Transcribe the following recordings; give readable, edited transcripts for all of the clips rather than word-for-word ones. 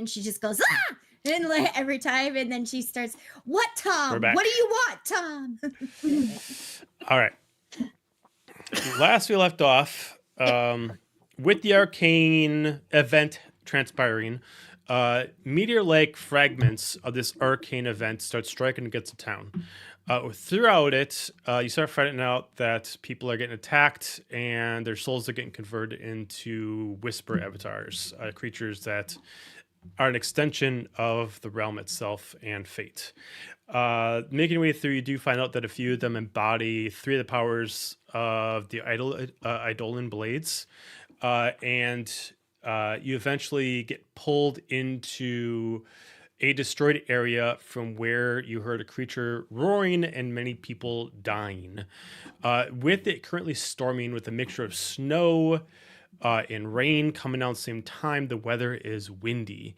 she just goes, ah! And like, every time, and then she starts, what, Tom? We're back. What do you want, Tom? All right. Last we left off, with the arcane event transpiring, meteor-like fragments of this arcane event start striking against the town. Throughout it, you start finding out that people are getting attacked and their souls are getting converted into whisper avatars, creatures that are an extension of the realm itself and fate. Making your way through, you do find out that a few of them embody 3 of the powers of the Eidolon blades, and you eventually get pulled into a destroyed area from where you heard a creature roaring and many people dying. With it currently storming with a mixture of snow and rain coming down at the same time, the weather is windy.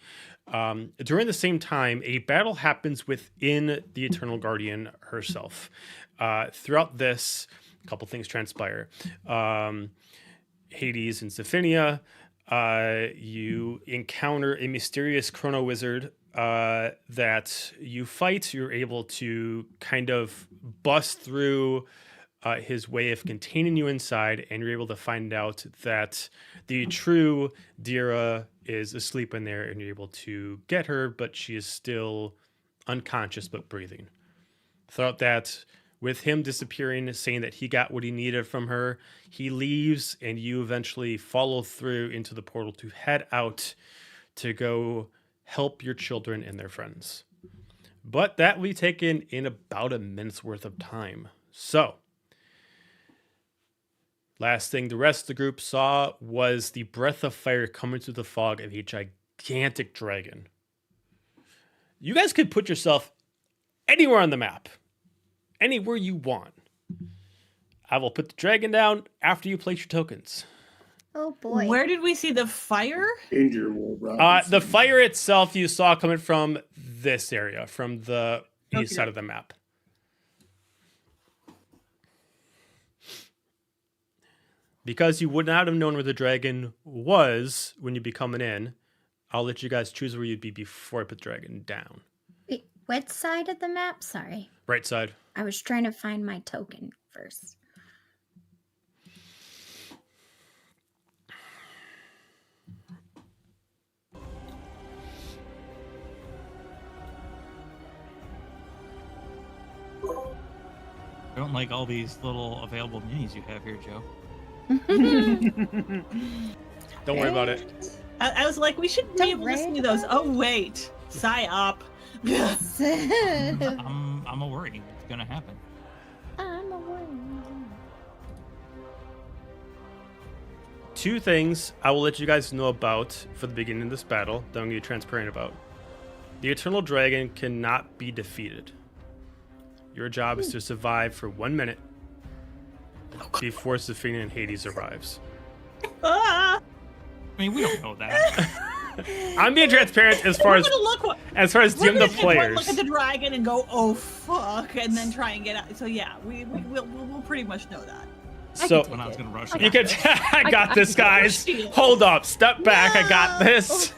During the same time, a battle happens within the Eternal Guardian herself. Throughout this, a couple things transpire. Hades and Zephynia, you encounter a mysterious chrono wizard that you fight. You're able to kind of bust through his way of containing you inside, and you're able to find out that the true Dira is asleep in there, and you're able to get her, but she is still unconscious but breathing. Throughout that, with him disappearing, saying that he got what he needed from her, he leaves, and you eventually follow through into the portal to head out to go help your children and their friends. But that will be taken in about a minute's worth of time. So, last thing the rest of the group saw was the breath of fire coming through the fog of a gigantic dragon. You guys could put yourself anywhere on the map. Anywhere you want. I will put the dragon down after you place your tokens. Oh boy. Where did we see the fire? The fire itself you saw coming from this area, from the east side of the map. Because you would not have known where the dragon was when you'd be coming in, I'll let you guys choose where you'd be before I put the dragon down. Wait, what side of the map? Sorry. Right side. I was trying to find my token first. I don't like all these little available minis you have here, Joe. Don't worry about it. I was like, we should be able to see those. Oh, wait. Psy-op. I'm a worry. It's going to happen. I'm a worry. 2 things I will let you guys know about for the beginning of this battle that I'm going to be transparent about. The Eternal Dragon cannot be defeated. Your job is to survive for 1 minute before Zephynia and Hades arrives. Ah! I mean, we don't know that. I'm being transparent as far as dim the players. Look at the dragon and go, oh fuck, and then try and get out. So yeah, we'll pretty much know that. So when I was gonna rush, you can. I got this, guys. Hold up, step back. I got this.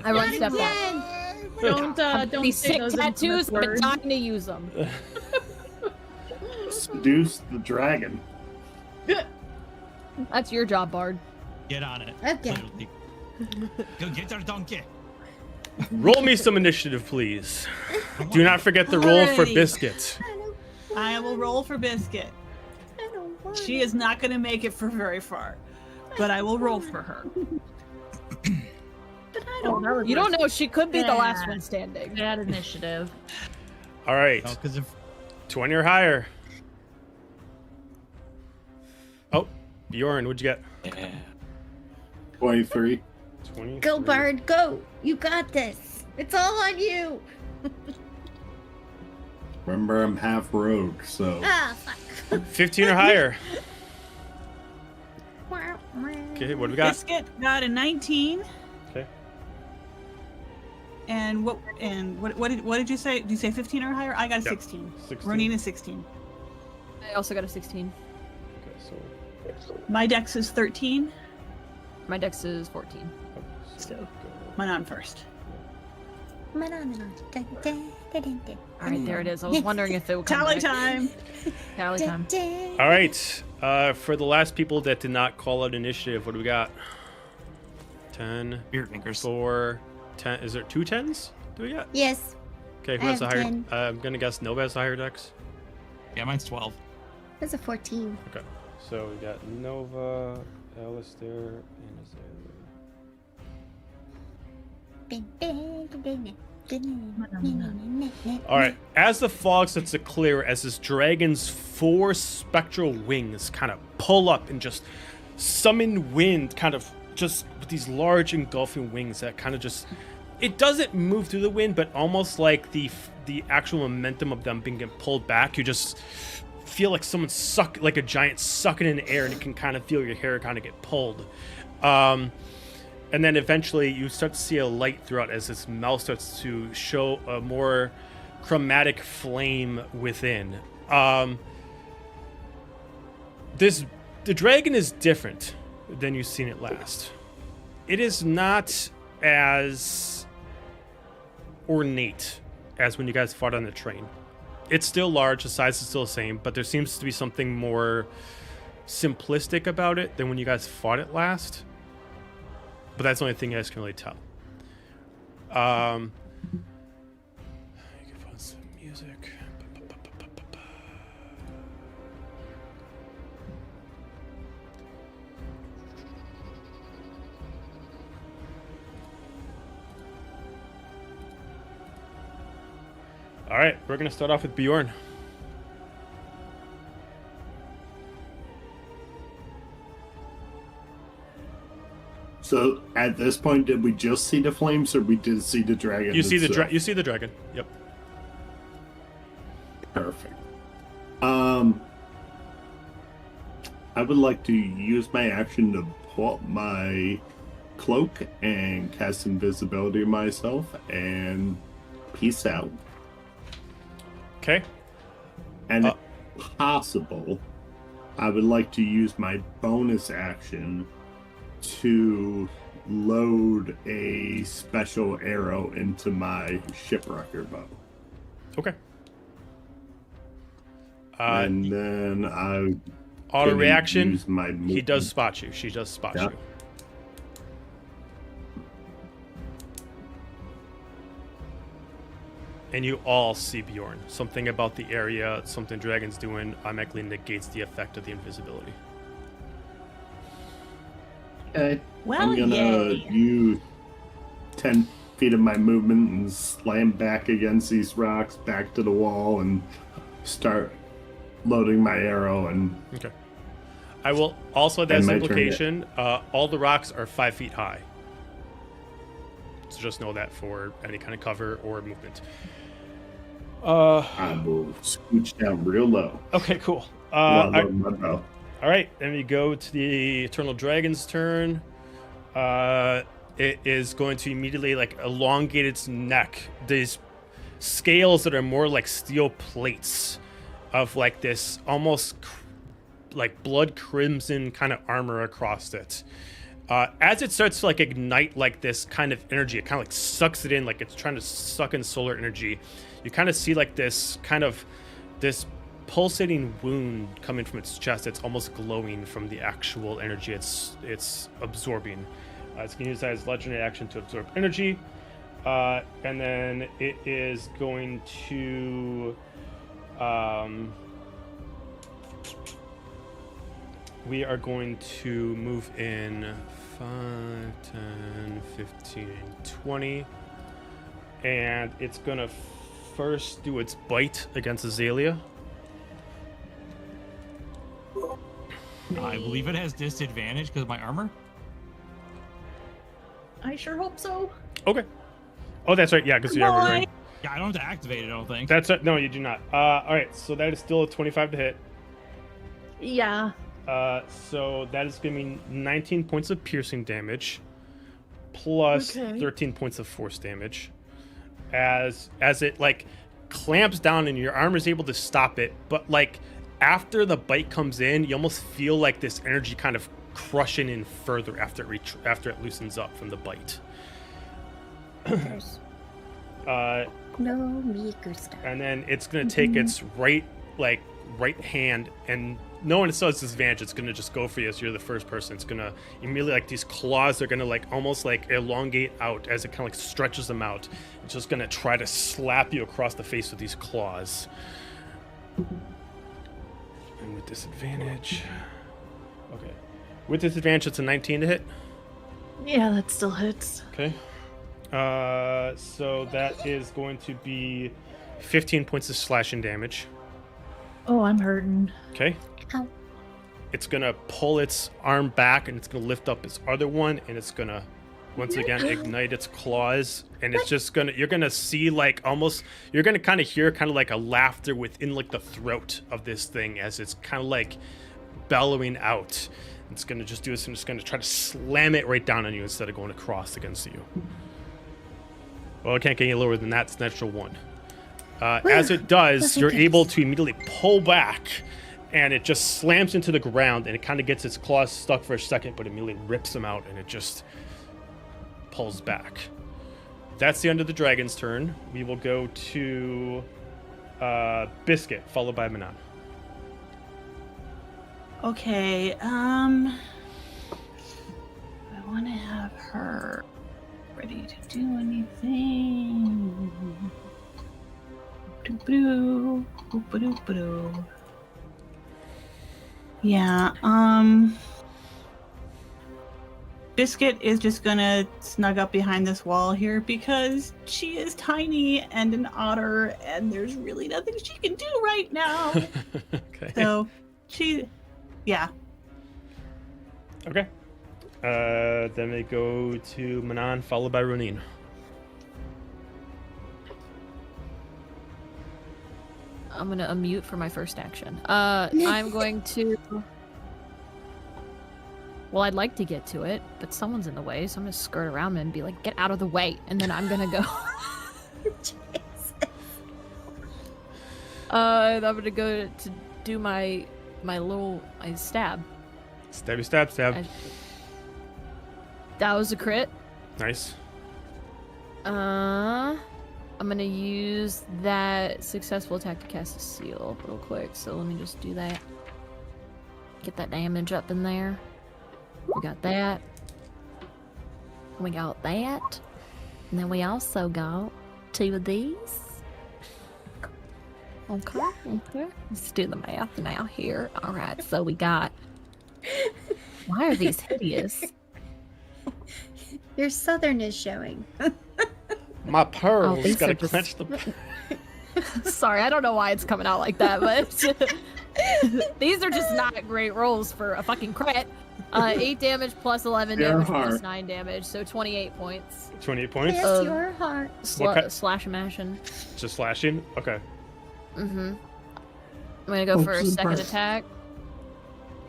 I won't step back. Don't These say sick those tattoos, infamous but words. dying to use them. Seduce the dragon. That's your job, Bard. get on it. Okay. Literally. Go get our donkey. Roll me some initiative, please. Do not forget the roll for Alrighty. Biscuit. I will roll for Biscuit. I don't want She is not going to make it for very far, but I will roll for her. But I Oh, don't that was You don't know. She could be the last bad. one standing. Bad initiative. All right. No, because if 20 or higher. Oh, Bjorn, what'd you get? 23. 20. Go, Bard, go! You got this! It's all on you! Remember, I'm half rogue, so. Ah, fuck. 15 or higher. Okay, what do we got? Biscuit got a 19. Okay. And what did you say? Did you say 15 or higher? I got a Yep. 16. 16. Ronin is 16. I also got a 16. Okay, so My dex is 13, My dex is 14. so mine on first. All right, there it is. I was wondering if it would come Tally back. time. Tally time. All right. For the last people that did not call out initiative, what do we got? 10, Beard fingers. 4, 10. Is there 2 10s? Do we got? Yes. Okay, who I has a have higher? 10. I'm gonna guess Nova has a higher dex. Yeah, mine's 12. That's a 14. Okay, so we got Nova, Alistair, and Azalea. All right. As the fog starts to clear, as this dragon's 4 spectral wings kind of pull up and just summon wind, kind of just with these large engulfing wings that kind of just, it doesn't move through the wind, but almost like the actual momentum of them being pulled back, you just feel like someone like a giant sucking in the air, and you can kind of feel your hair kind of get pulled. And then eventually you start to see a light throughout as this mouth starts to show a more chromatic flame within. The dragon is different than you've seen it last. It is not as ornate as when you guys fought on the train. It's still large, the size is still the same, but there seems to be something more simplistic about it than when you guys fought it last. But that's the only thing you guys can really tell. You can put some music. All right, we're gonna start off with Bjorn. So at this point, did we just see the flames, or we did see the dragon? You see the itself? you see the dragon. Yep. Perfect. I would like to use my action to pull up my cloak and cast invisibility on myself and peace out. Okay. And if possible, I would like to use my bonus action to load a special arrow into my shipwrecker bow. Okay. And then I Auto gonna reaction. use my He movement. does spot you. She does spot Yeah. you. And you all see Bjorn. Something about the area, something Dragon's doing, automatically negates the effect of the invisibility. Okay. Well, I'm gonna yay. use 10 feet of my movement and slam back against these rocks, back to the wall, and start loading my arrow. And Okay. I will also add that And as my an turn, implication. All the rocks are 5 feet high. So just know that for any kind of cover or movement. I will scooch down real low. Okay, cool. while loading my bow. All right, then we go to the Eternal Dragon's turn. It is going to immediately elongate its neck. These scales that are more like steel plates of this almost blood crimson kind of armor across it. As it starts to ignite this kind of energy, it kind of sucks it in like it's trying to suck in solar energy. You kind of see this pulsating wound coming from its chest. It's almost glowing from the actual energy it's absorbing. It's going to use that as legendary action to absorb energy, and then it is going to we are going to move in 5, 10, 15, 20, and it's going to first do its bite against Azalea. I believe it has disadvantage because of my armor. I sure hope so. Okay. Oh, that's right. Yeah, because you are wearing. Yeah, I don't have to activate it, I don't think. That's it. No, you do not. All right, so that is still a 25 to hit. Yeah. So that is going to be 19 points of piercing damage, plus Okay. 13 points of force damage. As it clamps down and your armor is able to stop it, but after the bite comes in, you almost feel this energy kind of crushing in further after it loosens up from the bite. No me gusta. And then it's gonna take its right hand, and no one still has disadvantage. It's gonna just go for you as you're the first person. It's gonna immediately, like, these claws are gonna like almost like elongate out as it kind of like stretches them out. It's just gonna try to slap you across the face with these claws. And with disadvantage. Okay. With disadvantage, it's a 19 to hit. Yeah, that still hits. Okay. So that is going to be 15 points of slashing damage. Oh, I'm hurting. Okay. Ow. It's gonna pull its arm back, and it's gonna lift up its other one, and it's gonna once again ignite its claws, and it's just gonna, you're gonna see like almost, you're gonna kind of hear kind of like a laughter within like the throat of this thing as it's kind of like bellowing out. It's gonna just do this, and it's gonna try to slam it right down on you instead of going across against you. Well, it can't get any lower than that. It's an extra 1. As it does, you're able to immediately pull back, and it just slams into the ground, and it kind of gets its claws stuck for a second, but immediately rips them out, and it just pulls back. That's the end of the dragon's turn. We will go to Biscuit, followed by Manon. Okay, I want to have her ready to do anything. Boop-a-doo, boop-a-doo-ba-doo. Yeah, Biscuit is just gonna snug up behind this wall here because she is tiny and an otter, and there's really nothing she can do right now. Okay. So, yeah. Okay. Then we go to Manon, followed by Ronin. I'm gonna unmute for my first action. I'm going to. Well, I'd like to get to it, but someone's in the way, so I'm gonna skirt around them and be like, "Get out of the way!" And then I'm gonna go. I'm gonna go to do my stab. Stabby stab stab. That was a crit. Nice. I'm gonna use that successful attack to cast a seal real quick. So let me just do that. Get that damage up in there. We got that. We got that. And then we also got 2 of these. Okay, okay. Let's do the math now here. Alright, so we got... Why are these hideous? Your southern is showing. My pearls these gotta are just- clench the. Sorry, I don't know why it's coming out like that, but these are just not great rolls for a fucking crit. 8 damage plus 11 Your damage heart. plus 9 damage, so 28 points. 28 points. Bless your heart. Slash and mashing. Just slashing. Okay. Mm-hmm. I'm gonna go for a Hopes and second prayers. attack.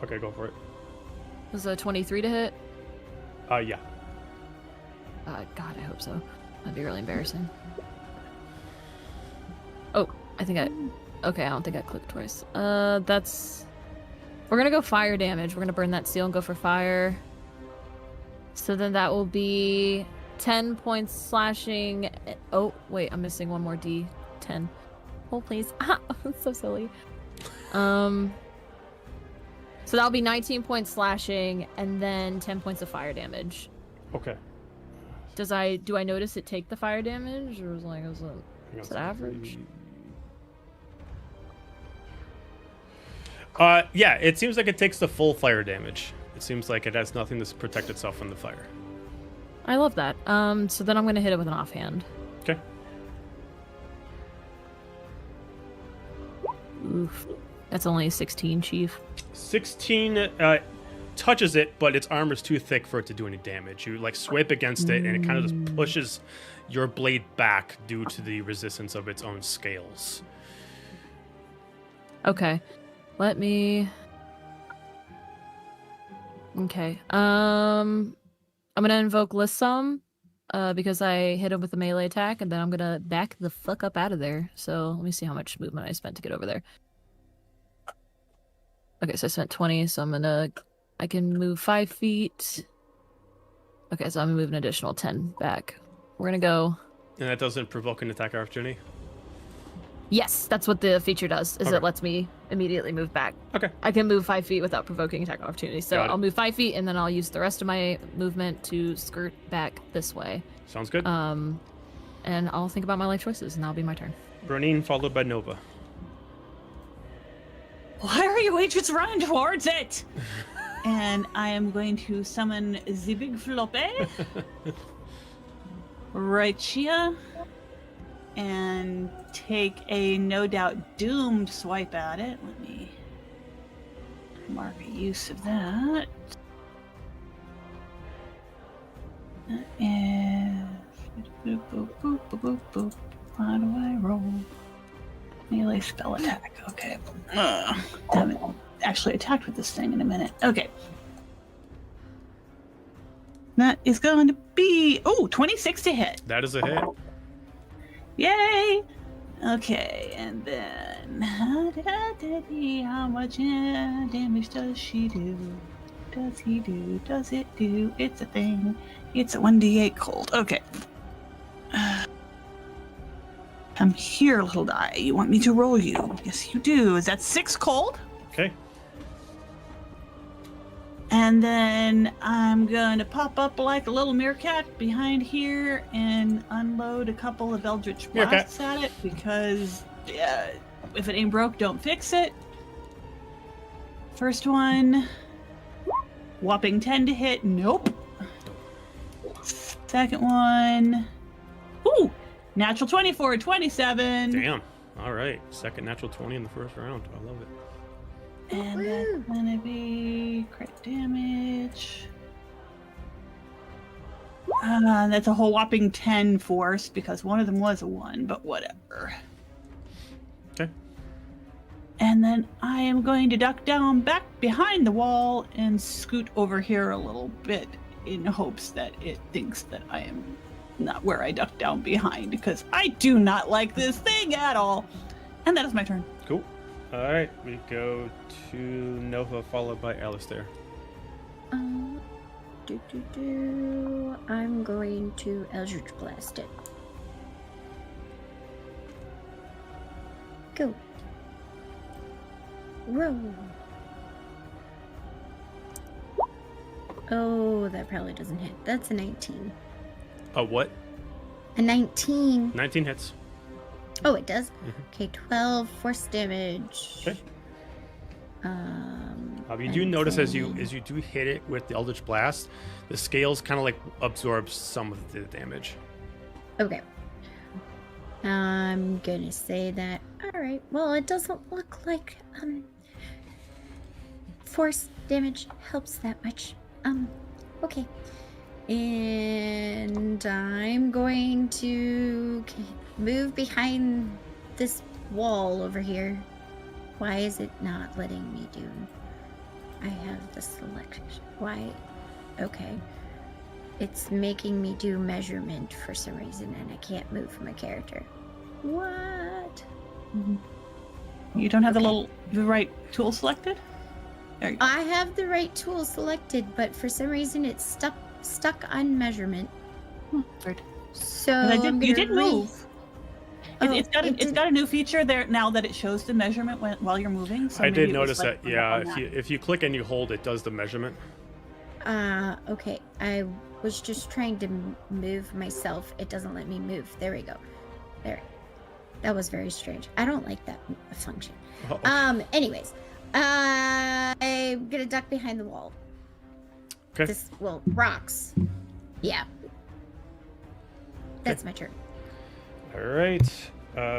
Okay, go for it. Was a 23 to hit? Yeah. God, I hope so. That'd be really embarrassing. Oh, okay, I don't think I clicked twice. We're gonna go fire damage. We're gonna burn that seal and go for fire. So then that will be 10 points slashing. Oh, wait, I'm missing one more D10. Oh, please. That's so silly. So that'll be 19 points slashing and then 10 points of fire damage. Okay. Do I notice it take the fire damage, or is it average? Yeah, it seems like it takes the full fire damage. It seems like it has nothing to protect itself from the fire. I love that. So then I'm gonna hit it with an offhand. Okay. Oof. That's only a 16, Chief. 16 touches it, but its armor's too thick for it to do any damage. You like swipe against it, and it kind of just pushes your blade back due to the resistance of its own scales. Okay. Let me... Okay. I'm gonna invoke Lissum, because I hit him with a melee attack, and then I'm gonna back the fuck up out of there. So let me see how much movement I spent to get over there. Okay, so I spent 20, so I can move 5 feet. Okay, so I'm gonna move an additional 10 back. We're gonna go And that doesn't provoke an attack opportunity? Yes, that's what the feature does, is Okay. it lets me immediately move back. Okay. I can move 5 feet without provoking attack opportunity. So Got it. I'll move 5 feet, and then I'll use the rest of my movement to skirt back this way. Sounds good. And I'll think about my life choices, and that'll be my turn. Bernine followed by Nova. Why are you agents running towards it? And I am going to summon the big floppy right here and take a no doubt doomed swipe at it. Let me mark a use of that. That is boop, boop, boop, boop, boop, boop. How do I roll? Melee spell attack. Okay. Haven't actually attacked with this thing in a minute. Okay. That is going to be 26 to hit. That is a hit. Yay! Okay, and then how much damage does she do? Does he do? Does it do? It's a thing. It's a 1d8 cold. Okay. Come here, little die. You want me to roll you? Yes, you do. Is that 6 cold? Okay. And then I'm gonna pop up like a little meerkat behind here and unload a couple of Eldritch Blasts at it because if it ain't broke, don't fix it. First one, whopping 10 to hit. Nope. Second one, natural 24, 27. Damn. All right. Second natural 20 in the first round. I love it. And that's gonna be crit damage. That's a whole whopping 10 force because one of them was a 1, but whatever. Okay. And then I am going to duck down back behind the wall and scoot over here a little bit in hopes that it thinks that I am not where I ducked down behind because I do not like this thing at all. And that is my turn. Cool. All right. We go to Nova followed by Alistair. I'm going to Eldritch Blast it. Go. Roll. Oh, that probably doesn't hit. That's a 19. A what? A 19. 19 hits. Oh, it does? Mhm. Okay, 12 force damage. Okay. You do and notice as then- you do hit it with the Eldritch Blast, the scales kind of like absorb some of the damage. Okay. I'm gonna say that. Alright, well, it doesn't look like force damage helps that much. Okay. And I'm going to move behind this wall over here. Why is it not letting me do? I have the selection. Why? Okay. It's making me do measurement for some reason, and I can't move my character. What? You don't have Okay. the right tool selected? There you go. I have the right tool selected, but for some reason it's stuck on measurement. Weird. So But I'm gonna you did move. Oh, It's got a new feature there now that it shows the measurement while you're moving. So I maybe did it was notice like that. Yeah, on if you click and you hold, it does the measurement. Okay. I was just trying to move myself. It doesn't let me move. There we go. There. That was very strange. I don't like that function. Uh-oh. Anyways, I'm gonna duck behind the wall. Okay. Rocks. Yeah. That's my turn. All right.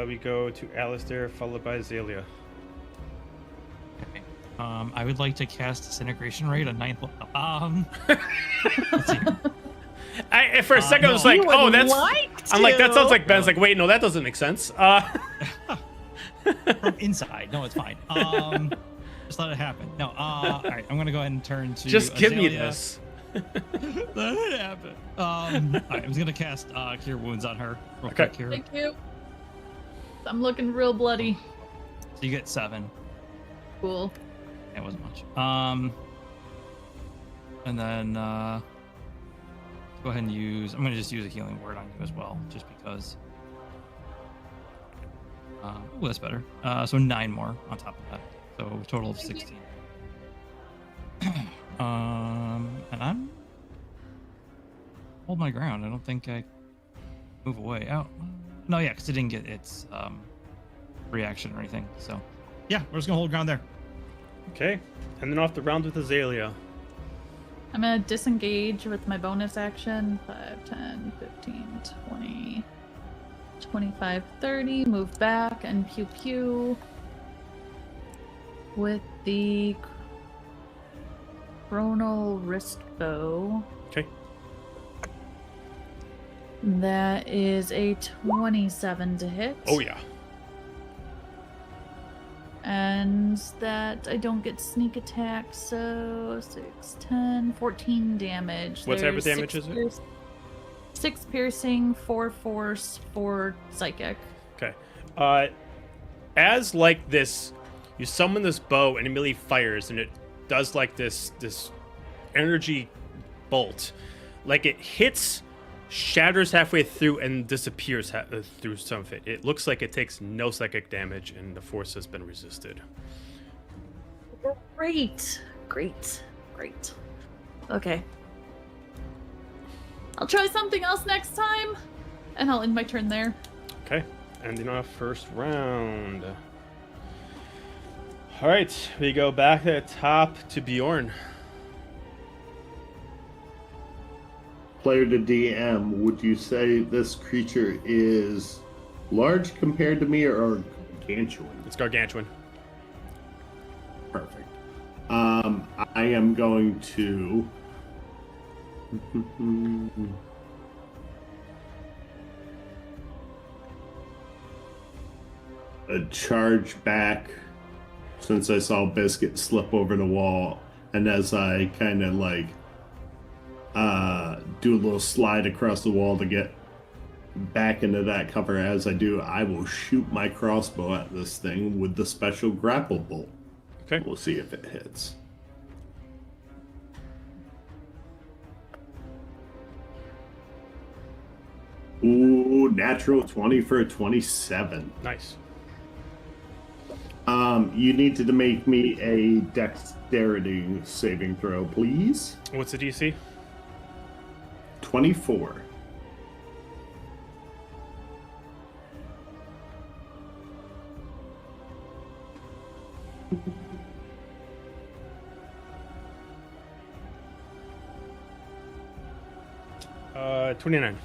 We go to Alistair followed by Azalea. Okay. I would like to cast Disintegration Ray on 9th level. Let's see. For a second I was like, You would oh, that's. I'm like, that sounds to. like Ben's. Like, wait, no, that doesn't make sense. From inside. No, it's fine. Just let it happen. No. All right. I'm gonna go ahead and turn to. Just give me Azalea. this. Let it happen. All right. I was gonna cast Cure Wounds on her. Real Okay. quick here. Thank you. I'm looking real bloody. So you get 7. Cool. That wasn't much. And then go ahead and use. I'm going to just use a healing word on you as well, just because. Oh, that's better. So 9 more on top of that. So a total of 16. And I'm hold my ground. I don't think I move away. Oh, no, yeah, because it didn't get its reaction or anything. So Yeah, we're just gonna hold ground there. Okay. And then off the round with Azalea. I'm gonna disengage with my bonus action. 5, 10, 15, 20, 25, 30. Move back and pew pew. With the chronal wrist bow. Okay. That is a 27 to hit. Oh, yeah. And that I don't get sneak attack, so 6, 10, 14 damage. What type of There's damage is it? 6 piercing, 4 force, 4 psychic. Okay. As like this, you summon this bow and immediately fires, and it does like this energy bolt. Like it hits, shatters halfway through, and disappears through some of it. It looks like it takes no psychic damage, and the force has been resisted. Great. Okay. I'll try something else next time, and I'll end my turn there. Okay. Ending off first round. All right, we go back at the top to Bjorn. Player to DM, would you say this creature is large compared to me or gargantuan? It's gargantuan. Perfect. I am going to charge back since I saw Biscuit slip over the wall, and as I kind of like do a little slide across the wall to get back into that cover, as I do, I will shoot my crossbow at this thing with the special grapple bolt. Okay. We'll see if it hits. Ooh, natural 20 for a 27. Nice. You need to make me a dexterity saving throw, please. What's the DC? 24. Uh, 29.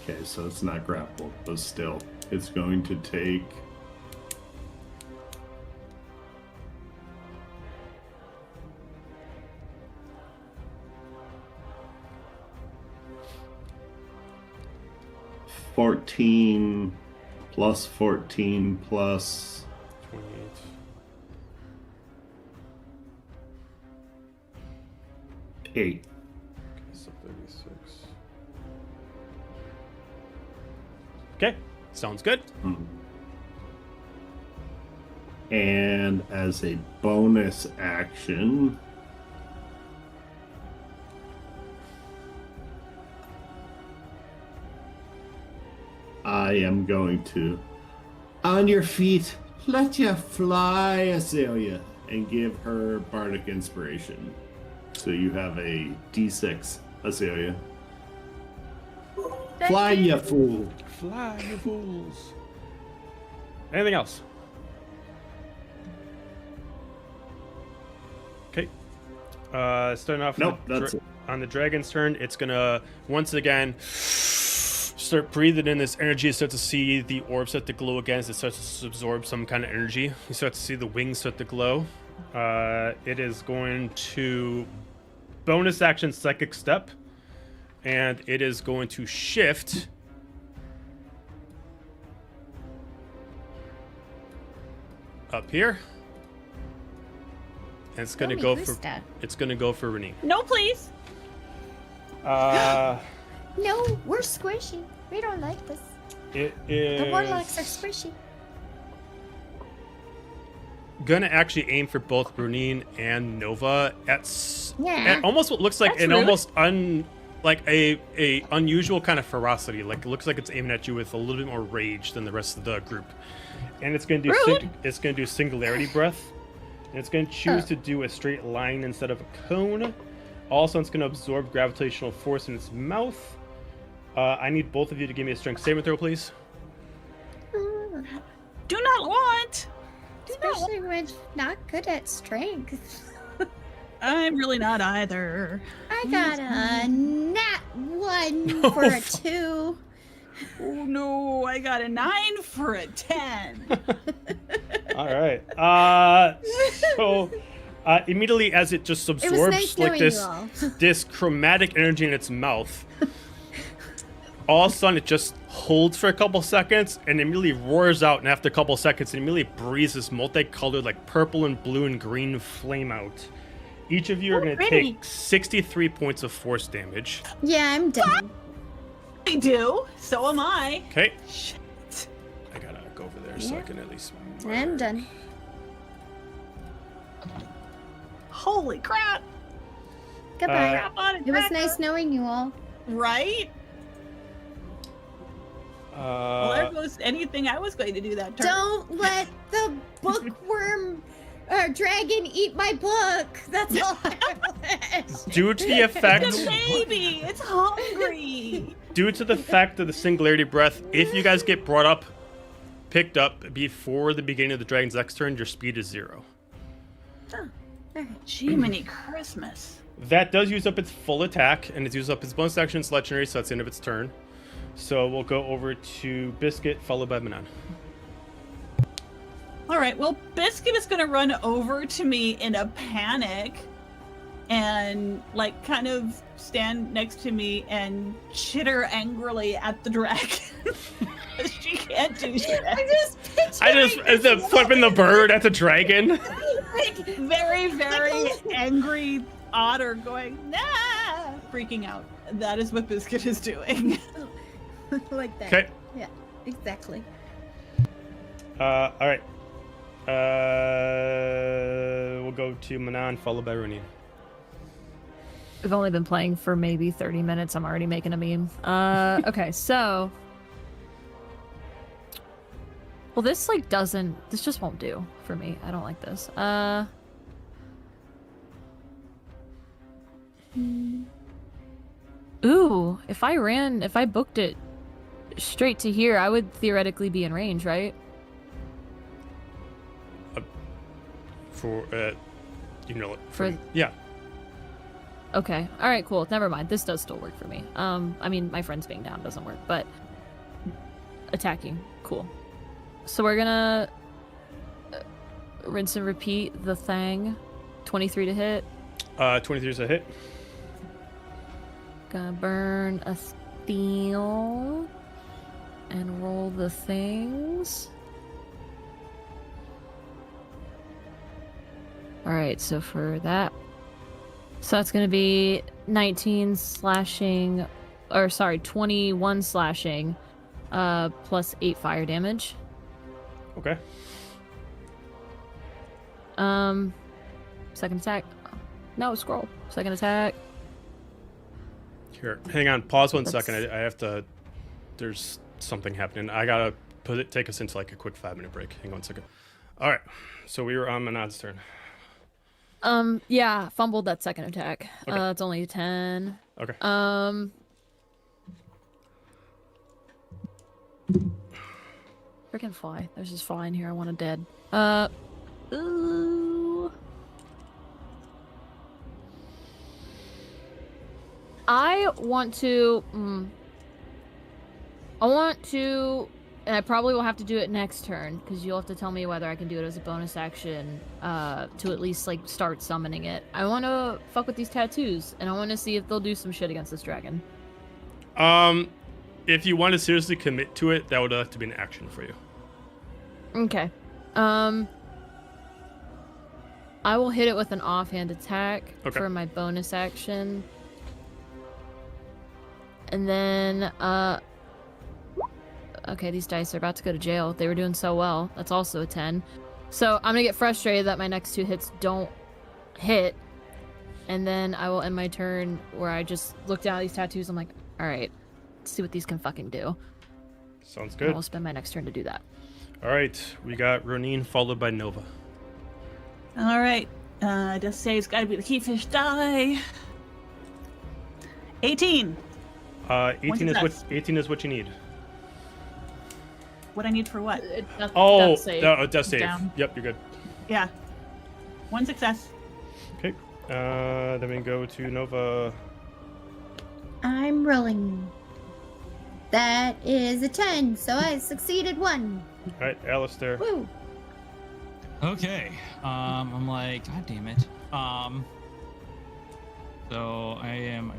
Okay, so it's not grappled, but still, it's going to take... $14 plus 14 plus 28. $8. Okay, so 36. Okay, sounds good. And as a bonus action, I am going to, on your feet, let you fly, Azalea, and give her bardic inspiration. So you have a D6, Azalea. Fly, you fool. Fly, you fools. Anything else? Okay. Starting off Nope, that's it. on the dragon's turn, it's gonna once again start breathing in this energy. Start to see the orb start to glow again as it starts to absorb some kind of energy. You start to see the wings start to glow. It is going to bonus action psychic step, and it is going to shift up here. And it's gonna go for Renee. No, please. Uh, No, we're squishy. We don't like this. it is. The warlocks are squishy. gonna actually aim for both Brunine and Nova Yeah. at almost what looks like That's an rude. almost like a unusual kind of ferocity. Like it looks like it's aiming at you with a little bit more rage than the rest of the group. And it's gonna do it's gonna do singularity breath. And it's gonna choose to do a straight line instead of a cone. Also, it's gonna absorb gravitational force in its mouth. I need both of you to give me a strength saving throw, please. Do not want. Especially when not good at strength. I'm really not either. I got a nat 1 for a 2. Oh no, I got a 9 for a 10. All right. So immediately as it just It was absorbs nice like knowing this you all. this chromatic energy in its mouth, all of a sudden it just holds for a couple seconds and immediately roars out, and after a couple seconds it immediately breathes this multicolored like purple and blue and green flame out. Each of you are going to Pretty. take 63 points of force damage. Yeah, I'm done. I do. So am I. Okay. Shit. I gotta go over there so I Yeah. can at least. I'm done. Holy crap. Goodbye. Crap on It was nice knowing you all. Right? Well, there Uh, goes anything I was going to do that turn. Don't let the bookworm dragon eat my book. That's all I want. due to the effect, It's a baby. It's hungry. due to the fact of the singularity breath, if you guys get picked up before the beginning of the dragon's next turn, your speed is 0. Jiminy Christmas. That does use up its full attack, and it's used up its bonus action. It's legendary, so that's the end of its turn. So we'll go over to Biscuit, followed by Manon. All right. Well, Biscuit is going to run over to me in a panic and, like, kind of stand next to me and chitter angrily at the dragon. She can't do shit. Is it flipping the bird at the dragon? Like, very, very angry otter going, nah, freaking out. That is what Biscuit is doing. Like that. Okay. Yeah, exactly. All right. We'll go to Manon, followed by Rooney. We've only been playing for maybe 30 minutes. I'm already making a meme. Okay, so. Well, this this just won't do for me. I don't like this. Ooh, if I booked it straight to here, I would theoretically be in range, right? Yeah. Okay. All right, cool. Never mind. This does still work for me. I mean, my friends being down doesn't work, but attacking, cool. So we're gonna rinse and repeat the thing. 23 to hit. 23 is a hit. Gonna burn a steel and roll the things. Alright, so for that. So that's gonna be 19 slashing, or sorry, 21 slashing, plus 8 fire damage. Okay. Second attack. No, scroll. Second attack. Here, hang on. Pause one That's- second. I have to. There's something happening. I gotta take us into like a quick 5-minute break. Hang on 1 second. All right. So we were on Manon's turn. Yeah, fumbled that second attack. Okay. It's only 10. Okay. Freaking fly. There's this fly in here. I want it dead. Ooh. I want to, and I probably will have to do it next turn, because you'll have to tell me whether I can do it as a bonus action, to at least, like, start summoning it. I want to fuck with these tattoos, and I want to see if they'll do some shit against this dragon. If you want to seriously commit to it, that would have to be an action for you. Okay. I will hit it with an offhand attack for my bonus action. And then, okay, these dice are about to go to jail. They were doing so well. That's also a 10. So I'm gonna get frustrated that my next 2 hits don't hit, and then I will end my turn where I just look down at these tattoos. I'm like, all right, let's see what these can fucking do. Sounds And good. I will spend my next turn to do that. All right, we got Ronin followed by Nova. All right. Just say it's got to be the keyfish die. 18. 18 is what you need. What I need for what? Death Oh, save. death save. Down. Yep, you're good. Yeah. 1 success. Okay. Then we go to Nova. I'm rolling. That is a 10, so I succeeded 1. All right, Alistair. Woo! Okay. I'm like, God damn it. So I am.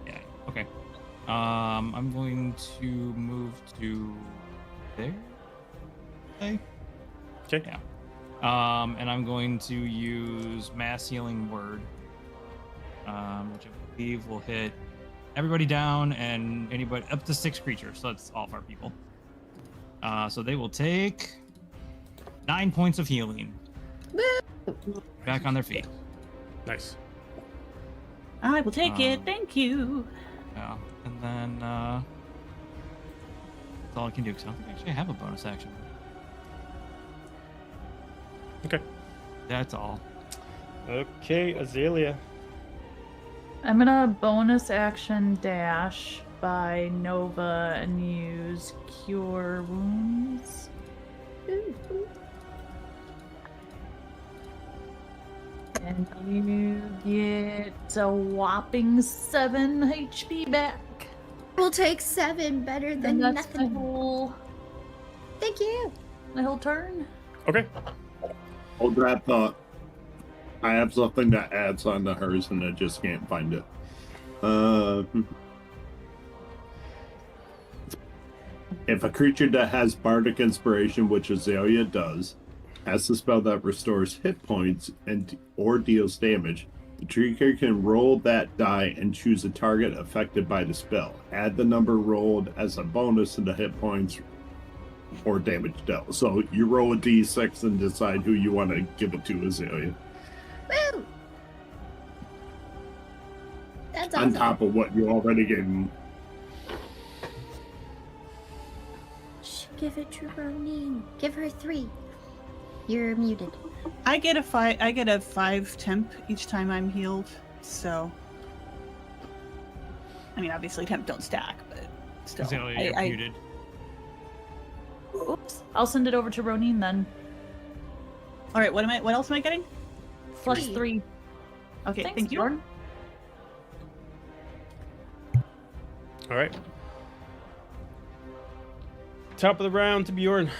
Yeah. Okay. I'm going to move to there. Okay. Okay. Yeah. And I'm going to use Mass Healing Word, which I believe will hit everybody down and anybody up to 6 creatures. So that's all of our people. So they will take 9 points of healing. Woo! Back on their feet. Nice. I will take it. Thank you. Yeah. And then that's all I can do because I don't think I actually have a bonus action. Okay. That's all. Okay, Azalea. I'm gonna bonus action dash by Nova and use Cure Wounds. And you get a whopping 7 HP back. We'll take 7, better than And that's nothing. my whole turn. Okay. Hold that thought. I have something that adds on to hers and I just can't find it. If a creature that has Bardic Inspiration, which Azalea does, has a spell that restores hit points or deals damage, the creature can roll that die and choose a target affected by the spell. Add the number rolled as a bonus to the hit points or damage dealt. So you roll a d6 and decide who you want to give it to, Azalea. Woo! That's On awesome. top of what you already gave him. Shh, give it to Ronin. Give her 3. You're muted. I get a 5 temp each time I'm healed. So, I mean, obviously temp don't stack, but still. Azalea, you're muted. Oops. I'll send it over to Ronin then. All right. What else am I getting? Plus 3. Okay. Thanks, Thank you. Jordan. All right. Top of the round to Bjorn.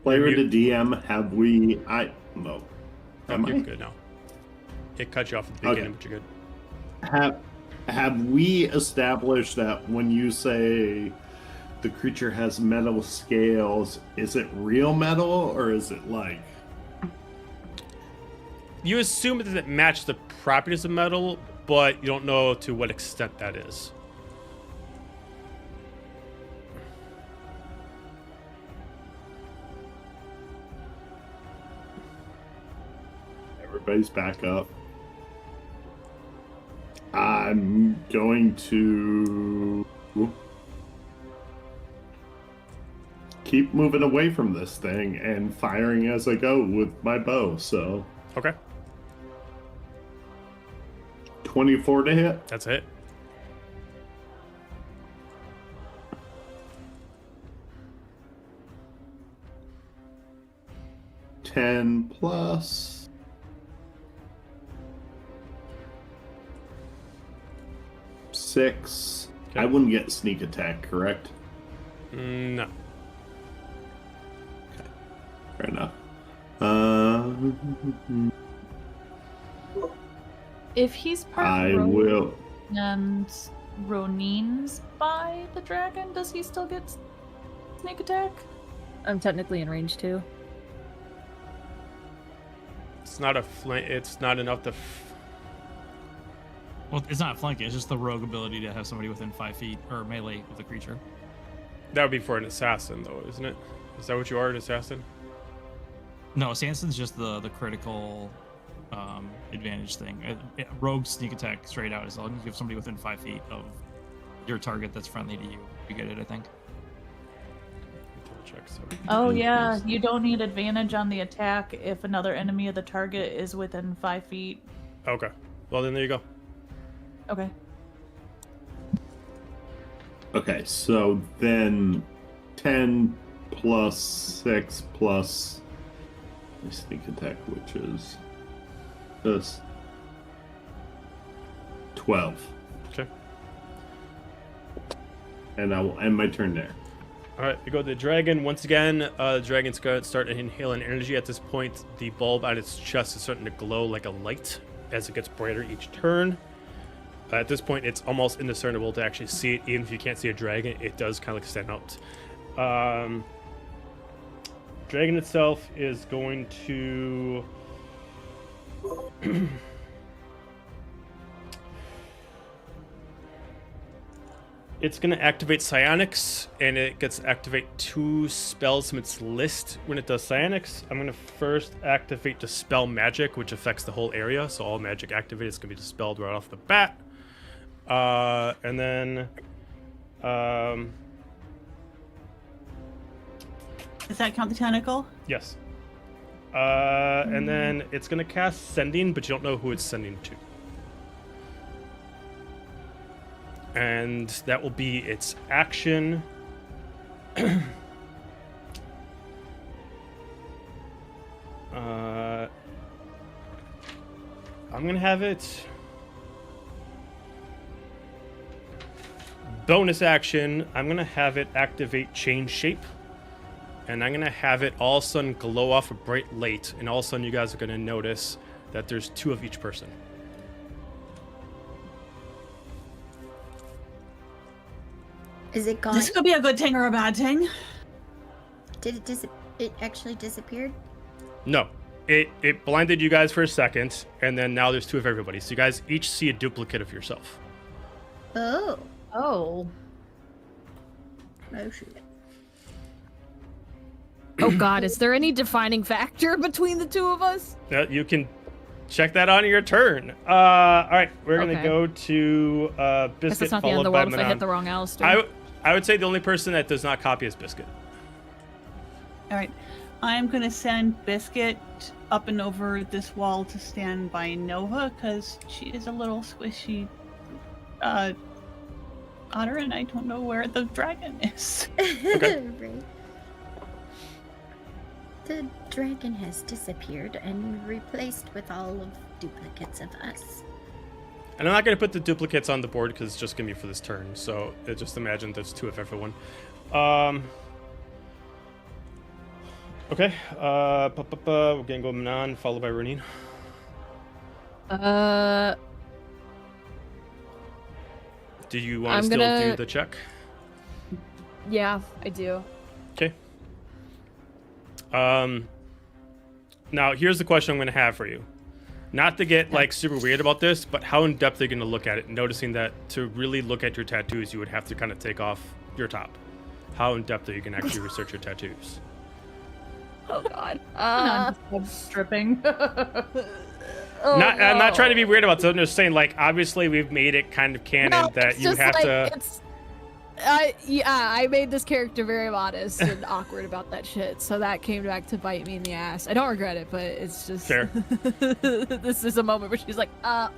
Player to DM, have we... No. Am You're I? good now. It cut you off at the beginning, but you're good. Have we established that when you say the creature has metal scales, is it real metal or is it like... You assume that it matches the properties of metal, but you don't know to what extent that is. Everybody's back up. I'm going to keep moving away from this thing and firing as I go with my bow, so... Okay. 24 to hit. That's it. +10. 6. Okay. I wouldn't get sneak attack, correct? No. Fair enough. If he's part I of will. and Ronin's by the dragon, does he still get sneak attack? I'm technically in range too. It's not a flank. It's not enough to. Well, it's not flanking. It's just the rogue ability to have somebody within 5 feet or melee of the creature. That would be for an assassin, though, isn't it? Is that what you are, an assassin? No, Sanson's just the critical advantage thing. Rogue sneak attack straight out, as long as you have somebody within 5 feet of your target that's friendly to you, you get it, I think. Check, so. Oh yeah, you don't need advantage on the attack if another enemy of the target is within 5 feet. Okay. Well, then there you go. Okay. Okay, so then 10 plus 6 plus my sneak attack, which is just 12. Okay. And I will end my turn there. All right, we go to the dragon. Once again, the dragon's going to start inhaling energy. At this point, the bulb on its chest is starting to glow like a light as it gets brighter each turn. At this point, it's almost indiscernible to actually see it. Even if you can't see a dragon, it does kind of like stand out. Dragon itself is going to... It's going to activate Psionics, and it gets to activate 2 spells from its list. When it does Psionics, I'm going to first activate Dispel Magic, which affects the whole area. So all magic activated is going to be dispelled right off the bat. And then... Does that count the tentacle? yes. And then it's going to cast Sending, but you don't know who it's sending to. And that will be its action. I'm gonna have it bonus action. I'm gonna have it activate Change Shape, and I'm gonna have it all of a sudden glow off a bright light, and all of a sudden you guys are gonna notice that there's 2 of each person. Is it gone? This could be a good thing or a bad thing. Did it it actually disappeared? No. It blinded you guys for a second, and then now there's 2 of everybody. So you guys each see a duplicate of yourself. Oh. Oh. Oh shoot. Oh God, is there any defining factor between the 2 of us? You can check that on your turn. All right, we're gonna Okay. go to Guess Biscuit, it's not the end of followed the by world if I Manon. hit the wrong Alistair. I would say the only person that does not copy is Biscuit. All right. I'm going to send Biscuit up and over this wall to stand by Nova because she is a little squishy otter and I don't know where the dragon is. Okay. Right. The dragon has disappeared and replaced with all of duplicates of us. And I'm not going to put the duplicates on the board because it's just going to be for this turn. So just imagine there's 2 of everyone. Okay. We're going to go Manon, followed by Runine. Do you want to still do the check? Yeah, I do. Okay. Now, here's the question I'm going to have for you. Not to get like super weird about this, but how in depth are you going to look at it? Noticing that to really look at your tattoos, you would have to kind of take off your top. How in depth are you going to actually research your tattoos? Oh God. Stripping. Oh, I'm not no. trying to be weird about this. I'm just saying, like, obviously we've made it kind of canon No, that it's you just have like, to. I made this character very modest and awkward about that shit, so that came back to bite me in the ass. I don't regret it, but it's just Fair. This is a moment where she's like,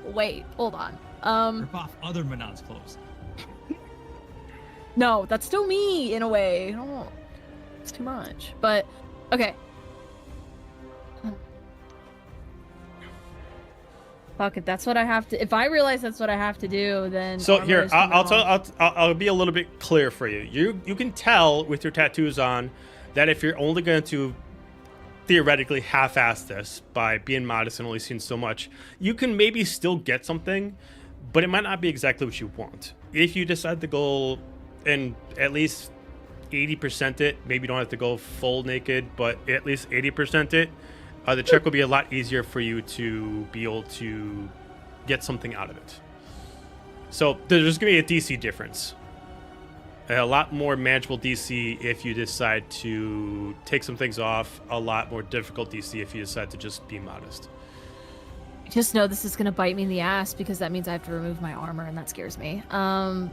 wait, hold on. Rip off other Manon's clothes. No, that's still me in a way. Oh, it's too much. But okay. Fuck it. That's what I have to. If I realize that's what I have to do, then. So armor here, is tomorrow. I'll be a little bit clear for you. You can tell with your tattoos on that if you're only going to theoretically half-ass this by being modest and only seeing so much, you can maybe still get something, but it might not be exactly what you want. If you decide to go and at least 80% it, maybe you don't have to go full naked, but at least 80% it, the check will be a lot easier for you to be able to get something out of it. So there's going to be a DC difference. A lot more manageable DC if you decide to take some things off. A lot more difficult DC if you decide to just be modest. I just know this is going to bite me in the ass because that means I have to remove my armor, and that scares me. I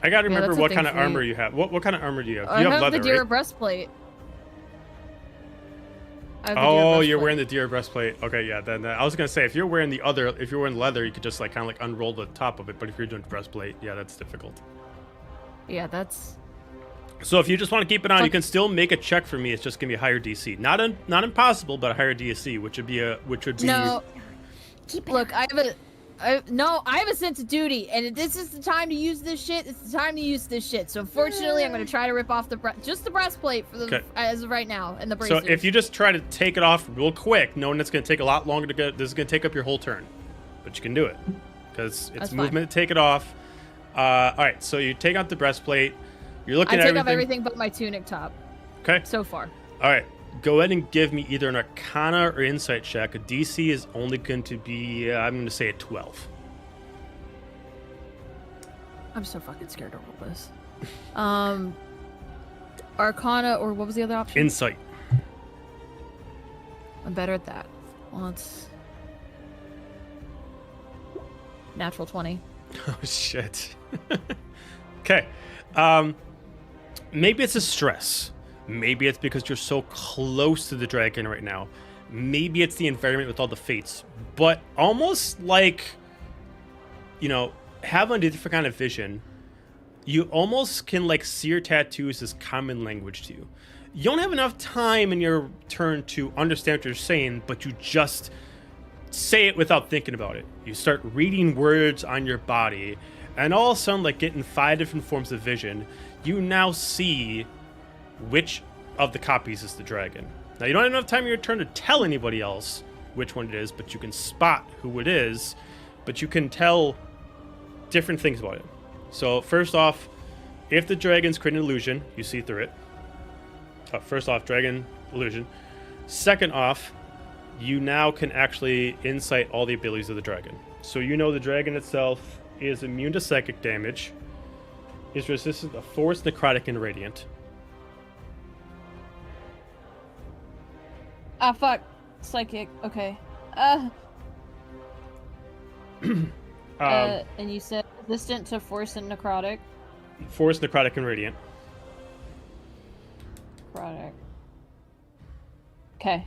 got to remember that's a what thing kind of for you. armor you have. What kind of armor do you have? I You have leather, the Dira right? breastplate. I have the Dira Oh, you're breastplate. wearing the deer breastplate. Okay, yeah. Then I was gonna say if you're wearing leather, you could just like kind of like unroll the top of it. But if you're doing breastplate, yeah, that's difficult. Yeah, that's... So if you just want to keep it on, you Fuck. can still make a check for me. It's just gonna be a higher DC, not impossible, but a higher DC, which would be No, Keep it. look, I have a sense of duty, and if this is the time to use this shit, it's the time to use this shit. So unfortunately, I'm going to try to rip off just the breastplate for the Okay. as of right now, and the So bracers. if you just try to take it off real quick, knowing it's gonna take a lot longer to get, this is gonna take up your whole turn, but you can do it because it's That's fine. movement to take it off. All right, so you take out the breastplate. You're looking I at take off everything but my tunic top Okay. so far. All right, go ahead and give me either an Arcana or Insight check. A DC is only going to be, I'm going to say a 12. I'm so fucking scared to roll this. Arcana, or what was the other option? Insight. I'm better at that. Well, it's natural 20. Oh, shit. Okay. Maybe it's a stress. Maybe it's because you're so close to the dragon right now. Maybe it's the environment with all the fates. But almost like, having a different kind of vision, you almost can like see your tattoos as common language to you. You don't have enough time in your turn to understand what you're saying, but you just say it without thinking about it. You start reading words on your body, and all of a sudden, like getting 5 different forms of vision, you now see which of the copies is the dragon. Now, you don't have enough time in your turn to tell anybody else which one it is, but you can spot who it is, but you can tell different things about it. So, first off, if the dragon's creating an illusion, you see through it. First off, dragon illusion. Second off, you now can actually insight all the abilities of the dragon. So you know the dragon itself is immune to psychic damage, is resistant to force, necrotic, and radiant. Ah, fuck. Psychic. Okay. And you said resistant to force and necrotic. Force, necrotic, and radiant. Necrotic. Okay.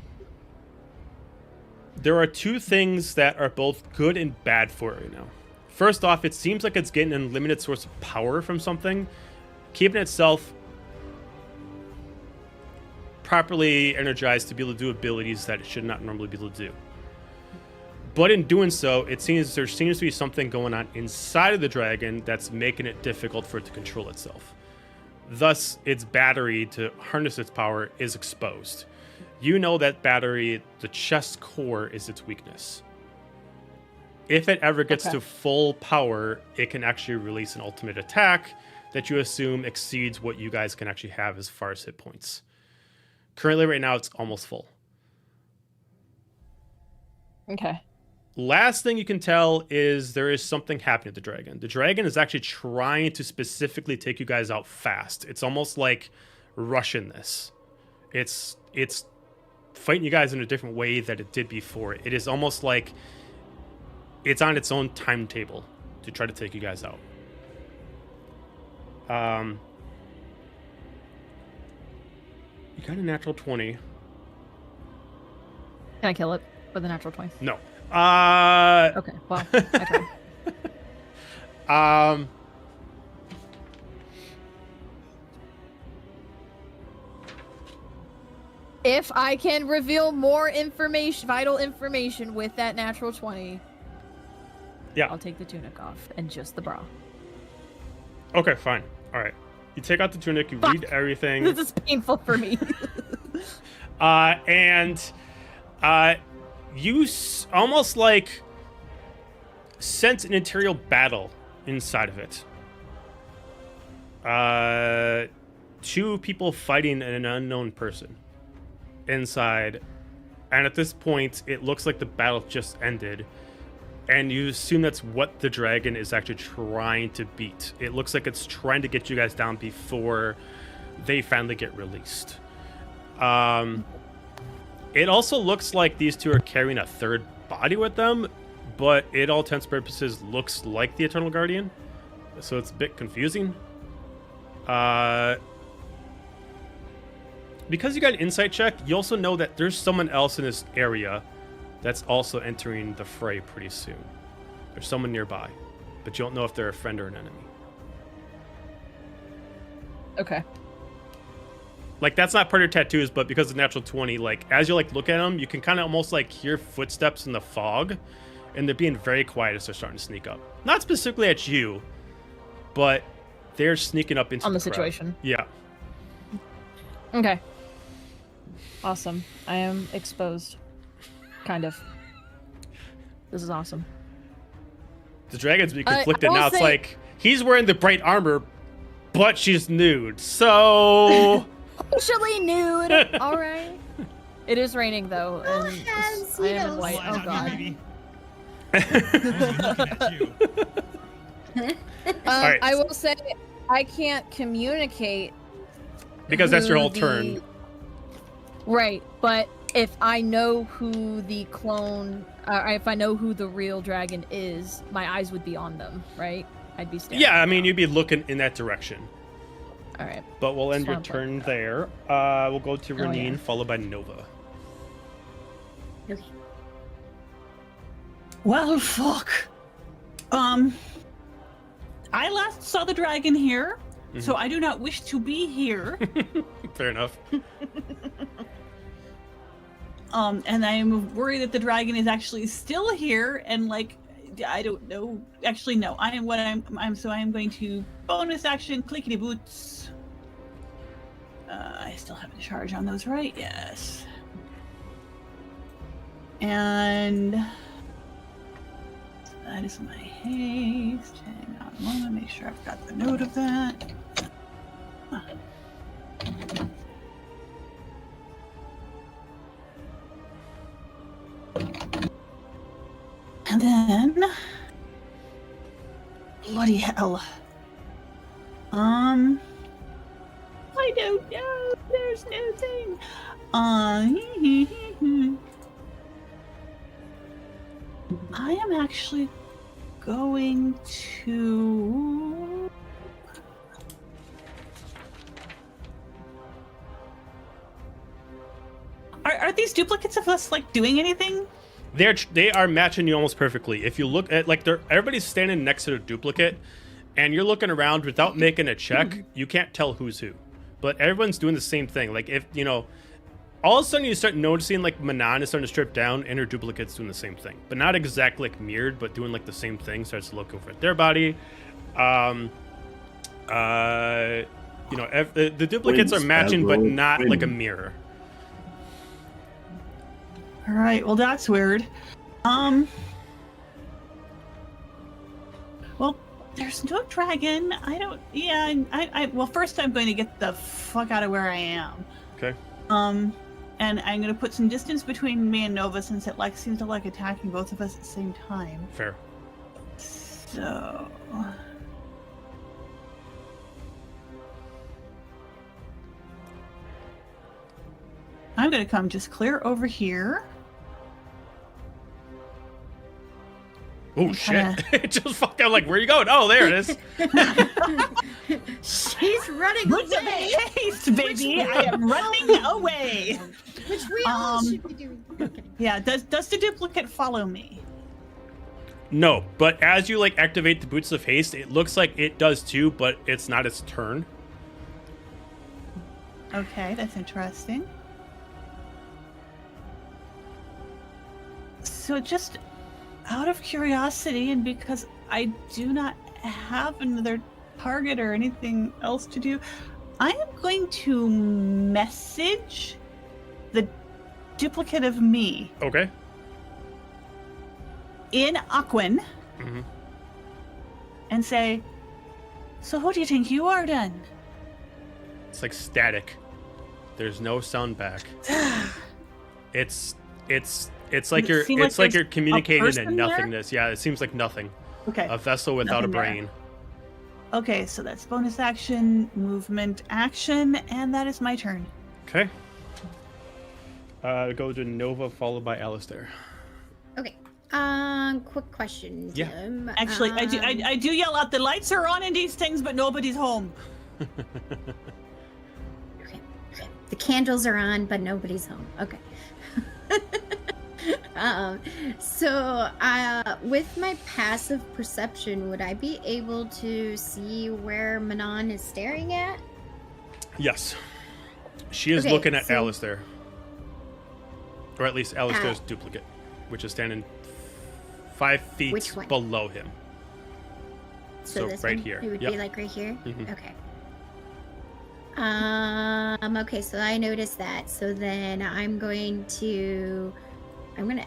There are two things that are both good and bad for it right now. First off, it seems like it's getting an unlimited source of power from something, keeping itself properly energized to be able to do abilities that it should not normally be able to do. But in doing so, there seems to be something going on inside of the dragon that's making it difficult for it to control itself. Thus, its battery to harness its power is exposed. You know that battery, the chest core, is its weakness. If it ever gets to full power, it can actually release an ultimate attack that you assume exceeds what you guys can actually have as far as hit points. Currently, right now, it's almost full. Okay. Last thing you can tell is there is something happening to the dragon. The dragon is actually trying to specifically take you guys out fast. It's almost like rushing this. It's fighting you guys in a different way that it did before. It is almost like it's on its own timetable to try to take you guys out. You got a natural 20. Can I kill it with a natural 20? No. Okay, well, I tried. If I can reveal more information, vital information with that natural 20, Yeah. I'll take the tunic off and just the bra. Okay, fine. All right. You take out the tunic, you read everything. This is painful for me. You almost like sense an interior battle inside of it. Two people fighting an unknown person. inside, and at this point, it looks like the battle just ended, and you assume that's what the dragon is actually trying to beat. It looks like it's trying to get you guys down before they finally get released. It also looks like these two are carrying a third body with them, but it all intents and purposes looks like the Eternal Guardian, so it's a bit confusing. Because you got an insight check, you also know that there's someone else in this area that's also entering the fray pretty soon. There's someone nearby, but you don't know if they're a friend or an enemy. Okay. Like, that's not part of your tattoos, but because of natural 20, like, as you, like, look at them, you can kind of almost, like, hear footsteps in the fog, and they're being very quiet as they're starting to sneak up. Not specifically at you, but they're sneaking up into On the crowd. situation. Yeah. Okay. Awesome. I am exposed. Kind of. This is awesome. The dragon's being I conflicted will now. It's say- like, he's wearing the bright armor, but she's nude, so... Partially nude. All right. It is raining though, and hands, I am in Needles. white. Well, Oh god. baby. I was looking at you. All right. I will say I can't communicate Because that's your who whole turn. the- Right, but if I know who the clone, if I know who the real dragon is, my eyes would be on them, right? I'd be staring. Yeah, I mean, you'd be looking in that direction. All right. But we'll end your Swamp turn like there. We'll go to Oh, Renine, yeah. followed by Nova. Okay. Well, fuck. I last saw the dragon here, so I do not wish to be here. Fair enough. And I'm worried that the dragon is actually still here, and like, I don't know. Actually, no. I am going to bonus action clickety boots. I still have a charge on those, right? Yes. And that is my haste. Hang on a moment, make sure I've got the note of that. And then, bloody hell. I don't know. There's no thing. I am actually going to. Are these duplicates of us like doing anything? They are matching you almost perfectly. If you look at, like, everybody's standing next to the duplicate, and you're looking around without making a check, you can't tell who's who. But everyone's doing the same thing. Like, if, you know, all of a sudden you start noticing, like, Manon is starting to strip down, and her duplicate's doing the same thing. But not exactly, like, mirrored, but doing, like, the same thing. Starts to look over at their body. You know, the duplicates are matching, but not like a mirror. All right, well, that's weird. Well, there's no dragon. Well, first I'm going to get the fuck out of where I am. Okay. And I'm going to put some distance between me and Nova since it like seems to like attacking both of us at the same time. Fair. So I'm going to come just clear over here. Oh, shit. It just fucked out, like, where you going? Oh, there it is. She's running With away, haste, baby! I am running away. which we all should be doing. Okay. Yeah, does the duplicate follow me? No, but as you, like, activate the Boots of Haste, it looks like it does too, but it's not its turn. Okay, that's interesting. So just out of curiosity, and because I do not have another target or anything else to do, I am going to message the duplicate of me Okay. in Aquan Mhm. and say, so who do you think you are then? It's like static. There's no sound back. It's like you're seem like you're there's communicating a in person nothingness. Yeah, it seems like nothing. Okay. A vessel without a Nothing there. brain. Okay, so that's bonus action, movement action, and that is my turn. Okay. Go to Nova followed by Alistair. Okay. Quick question. Yeah. Jim. Actually, I do yell out, the lights are on in these things, but nobody's home. Okay. The candles are on, but nobody's home. Okay. So with my passive perception, would I be able to see where Manon is staring at? Yes. She is Okay, looking at so- Alistair. Or at least Alistair's duplicate, which is standing 5 feet Which one? below him. So this right one? here. It would Yep. be like right here? Mhm. Okay. Okay, so I noticed that. So then I'm gonna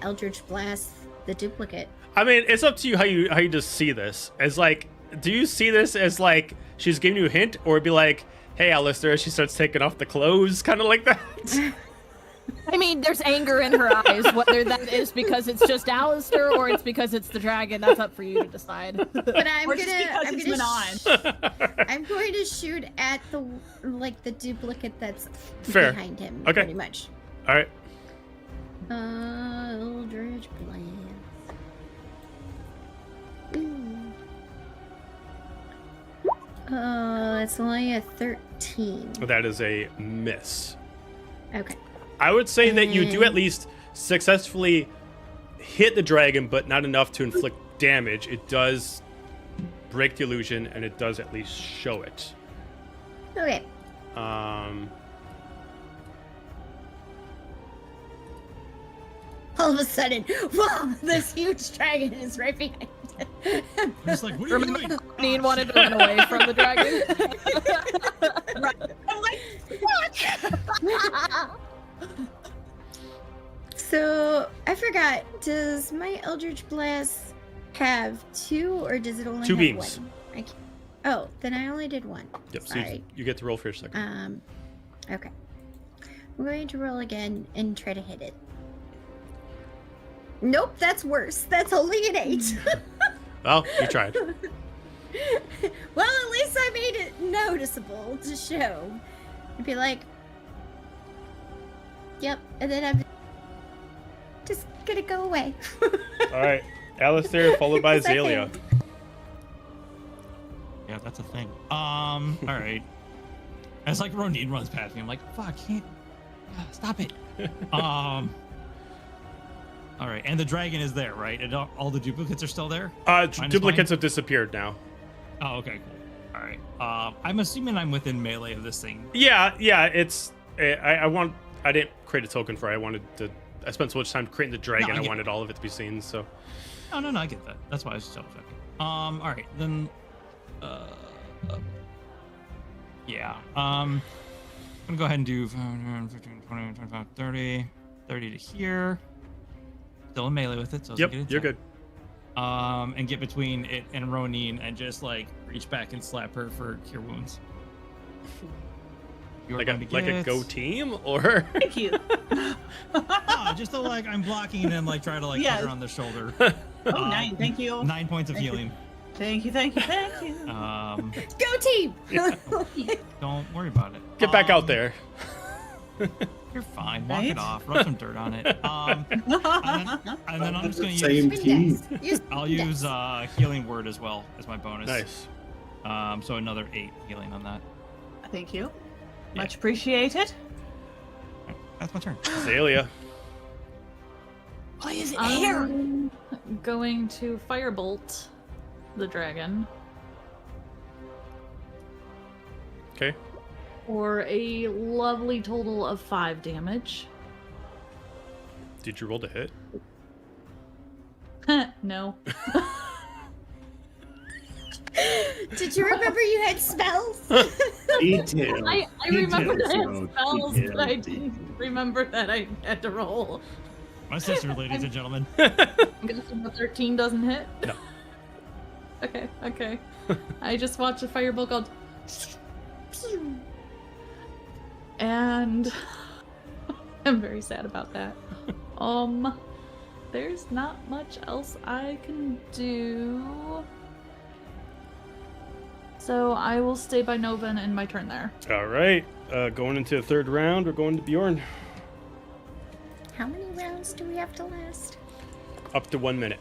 Eldritch Blast the duplicate. I mean, it's up to you how you just see this. As like, do you see this as like she's giving you a hint, or be like, hey, Alistair, she starts taking off the clothes, kind of like that? I mean, there's anger in her eyes. Whether that is because it's just Alistair or it's because it's the dragon, that's up for you to decide. But I'm Or just because it's Manon. I'm going to shoot at the duplicate that's Fair. behind him, Okay. pretty much. All right. Eldritch Blast. It's only a 13. That is a miss. Okay. I would say that you do at And- least successfully hit the dragon, but not enough to inflict damage. It does break the illusion, and it does at least show it. Okay. All of a sudden, whoa, this huge dragon is right behind him. I'm just like, what are you Remember doing? Dean wanted to run away from the dragon? I'm like, So, I forgot, does my Eldritch Blast have 2 or does it only 2 have beams. 1? Oh, then I only did 1. Yep. So Sorry. you get to roll for your second. Okay. I'm going to roll again and try to hit it. Nope, that's worse. That's only an 8. Well, you tried. Well, at least I made it noticeable to show. I'd be like, yep, and then I'm just gonna go away. All right. Alistair followed by Because I Azalea. failed. Yeah, that's a thing. All right. As like Ronin runs past me, I'm like, fuck, can't stop it. All right, and the dragon is there, right? And all the duplicates are still there? Duplicates have disappeared now. Oh, okay, cool. All right. I'm assuming I'm within melee of this thing. Yeah. It's. I didn't create a token for it. I spent so much time creating the dragon. No, I I get wanted all of it to be seen. So. No, I get that. That's why I was just double checking. All right, then. Yeah. I'm gonna go ahead and do 15, 20, 25, 30, 30 to here. Still in melee with it, so it's a Yep. good You're attack. good. And get between it and Ronin and just like reach back and slap her for cure wounds. You're Like going to a get... go team or. thank you. No, just so like I'm blocking and like try to like Yes. hit her on the shoulder. Oh, 9, thank you. 9 points of Thank you. healing. Thank you. Go team! Don't worry about it. Get back out there. You're fine. Walk Right? it off. Rub some dirt on it. And then I'm just gonna Same use. team. I'll use healing word as well as my bonus. Nice. So another 8 healing on that. Thank you. Yeah. Much appreciated. That's my turn. Azalea. Why is it here? I'm going to firebolt the dragon Okay. for a lovely total of 5 damage. Did you roll to hit? No. Did you remember you had spells? Details. I remembered I Details, had spells, but I details. didn't remember that I had to roll. My sister, ladies and gentlemen. I'm guessing the 13 doesn't hit? No. Okay. I just watched a firebolt go... And I'm very sad about that. There's not much else I can do. So I will stay by Nova and end my turn there. All right. Going into the third round, we're going to Bjorn. How many rounds do we have to last? Up to 1 minute.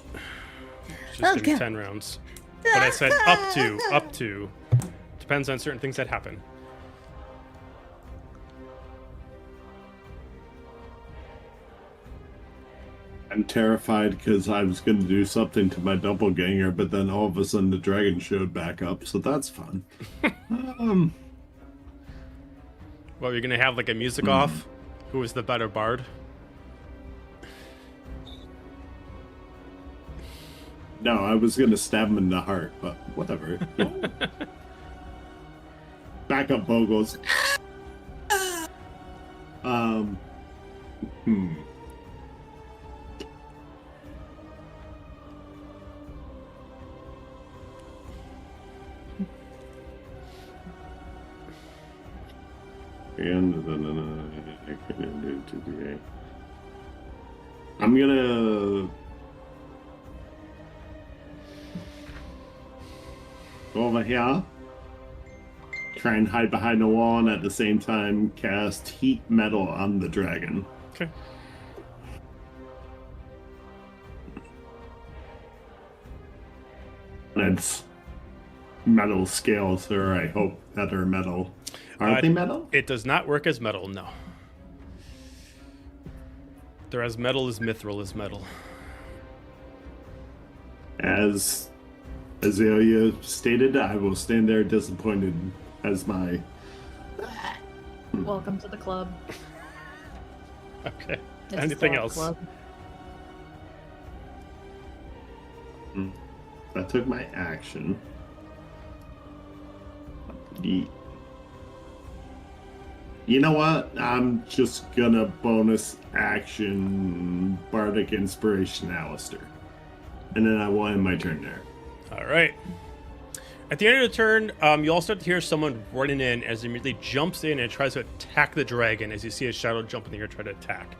It's just Oh, gonna be God. 10 rounds. But I said up to. Depends on certain things that happen. I'm terrified because I was going to do something to my doppelganger, but then all of a sudden the dragon showed back up, so that's fun. Well, you're gonna have like a music off. Who is the better bard? No, I was going to stab him in the heart, but whatever. Backup vocals. I'm gonna go over here, try and hide behind the wall, and at the same time cast heat metal on the dragon. Okay. And it's metal scales, or I hope that are metal. Aren't they metal? It does not work as metal, no. They're as metal as mithril is metal. As Azalea stated, I will stand there disappointed as my... Welcome to the club. Okay. It's Anything the else? club. I took my action. You know what? I'm just gonna bonus action Bardic Inspiration Alistair. And then I will end my turn there. All right. At the end of the turn, you all start to hear someone running in as he immediately jumps in and tries to attack the dragon as you see a shadow jump in the air try to attack.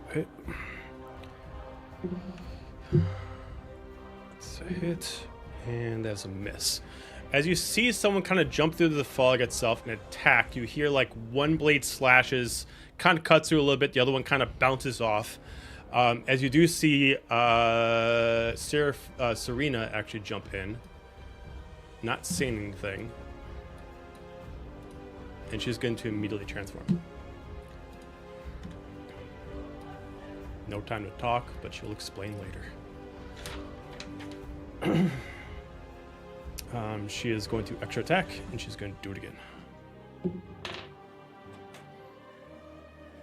Hit. That's a hit, and that's a miss. As you see someone kind of jump through the fog itself and attack, you hear like one blade slashes, kind of cuts through a little bit, the other one kind of bounces off. As you do see Serena actually jump in, not saying anything, and she's going to immediately transform. No time to talk, but she'll explain later. She is going to extra attack, and she's going to do it again.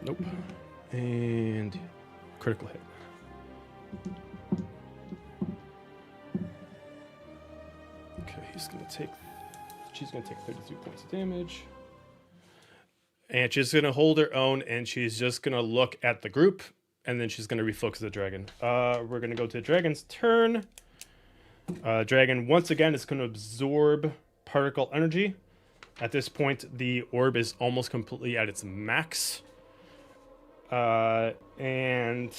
Nope. And critical hit. Okay, she's going to take 32 points of damage. And she's going to hold her own, and she's just going to look at the group, and then she's going to refocus the dragon. We're going to go to the dragon's turn. Dragon, once again, is going to absorb particle energy. At this point, the orb is almost completely at its max. And...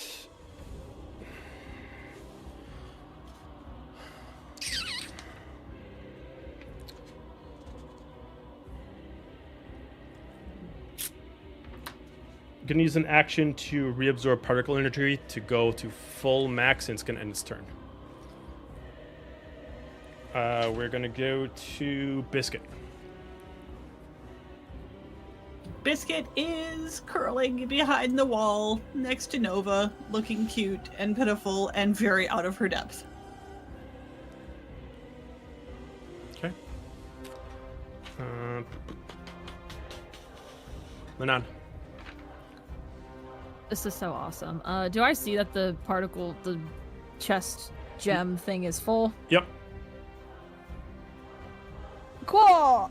Gonna use an action to reabsorb particle energy to go to full max, and it's gonna end its turn. We're gonna go to Biscuit. Biscuit is curling behind the wall next to Nova, looking cute and pitiful and very out of her depth. Okay. Manon. This is so awesome. Do I see that the chest gem thing is full? Yep. Cool.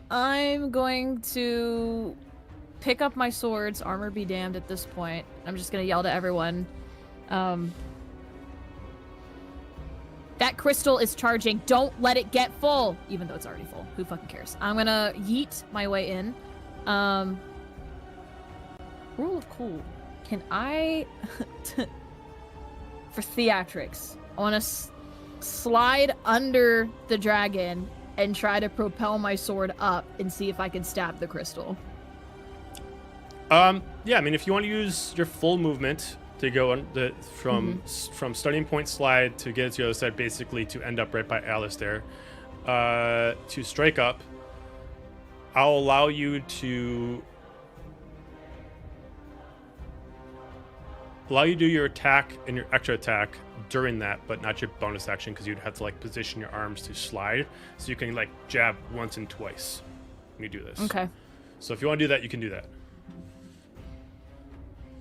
I'm going to pick up my swords, armor be damned at this point. I'm just gonna yell to everyone. That That crystal is charging. Don't let it get full, even though it's already full. Who fucking cares? I'm gonna yeet my way in. Rule of cool. Can I, for theatrics, I want to slide under the dragon and try to propel my sword up and see if I can stab the crystal. Yeah, I mean, if you want to use your full movement to go on from starting point slide to get to the other side, basically to end up right by Alistair, to strike up, I'll allow you to do your attack and your extra attack during that, but not your bonus action, because you'd have to like position your arms to slide, so you can like jab once and twice when you do this. Okay. So if you want to do that, you can do that.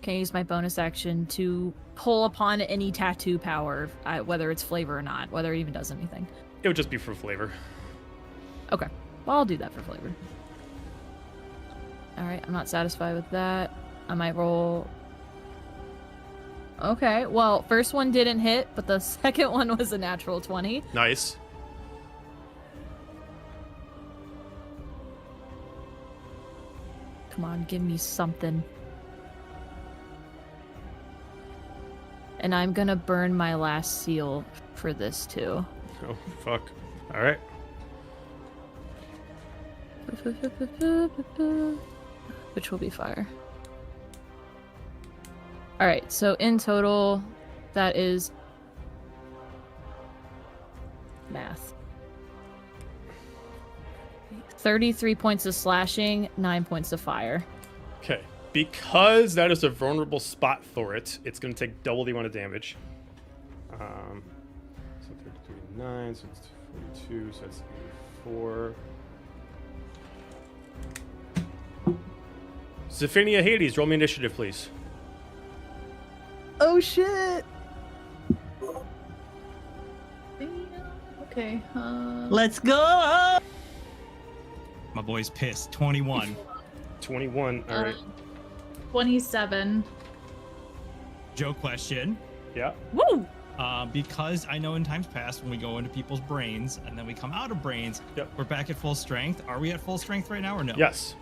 Can I use my bonus action to pull upon any tattoo power, whether it's flavor or not, whether it even does anything? It would just be for flavor. Okay. Well, I'll do that for flavor. Alright, I'm not satisfied with that. I might roll... Okay, well, first one didn't hit, but the second one was a natural 20. Nice. Come on, give me something. And I'm gonna burn my last seal for this too. Oh, fuck. Alright. Which will be fire. Alright, so in total, that is... math. 33 points of slashing, 9 points of fire. Okay. Because that is a vulnerable spot for it, it's going to take double the amount of damage. So 33, 9, so it's 42, so it's 84. Zephania Hades, roll me initiative, please. Oh shit! Okay. Let's go! My boy's pissed. 21. 21, alright. 27. Joe question. Yeah. Woo! Because I know in times past when we go into people's brains and then we come out of brains, Yep. we're back at full strength. Are we at full strength right now or no? Yes.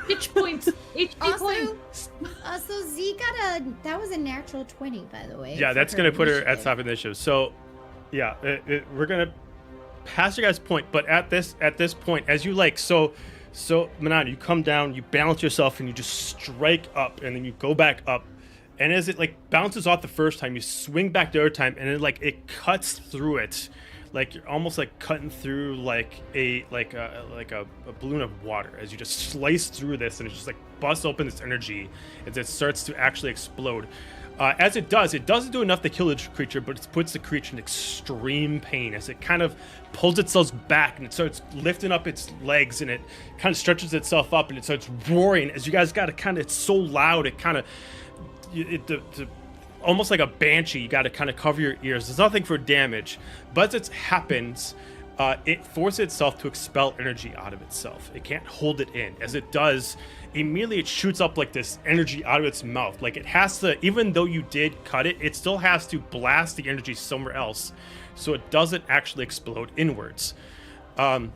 Pitch points. HP points. Also, Z that was a natural 20, by the way. Yeah, for that's her going to put her at initiative. top initiative. So, yeah, we're going to pass your guys' point, but at this point, as you like, so Manan, you come down, you balance yourself, and you just strike up, and then you go back up, and as it like bounces off the first time, you swing back the other time, and it cuts through it, like you're almost like cutting through like a balloon of water, as you just slice through this, and it just like busts open this energy as it starts to actually explode. As it doesn't do enough to kill the creature, but it puts the creature in extreme pain as it kind of pulls itself back and it starts lifting up its legs, and it kind of stretches itself up and it starts roaring as you guys got to kind of, it's so loud, it kind of, almost like a banshee, you got to kind of cover your ears. There's nothing for damage, but as it happens, it forces itself to expel energy out of itself. It can't hold it in. As it does, immediately it shoots up like this energy out of its mouth. Like it has to, even though you did cut it, it still has to blast the energy somewhere else, so it doesn't actually explode inwards. As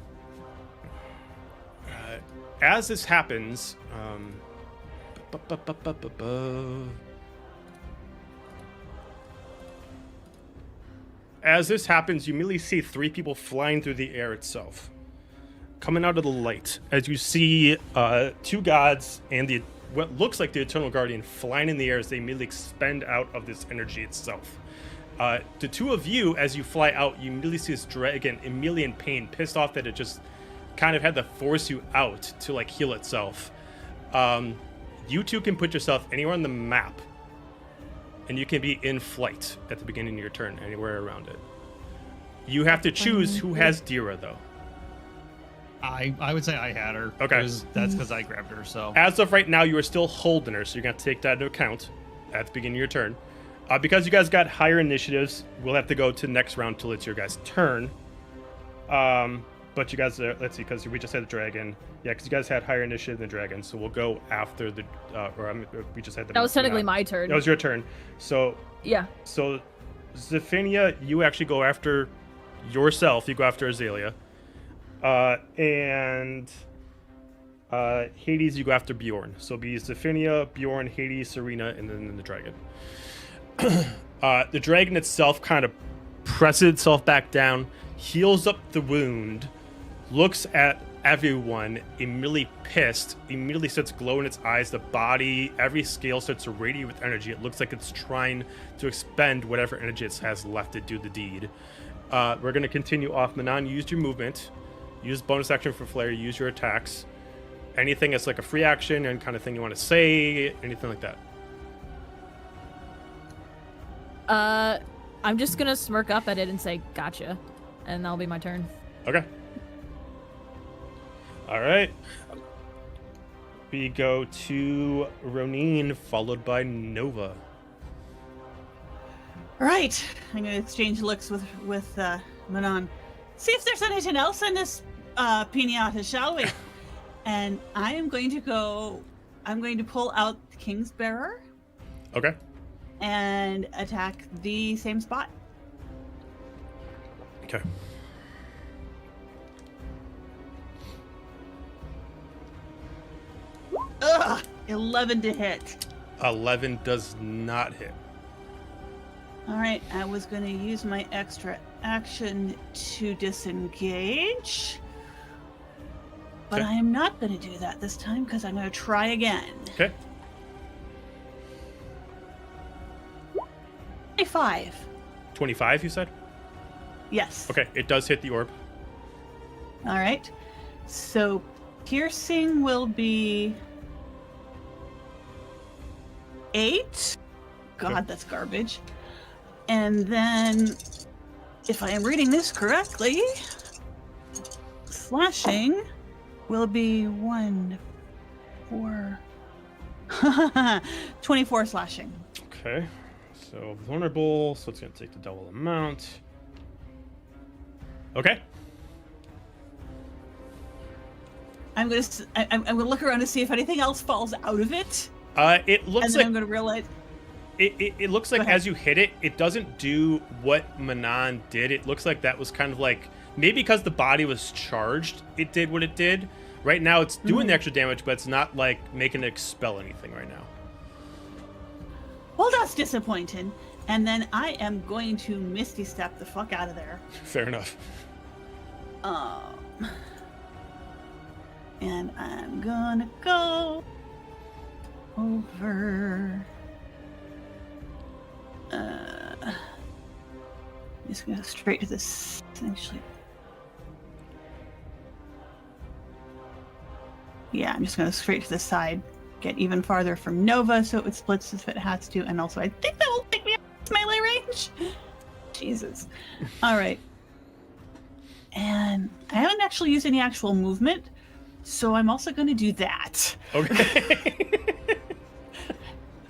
this happens, you immediately see 3 people flying through the air itself, coming out of the light. As you see 2 gods and what looks like the Eternal Guardian flying in the air as they immediately expend out of this energy itself. The 2 of you, as you fly out, you immediately see this dragon immediately in pain, pissed off that it just kind of had to force you out to like heal itself. You 2 can put yourself anywhere on the map, and you can be in flight at the beginning of your turn, anywhere around it. You have to choose who has Dira, though. I would say I had her. Okay. That's because I grabbed her, so. As of right now, you are still holding her, so you're going to take that into account at the beginning of your turn. Because you guys got higher initiatives, we'll have to go to the next round till it's your guys' turn. But you guys, let's see, because we just had the dragon. Yeah, because you guys had higher initiative than the dragon, so we'll go after the. We just had the. That was technically my turn. That was your turn. So. Yeah. So, Zephania, you actually go after yourself. You go after Azalea. And Hades, you go after Bjorn. So it'll be Zephania, Bjorn, Hades, Serena, and then the dragon. The dragon itself kind of presses itself back down, heals up the wound, looks at everyone, immediately pissed, immediately starts glowing in its eyes. The body, every scale starts to radiate with energy. It looks like it's trying to expend whatever energy it has left to do the deed. We're going to continue off. Manon, use your movement. Use bonus action for flare. Use your attacks. Anything that's like a free action and kind of thing you want to say, anything like that. I'm just gonna smirk up at it and say, gotcha. And that'll be my turn. Okay. All right. We go to Ronin, followed by Nova. All right, I'm gonna exchange looks with Manon. See if there's anything else in this pinata, shall we? And I'm going to pull out the King's Bearer. Okay. And attack the same spot. Okay. Ugh! 11 to hit. 11 does not hit. Alright, I was going to use my extra action to disengage. But Okay. I am not going to do that this time because I'm going to try again. Okay. 25. 25, you said? Yes. Okay, it does hit the orb. Alright. So, piercing will be 8. God, Okay. that's garbage. And then, if I am reading this correctly, slashing will be 1, 4, 24 slashing. Okay. So vulnerable, so it's going to take the double amount. Okay. I'm gonna look around to see if anything else falls out of it, It looks and then like I'm gonna realize. it looks like Go ahead. as you hit it, it doesn't do what Manon did. It looks like that was kind of like maybe because the body was charged, it did what it did. Right now, it's doing the extra damage, but it's not like making it expel anything right now. Well, that's disappointing. And then I am going to Misty Step the fuck out of there. Fair enough. And I'm gonna go over. Just gonna go straight to this. Actually, yeah, I'm just gonna straight to the side. Get even farther from Nova, so it splits if it has to, and also I think that will take me out of melee range. Jesus. All right. And I haven't actually used any actual movement, so I'm also going to do that. Okay.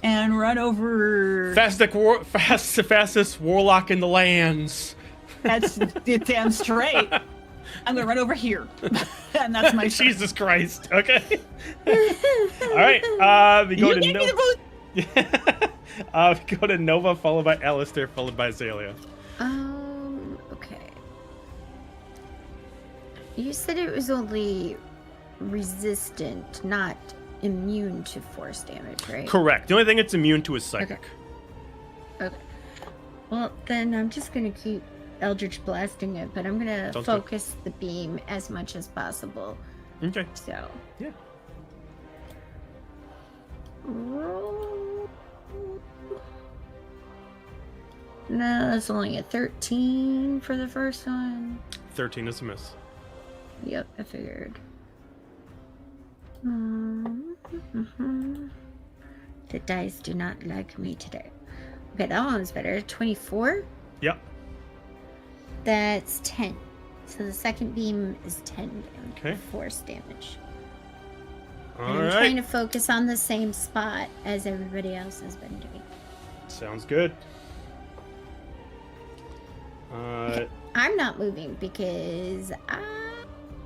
And run over. Fastest warlock in the lands. That's damn straight. I'm going to run over here. And that's my turn. Jesus Christ. Okay. All right. We go You to gave me the boost. we go to Nova, followed by Alistair, followed by Azalea. Okay. You said it was only resistant, not immune to force damage, right? Correct. The only thing it's immune to is psychic. Okay. Well, then I'm just gonna keep Eldritch blasting it, but I'm gonna Sounds good. focus the beam as much as possible. Okay. So. Yeah. Roll. No, that's only a 13 for the first one. 13 is a miss. Yep, I figured. The dice do not like me today. Okay, that one's better. 24? Yep. That's 10. So the second beam is 10 damage. Okay. Force damage. All And I'm right. trying to focus on the same spot as everybody else has been doing. Sounds good. I'm not moving because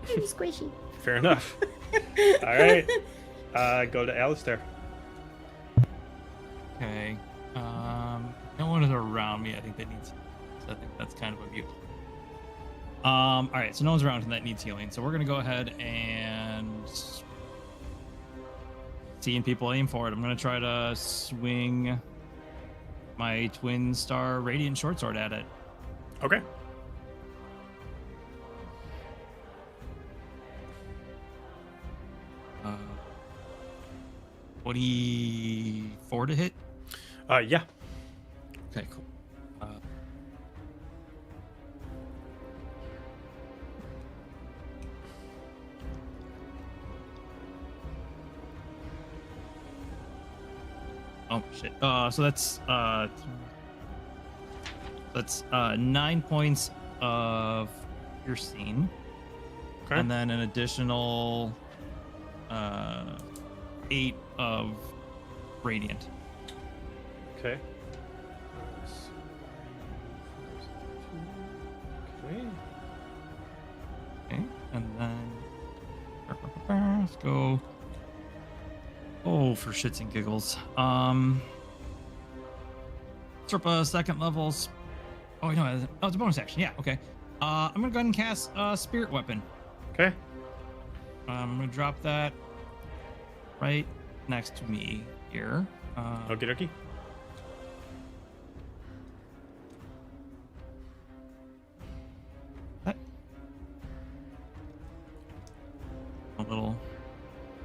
I'm squishy. Fair enough. All right. Go to Alistair. Okay. No one is around me. I think that needs. So I think that's kind of a view. All right. So no one's around and that needs healing. So we're gonna go ahead and seeing people aim for it. I'm gonna try to swing my twin star radiant short sword at it. Okay. Uh, 24 to hit. Yeah. Okay, cool. Oh shit. So that's 9 points of piercing, Okay. and then an additional 8 of radiant. Okay. Okay. Okay, and then let's go. Oh, for shits and giggles. Serpa second levels. Oh no, it's a bonus action. Yeah, okay. I'm gonna go ahead and cast Spirit Weapon. Okay. I'm gonna drop that right next to me here. Okie dokie. A little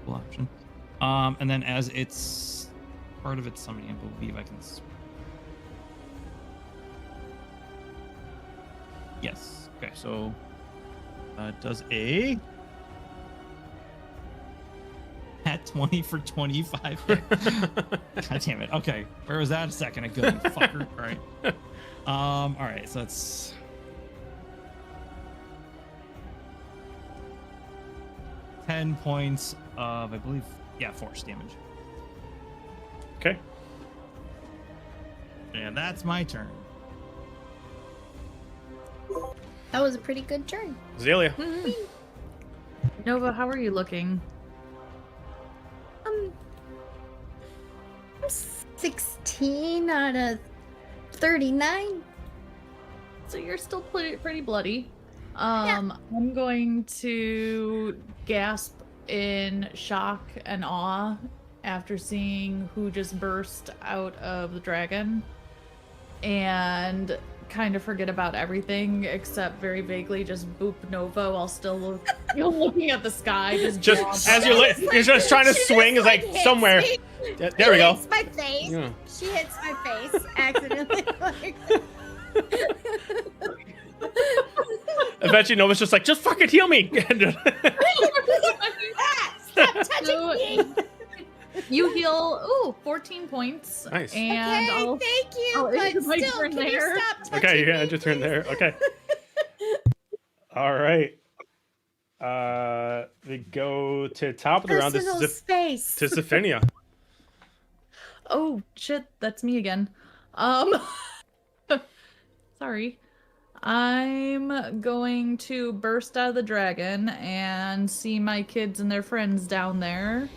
option. And then as it's part of its summoning, I believe I can. Yes. Okay. So it does a at 20 for 25. God damn it. Okay. Where was that a second ago, you fucker? All right. All right. So that's 10 points of, I believe, force damage. Okay. And that's my turn. That was a pretty good turn. Zelia. Nova, how are you looking? I'm 16 out of 39. So you're still pretty bloody. I'm going to gasp in shock and awe after seeing who just burst out of the dragon, and kind of forget about everything except very vaguely just boop Nova while still looking at the sky. Just as you're just trying to swing is like somewhere. There we go. Hits my face. Yeah. She hits my face accidentally. Eventually, Nova's just like, just fucking heal me. Stop touching me. You heal 14 points. Nice. And Okay, thank you. I'll end But my still, turn can you there. stop touching Okay, you me? can just turn there. Okay. All right. We go to top of the round. This Personal is space. to Zephinia. Oh shit, that's me again. Sorry. I'm going to burst out of the dragon and see my kids and their friends down there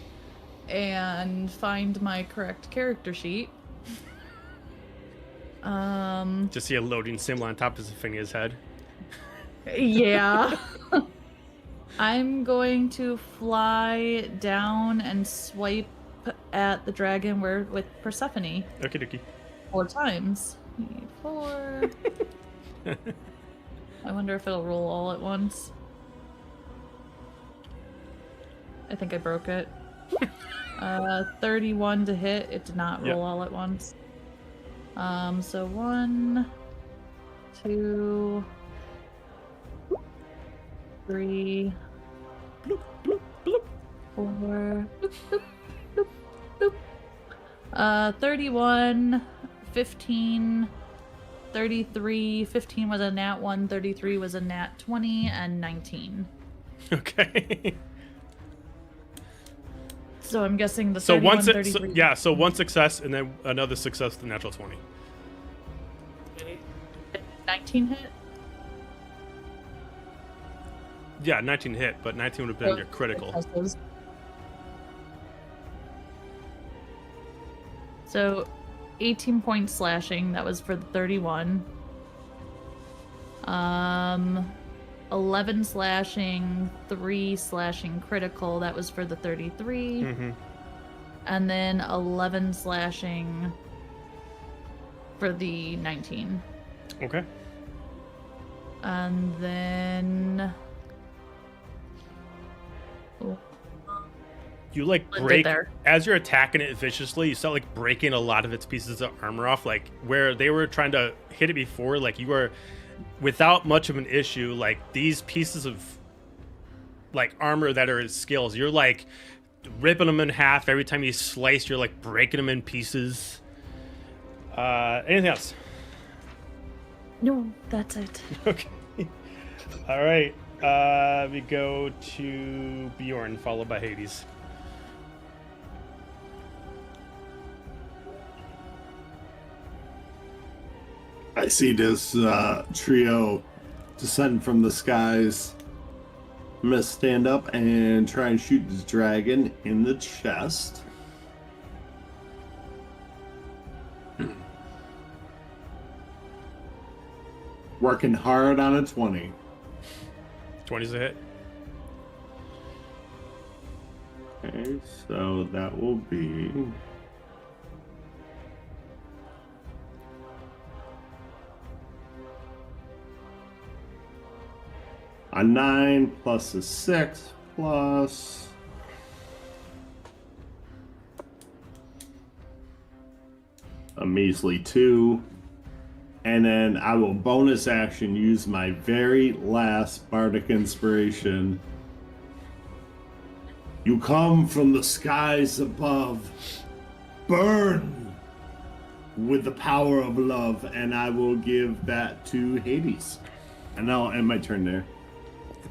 and find my correct character sheet. Just see a loading symbol on top of Zephinia's head. Yeah. I'm going to fly down and swipe at the dragon with Persephone. Okie dokie. 4 times. 4. I wonder if it'll roll all at once. I think I broke it. 31 to hit. It did not roll all at once. So 1, 2, 3, 4, bloop, bloop, bloop, bloop. 31, 15, 33, 15 was a nat 1, 33 was a nat 20, and 19. Okay. So I'm guessing the So 31, one 33. so one success and then another success, the natural 20. 19 hit? Yeah, 19 hit, but 19 would have been your critical. Successes. So 18 points slashing, that was for the 31. 11 slashing, 3 slashing critical, that was for the 33. Mm-hmm. And then 11 slashing for the 19. Okay. And then You like What did break there? as you're attacking it viciously. You start like breaking a lot of its pieces of armor off. Like where they were trying to hit it before, like you were without much of an issue. Like these pieces of like armor that are its skills, you're like ripping them in half every time you slice. You're like breaking them in pieces. Anything else? no, that's it. Okay. All right. We go to Bjorn, followed by Hades. I see this trio descend from the skies. I'm gonna stand up and try and shoot this dragon in the chest. Working hard on a 20. 20's a hit. Okay, so that will be a 9 plus a 6 plus a measly 2. And then I will bonus action use my very last bardic inspiration. You come from the skies above. Burn with the power of love, and I will give that to Hades. And I'll end my turn there.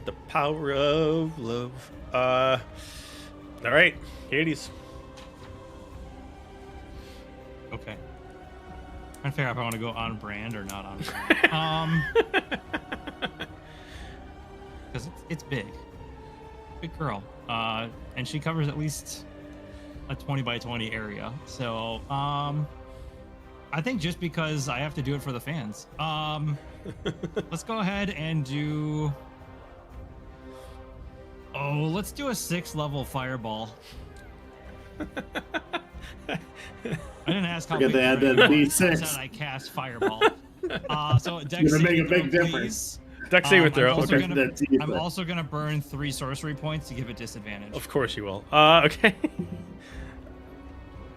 The power of love. All right, Hades. Okay. Trying to figure out if I want to go on brand or not on brand. Because it's big. Big girl. And she covers at least a 20 by 20 area. So, I think just because I have to do it for the fans. Let's go ahead and do... Oh, let's do a 6th level fireball. I didn't ask how Forget big to add the that ring was. I D6. said I cast fireball. So Dex Gonna make saving a big throw, difference. please. Dex saving throw. I'm also Okay. gonna- That's easy. I'm also gonna burn 3 sorcery points to give it disadvantage. Of course you will. Okay.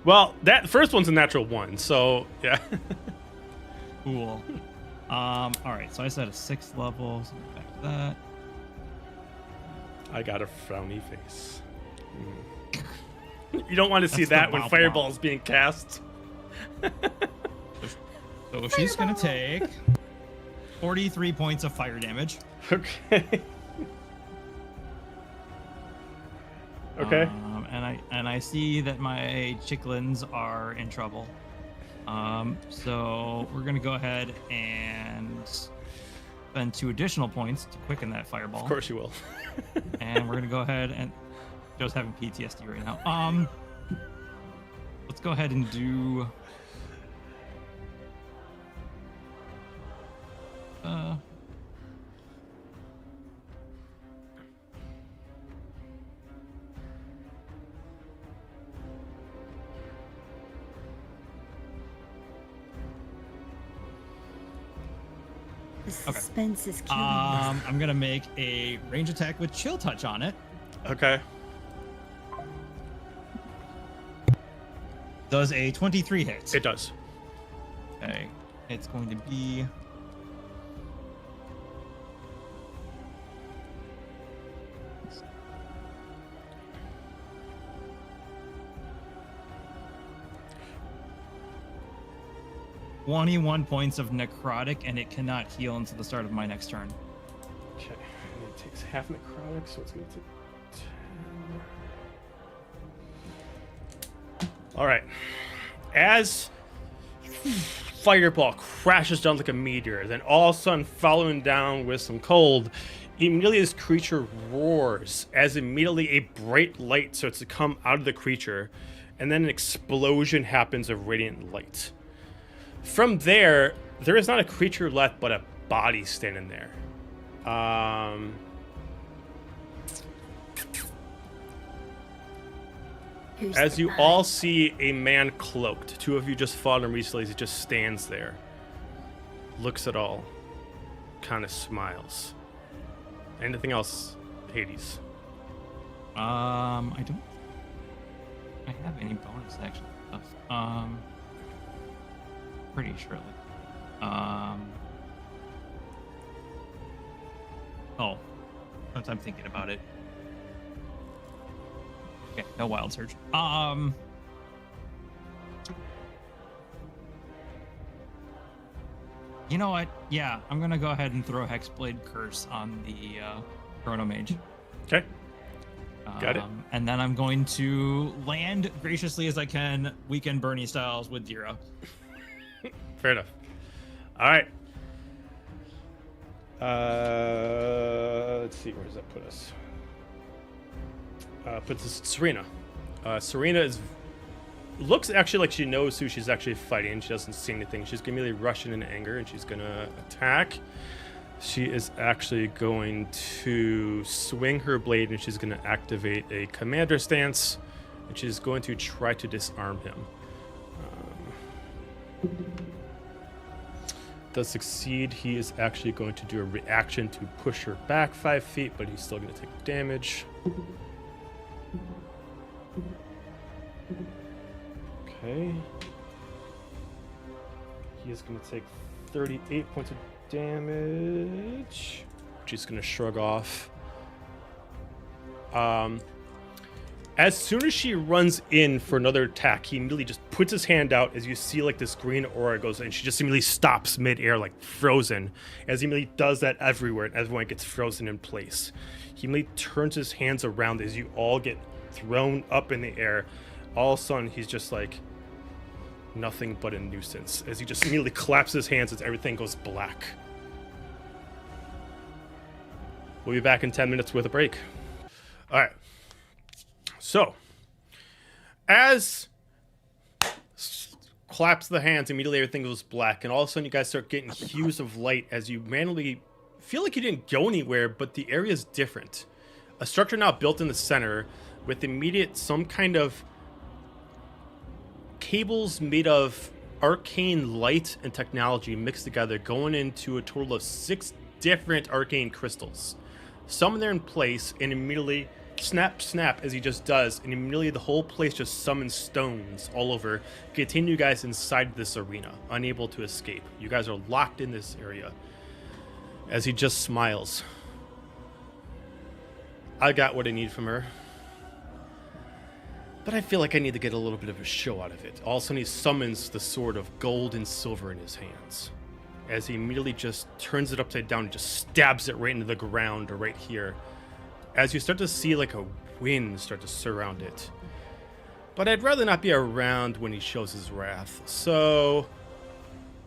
Well, that first one's a natural 1, so yeah. Cool. All right. So I said a 6th level. So back to that. I got a frowny face. You don't want to see That's the that when wow, fireball's being cast. So she's gonna take 43 points of fire damage. Okay. Okay. And I see that my chicklins are in trouble. So we're gonna go ahead and spend 2 additional points to quicken that fireball. Of course you will. And we're gonna go ahead and Joe's having PTSD right now. Let's go ahead and do. The suspense is killing me. I'm gonna make a range attack with chill touch on it. Okay. Does a 23 hit? It does. Okay. It's going to be 21 points of necrotic, and it cannot heal until the start of my next turn. Okay. And it takes half necrotic, so it's going to take 10. All right. As fireball crashes down like a meteor, then all of a sudden following down with some cold Immediately, this creature roars as immediately a bright light starts to come out of the creature, and then an explosion happens of radiant light. From there is not a creature left, but a body standing there. As you all see a man cloaked, 2 of you just fought him recently as he just stands there, looks at all, kind of smiles. Anything else, Hades? I don't. I have any bonus action stuff. Pretty surely. Oh, since I'm thinking about it. Okay, no wild surge. You know what? Yeah, I'm gonna go ahead and throw Hexblade Curse on the Chrono Mage. Okay. Got it. And then I'm going to land graciously as I can, weekend Bernie styles with Dira. Fair enough. All right. Let's see, where does that put us? Puts us at Serena. Serena looks actually like she knows who she's actually fighting. She doesn't see anything. She's gonna immediately rush in anger, and she's gonna attack. She is actually going to swing her blade, and she's gonna activate a commander stance, and she's going to try to disarm him. Does succeed. He is actually going to do a reaction to push her back 5 feet, but he's still going to take damage. Okay. He is going to take 38 points of damage, which he's going to shrug off. As soon as she runs in for another attack, he immediately just puts his hand out as you see like this green aura goes, and she just immediately stops mid-air, like frozen. As he immediately does that everywhere, and everyone gets frozen in place. He immediately turns his hands around as you all get thrown up in the air. All of a sudden, he's just like nothing but a nuisance as he just immediately claps his hands as everything goes black. We'll be back in 10 minutes with a break. All right. So, as claps the hands, immediately everything goes black, and all of a sudden you guys start getting hues of light as you manually feel like you didn't go anywhere, but the area is different. A structure now built in the center with immediate some kind of cables made of arcane light and technology mixed together, going into a total of 6 different arcane crystals. Some they're in place, and immediately snap, snap, as he just does, and immediately the whole place just summons stones all over, getting you guys inside this arena, unable to escape. You guys are locked in this area. As he just smiles. I got what I need from her. But I feel like I need to get a little bit of a show out of it. All of a sudden he summons the sword of gold and silver in his hands. As he immediately just turns it upside down and just stabs it right into the ground or right here. As you start to see like a wind start to surround it. But I'd rather not be around when he shows his wrath. So,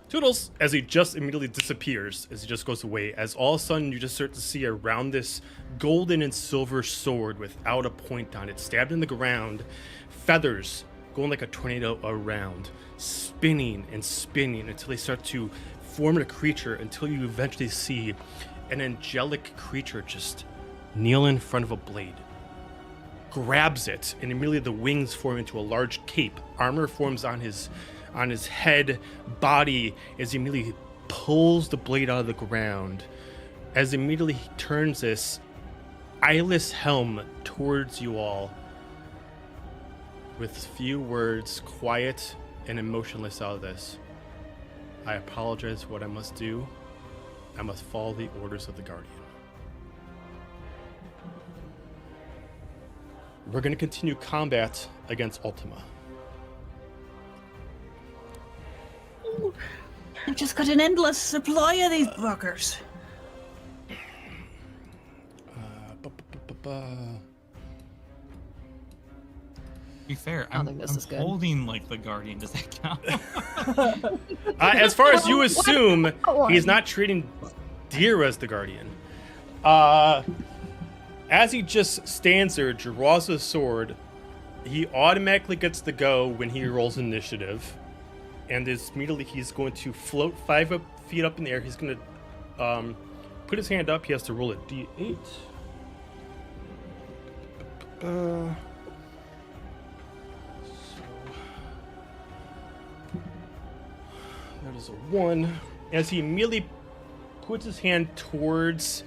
toodles, as he just immediately disappears, as he just goes away, as all of a sudden you just start to see around this golden and silver sword without a point on it, stabbed in the ground, feathers going like a tornado around, spinning and spinning until they start to form a creature, until you eventually see an angelic creature just kneel in front of a blade, grabs it, and immediately the wings form into a large cape. Armor forms on his head, body, as he immediately pulls the blade out of the ground. As immediately he turns this eyeless helm towards you all, with few words, quiet and emotionless out of this. I apologize for what I must do. I must follow the orders of the Guardian. We're going to continue combat against Ultima. I've just got an endless supply of these buggers. To be fair, I don't think this is good. Holding like the Guardian. Does that count? As far as you assume, he's not treating Deer as the Guardian. As he just stands there, draws his sword, he automatically gets the go when he rolls initiative. And immediately he's going to float 5 feet up in the air. He's going to put his hand up. He has to roll a d8. That is a 1. As he immediately puts his hand towards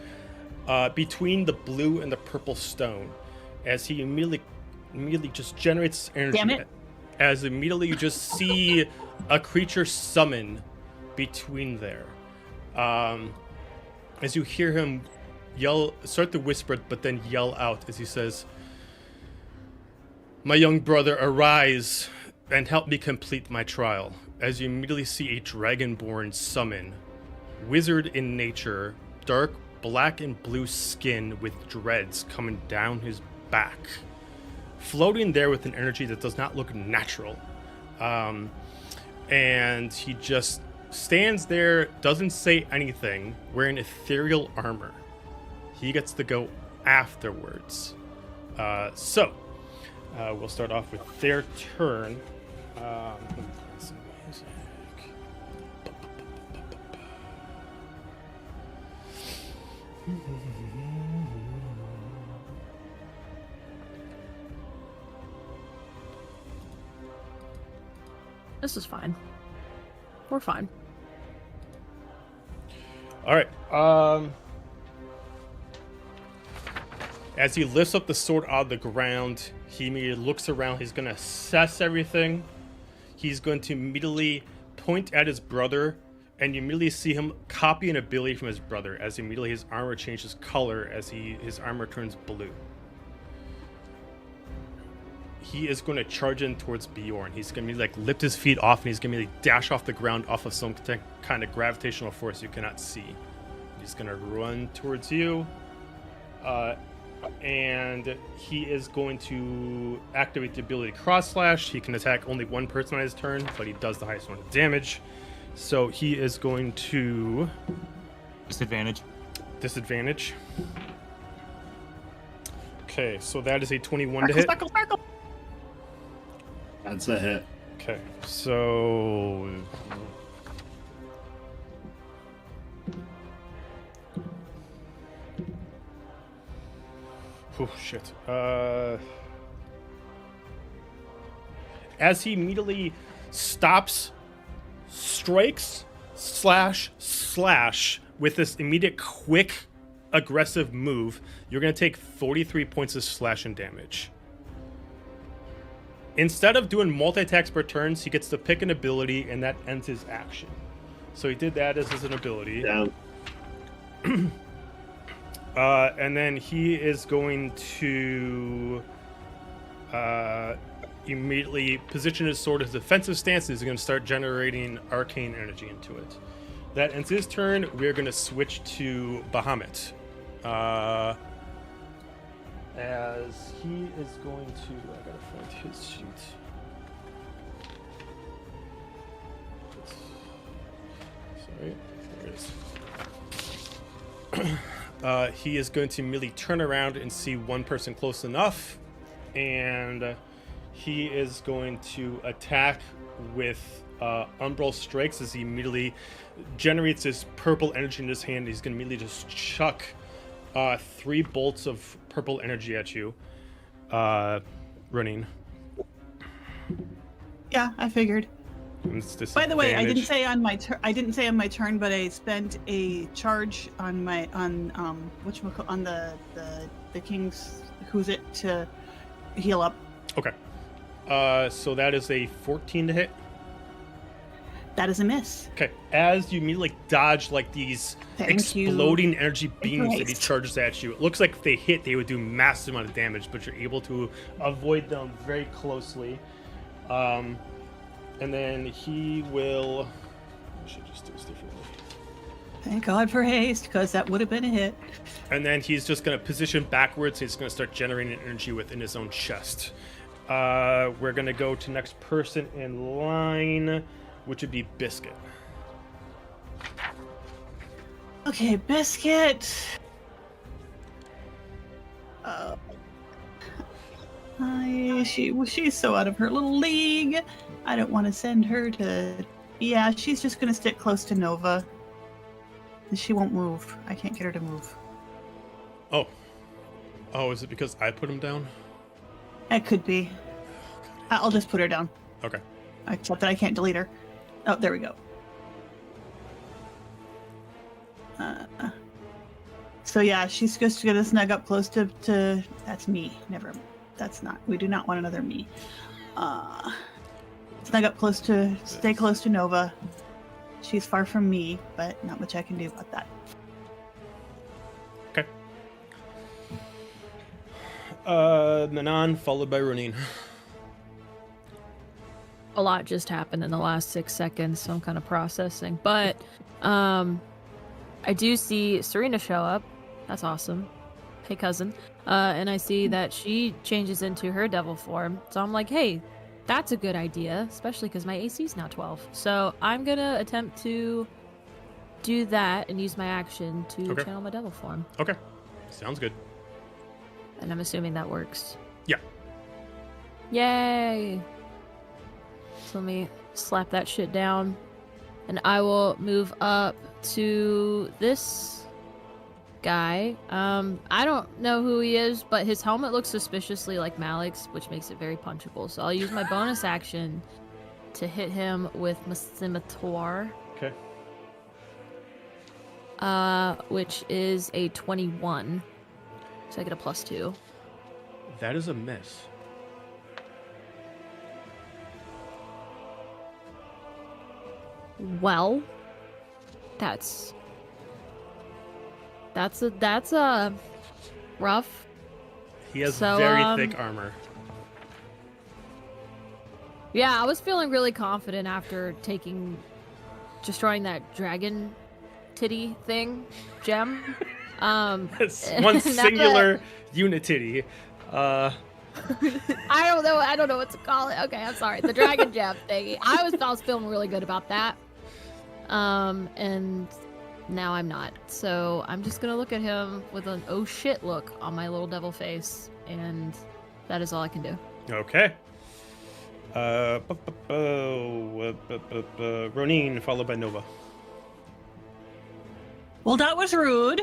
between the blue and the purple stone, as he immediately just generates energy. Damn it. As immediately you just see a creature summon between there. As you hear him start to whisper, but then yell out as he says, "My young brother, arise and help me complete my trial." As you immediately see a dragonborn summon, wizard in nature, dark black and blue skin with dreads coming down his back, floating there with an energy that does not look natural. And he just stands there, doesn't say anything, wearing ethereal armor. He gets to go afterwards. So we'll start off with their turn. Let me find some music. This is fine. We're fine. All right. As he lifts up the sword out of the ground, he immediately looks around. He's going to assess everything. He's going to immediately point at his brother, and you immediately see him copy an ability from his brother, as immediately his armor changes color as his armor turns blue. He is going to charge in towards Bjorn. He's going to lift his feet off, and he's going to dash off the ground off of some kind of gravitational force you cannot see. He's going to run towards you, and he is going to activate the ability Cross Slash. He can attack only one person on his turn, but he does the highest amount of damage. So he is going to Disadvantage. Okay, so that is a 21 to hit. That's a hit. Okay, so oh shit. As he immediately stops, strikes, slash with this immediate quick aggressive move, you're going to take 43 points of slashing damage. Instead of doing multi-attacks per turns, he gets to pick an ability, and that ends his action. So he did that as an ability. Down. And then he is going to immediately position his sword as a defensive stance. He's going to start generating arcane energy into it. That ends his turn. We're going to switch to Bahamut. As he is going to... I gotta find his sheet. Sorry, there it is. He is going to immediately turn around and see one person close enough, and he is going to attack with Umbral Strikes as he immediately generates this purple energy in his hand. He's going to immediately just chuck 3 bolts of purple energy at you. Running. Yeah, I figured. By the way, I didn't say on my turn, but I spent a charge on my on the king's who's it to heal up. Okay. So that is a 14 to hit. That is a miss. Okay. As you immediately dodge these exploding energy beams that he charges at you, it looks like if they hit, they would do massive amount of damage, but you're able to avoid them very closely. And then he will... I should just do this differently. Thank God for haste, because that would have been a hit. And then he's just going to position backwards. He's going to start generating energy within his own chest. We're going to go to next person in line, which would be Biscuit. Okay, Biscuit She's so out of her little league. I don't want to send her to. Yeah, she's just gonna stick close to Nova. She won't move. I can't get her to move. Oh. Oh, is it because I put him down? It could be. I'll just put her down. Okay. Except that I can't delete her. Oh, there we go. So yeah, she's just gonna snug up close to. That's me. Never. That's not. We do not want another me. Snug up close to. Stay close to Nova. She's far from me, but not much I can do about that. Okay. Nanan followed by Ronin. A lot just happened in the last 6 seconds, so I'm kind of processing. But I do see Serena show up. That's awesome. Hey, cousin. And I see that she changes into her devil form. So I'm like, hey, that's a good idea, especially because my AC is now 12. So I'm going to attempt to do that and use my action to channel my devil form. Okay. Sounds good. And I'm assuming that works. Yeah. Yay! So let me slap that shit down. And I will move up to this guy. I don't know who he is, but his helmet looks suspiciously like Malik's, which makes it very punchable. So I'll use my bonus action to hit him with my scimitar. Okay. Which is a 21. So I get a +2. That is a miss. Well, that's a rough. He has So, very thick armor. Yeah, I was feeling really confident after destroying that dragon titty thing gem. It's one singular unity. I don't know what to call it. Okay, I'm sorry. The dragon gem thing. I was feeling really good about that. And now I'm not. So I'm just gonna look at him with an oh shit look on my little devil face, and that is all I can do. Okay. Ronin followed by Nova. Well, that was rude.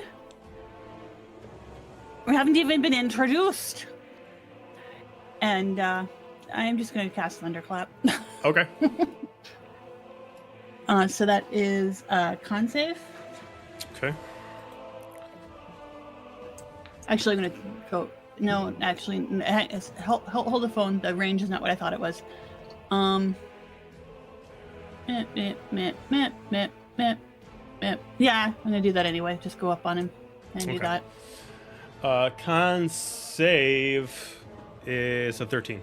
We haven't even been introduced. And I'm just going to cast Thunderclap. Okay. So that is con save. Okay. Actually, I'm going to go. No, actually, hold the phone. The range is not what I thought it was. Yeah, I'm going to do that anyway. Just go up on him and do that. Con save is a 13.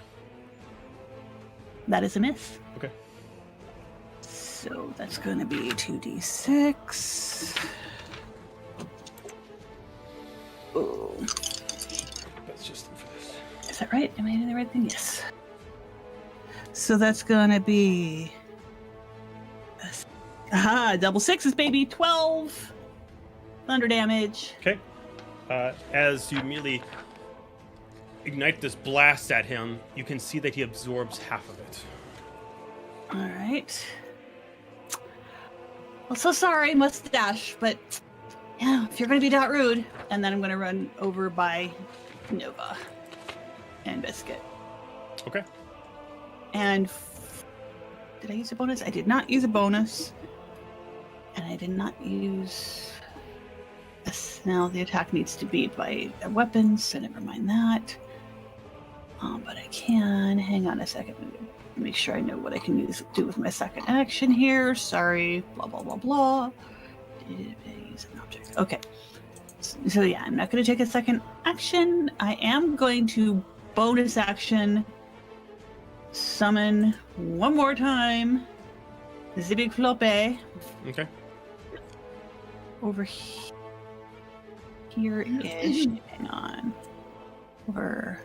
That is a miss. Okay. So that's going to be 2d6. Oh. That's just for this. Is that right? Am I doing the right thing? Yes. So that's going to be... double sixes, baby. 12 thunder damage. Okay. As you immediately ignite this blast at him, you can see that he absorbs half of it. All right. Well, so sorry, mustache, but yeah, if you're going to be that rude. And then I'm going to run over by Nova and Biscuit. Okay. And did I use a bonus? I did not use a bonus. And I did not use... Yes, now the attack needs to be by a weapon, so never mind that. But I can... Hang on a second. Make sure I know what I can do with my second action here. Sorry. Blah, blah, blah, blah. Use an object. Okay. So yeah, I'm not going to take a second action. I am going to bonus action summon one more time the big floppe. Okay. Over here-ish. Hang on. Over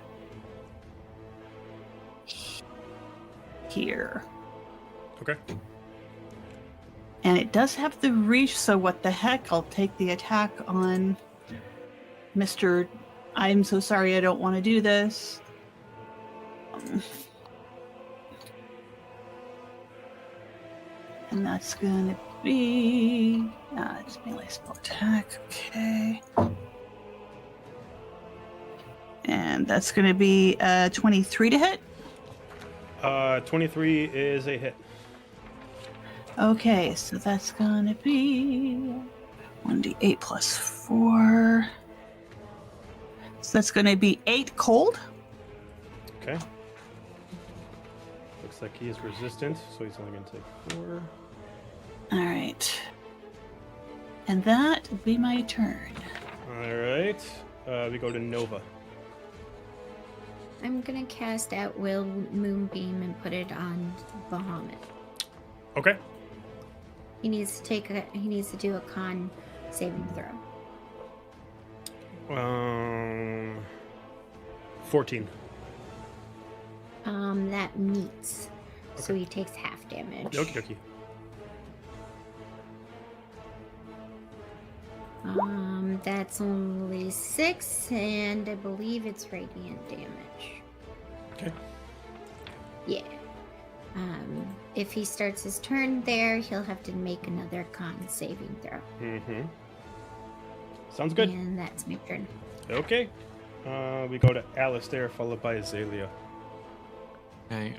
here. Okay. And it does have the reach, so what the heck? I'll take the attack on Mr. I'm so sorry. I don't want to do this. And that's going to be... it's melee spell attack. Okay. And that's going to be 23 to hit. 23 is a hit. Okay, so that's going to be 1d8 plus 4. So that's going to be 8 cold. Okay. Looks like he is resistant, so he's only going to take 4. All right. And that will be my turn. All right. We go to Nova. I'm gonna cast At Will Moonbeam and put it on Bahamut. Okay. He needs to do a con saving throw. 14. That meets. So he takes half damage. Okie dokie. That's only 6, and I believe it's radiant damage. Okay. Yeah. If he starts his turn there, he'll have to make another con saving throw. Mm-hmm. Sounds good. And that's my turn. Okay. We go to Alistair, followed by Azalea. Okay,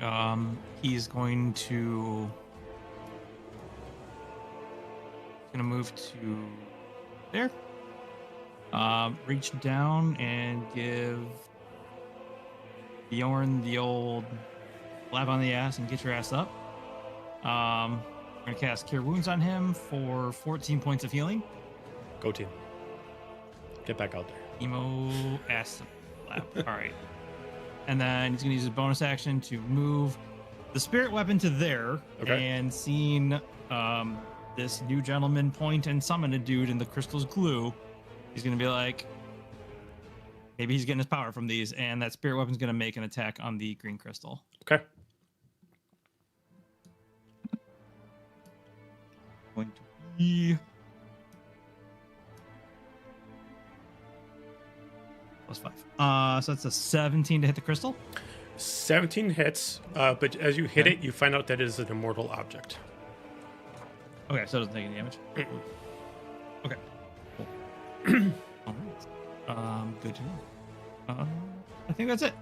he's going to move to there. Reach down and give Bjorn the old slap on the ass and get your ass up. I'm gonna cast Cure Wounds on him for 14 points of healing. Go team. Get back out there. Emo ass slap. All right. And then he's gonna use his bonus action to move the spirit weapon to there. Okay. And seeing this new gentleman point and summon a dude in the crystal's glue, he's gonna be like, maybe he's getting his power from these, and that spirit weapon's gonna make an attack on the green crystal. Okay. Going to be +5. So that's a 17 to hit the crystal. 17 hits, but as you hit Okay. it, you find out that it is an immortal object. Okay, so it doesn't take any damage. Mm-mm. Okay. Cool. All right. Good to know. I think that's it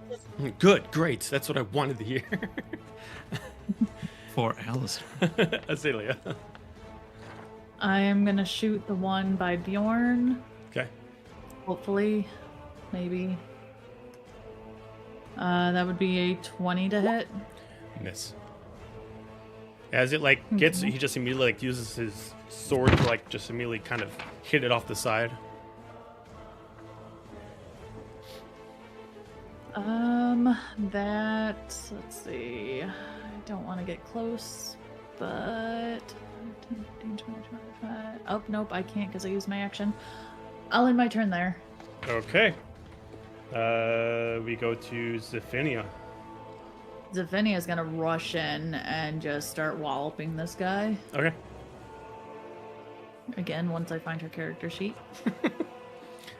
Good, great. That's what I wanted to hear. for Alistair. Azalea. I am gonna shoot the one by Bjorn. Okay. Hopefully, maybe. That would be a 20 to hit. Miss. As it gets, he just immediately uses his sword to just immediately kind of hit it off the side. Let's see. I don't want to get close, but 10, 15, 20, 25. Oh, nope, I can't because I used my action. I'll end my turn there. Okay. We go to Zephinia. Zephinia's gonna rush in and just start walloping this guy. Okay. Again, once I find her character sheet.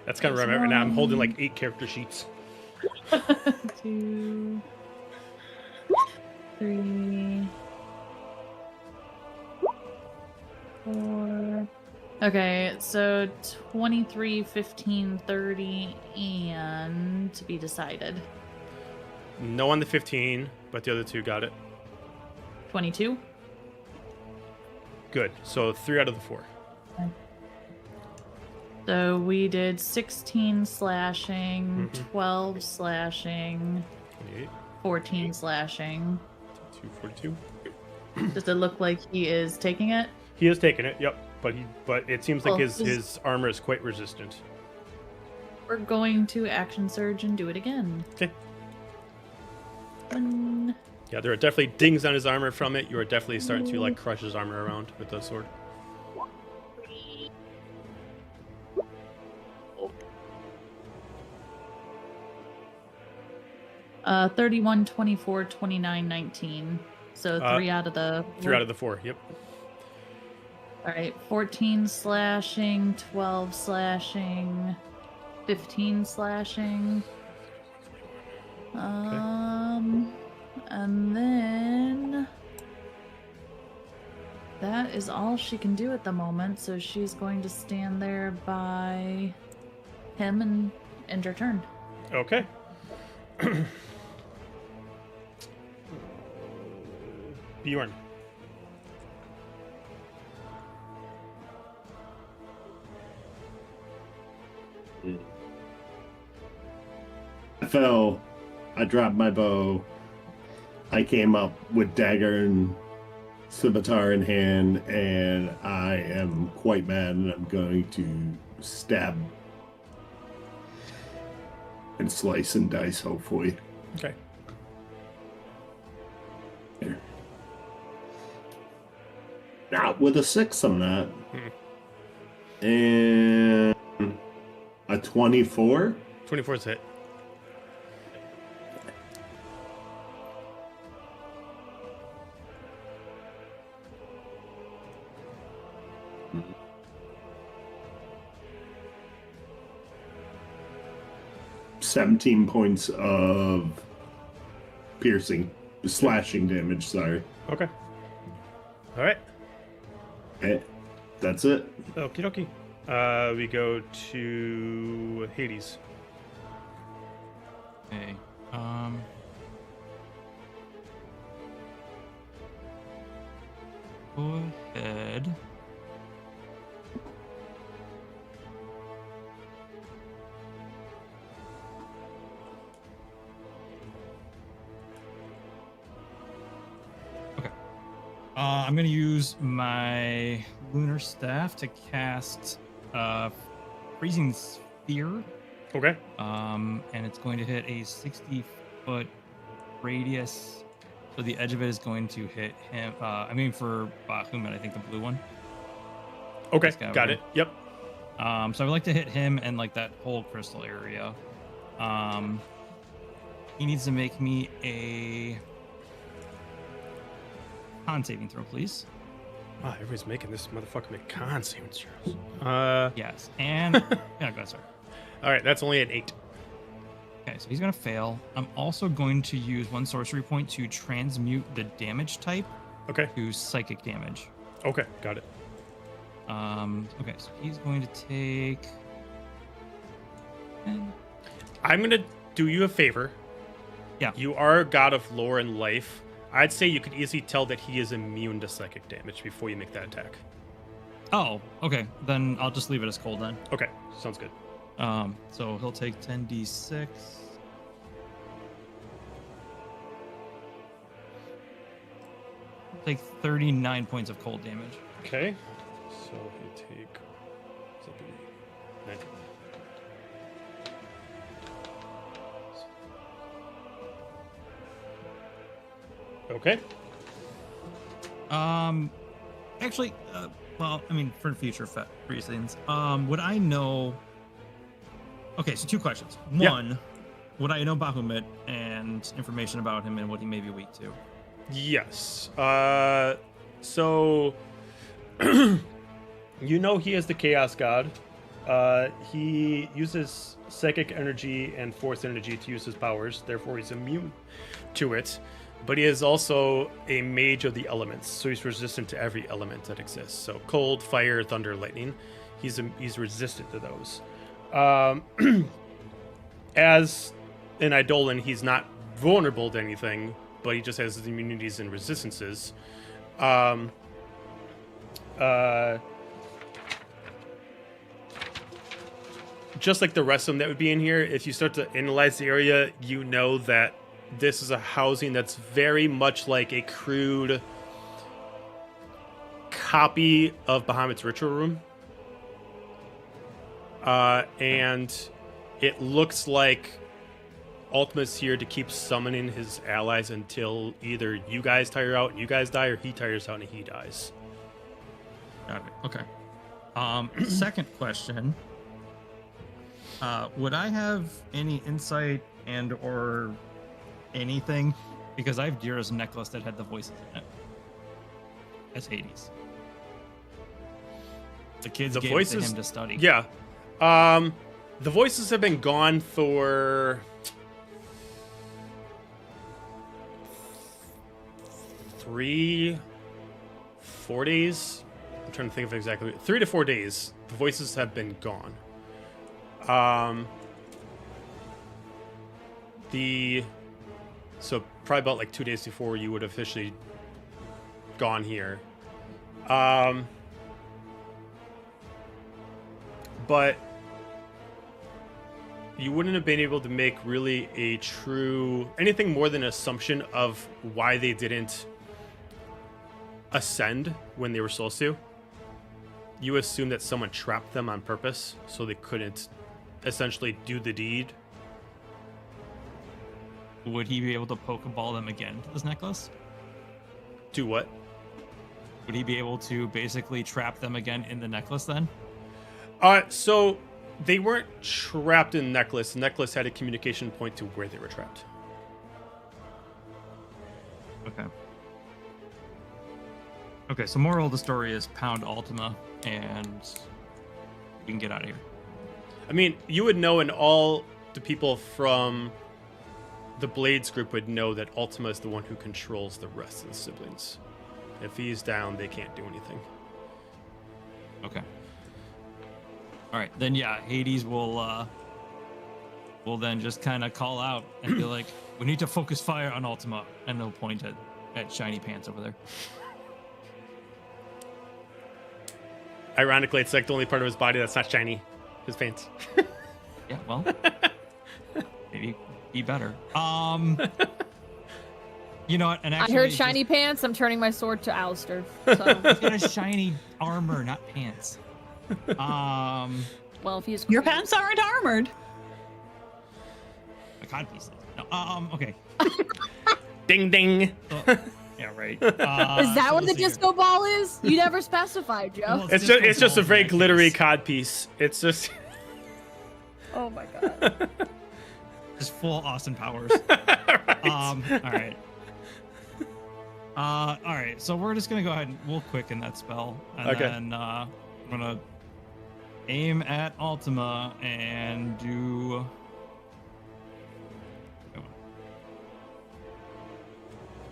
That's kind of right now. I'm holding 8 character sheets. 2, 3, 4. Okay, so 23, 15, 30, and to be decided. No on the 15, but the other 2 got it. 22. Good. So 3 out of the 4. So we did 16 slashing, 12 slashing, 28, 14 slashing. 242. Does it look like he is taking it? He is taking it. Yep. But it seems like Well, his armor is quite resistant. We're going to action surge and do it again. Okay. 1. Yeah, there are definitely dings on his armor from it. You are definitely starting to crush his armor around with the sword. 31, 24, 29, 19. So 3 out of the 3 out of the 4. Yep. All right, 14 slashing, 12 slashing, 15 slashing. And then that is all she can do at the moment, so she's going to stand there by him and end her turn. Okay. Bjorn. I fell. I dropped my bow. I came up with dagger and scimitar in hand, and I am quite mad, and I'm going to stab and slice and dice, hopefully. Okay. There. Not with a 6, I'm not. And a 24? 24 is hit. Mm-hmm. 17 points of slashing damage, sorry. Okay. All right. Okay, that's it. Okie dokie. We go to Hades. Okay. Go ahead. Okay. I'm gonna use my lunar staff to cast freezing sphere. Okay. And it's going to hit a 60-foot radius. So the edge of it is going to hit him. I mean, for Bahamut, I think the blue one. Okay. This guy Got over it. Yep. So I would like to hit him and like that whole crystal area. He needs to make me a con saving throw, please. Wow, everybody's making this motherfucker make con saving throws. Yes, and yeah, go ahead, sorry. All right, that's only an 8. Okay, so he's gonna fail. I'm also going to use 1 sorcery point to transmute the damage type Okay. to psychic damage. Okay, got it. Okay, so he's going to take. I'm gonna do you a favor. Yeah. You are a god of lore and life. I'd say you could easily tell that he is immune to psychic damage before you make that attack. Oh, okay. Then I'll just leave it as cold then. Okay, sounds good. So he'll take 10d6. Take 39 points of cold damage. Okay. So you take something. 19. Okay. Actually, well, I mean, for future reasons, would I know? Okay, so 2 questions. One, would I know Bahamut and information about him and what he may be weak to? Yes. So you know he is the chaos god. He uses psychic energy and force energy to use his powers, therefore he's immune to it. But he is also a mage of the elements, so he's resistant to every element that exists. So cold, fire, thunder, lightning. He's resistant to those. As an Eidolon, he's not vulnerable to anything, but he just has his immunities and resistances. Just like the rest of them that would be in here, if you start to analyze the area, you know that this is a housing that's very much like a crude copy of Bahamut's ritual room. And it looks like Ultima's here to keep summoning his allies until either you guys tire out and you guys die, or he tires out and he dies. Got it. Okay. Second question. Would I have any insight and or anything? Because I have Dira's necklace that had the voices in it. As Hades. The kids The gave voices? it to him to study. Yeah. The voices have been gone for 3-4 days. I'm trying to think of exactly 3 to 4 days. The voices have been gone. So probably about like 2 days before you would have officially gone here. But you wouldn't have been able to make really a true anything more than an assumption of why they didn't ascend when they were supposed to. You assume that someone trapped them on purpose so they couldn't essentially do the deed. Would he be able to Pokeball them again to this necklace? Do what? Would he be able to basically trap them again in the necklace then? So they weren't trapped in the necklace. The necklace had a communication point to where they were trapped. Okay. Okay, so moral of the story is pound Ultima and we can get out of here. I mean, you would know, and all the people from the Blades group would know that Ultima is the one who controls the rest of the siblings. If he's down, they can't do anything. Okay. All right, then yeah, Hades will then just kind of call out and be like, "We need to focus fire on Ultima," and they'll point at Shiny Pants over there. Ironically, it's like the only part of his body that's not shiny. His pants. Yeah, well, maybe be better. You know what? And actually, I heard shiny pants. I'm turning my sword to Alistair. So. He's got a shiny armor, not pants. Well, if he's Your pants aren't armored. A codpiece. No, okay. Ding ding. Yeah, right. is that what the disco ball is? You never specified, Joe. Well, It's just a balls very in that glittery case. cod piece. It's just Oh my god. Just full Austin Powers. Right. All right. All right. So we're just gonna go ahead and we'll quicken that spell, and Okay. then I'm gonna aim at Ultima and do.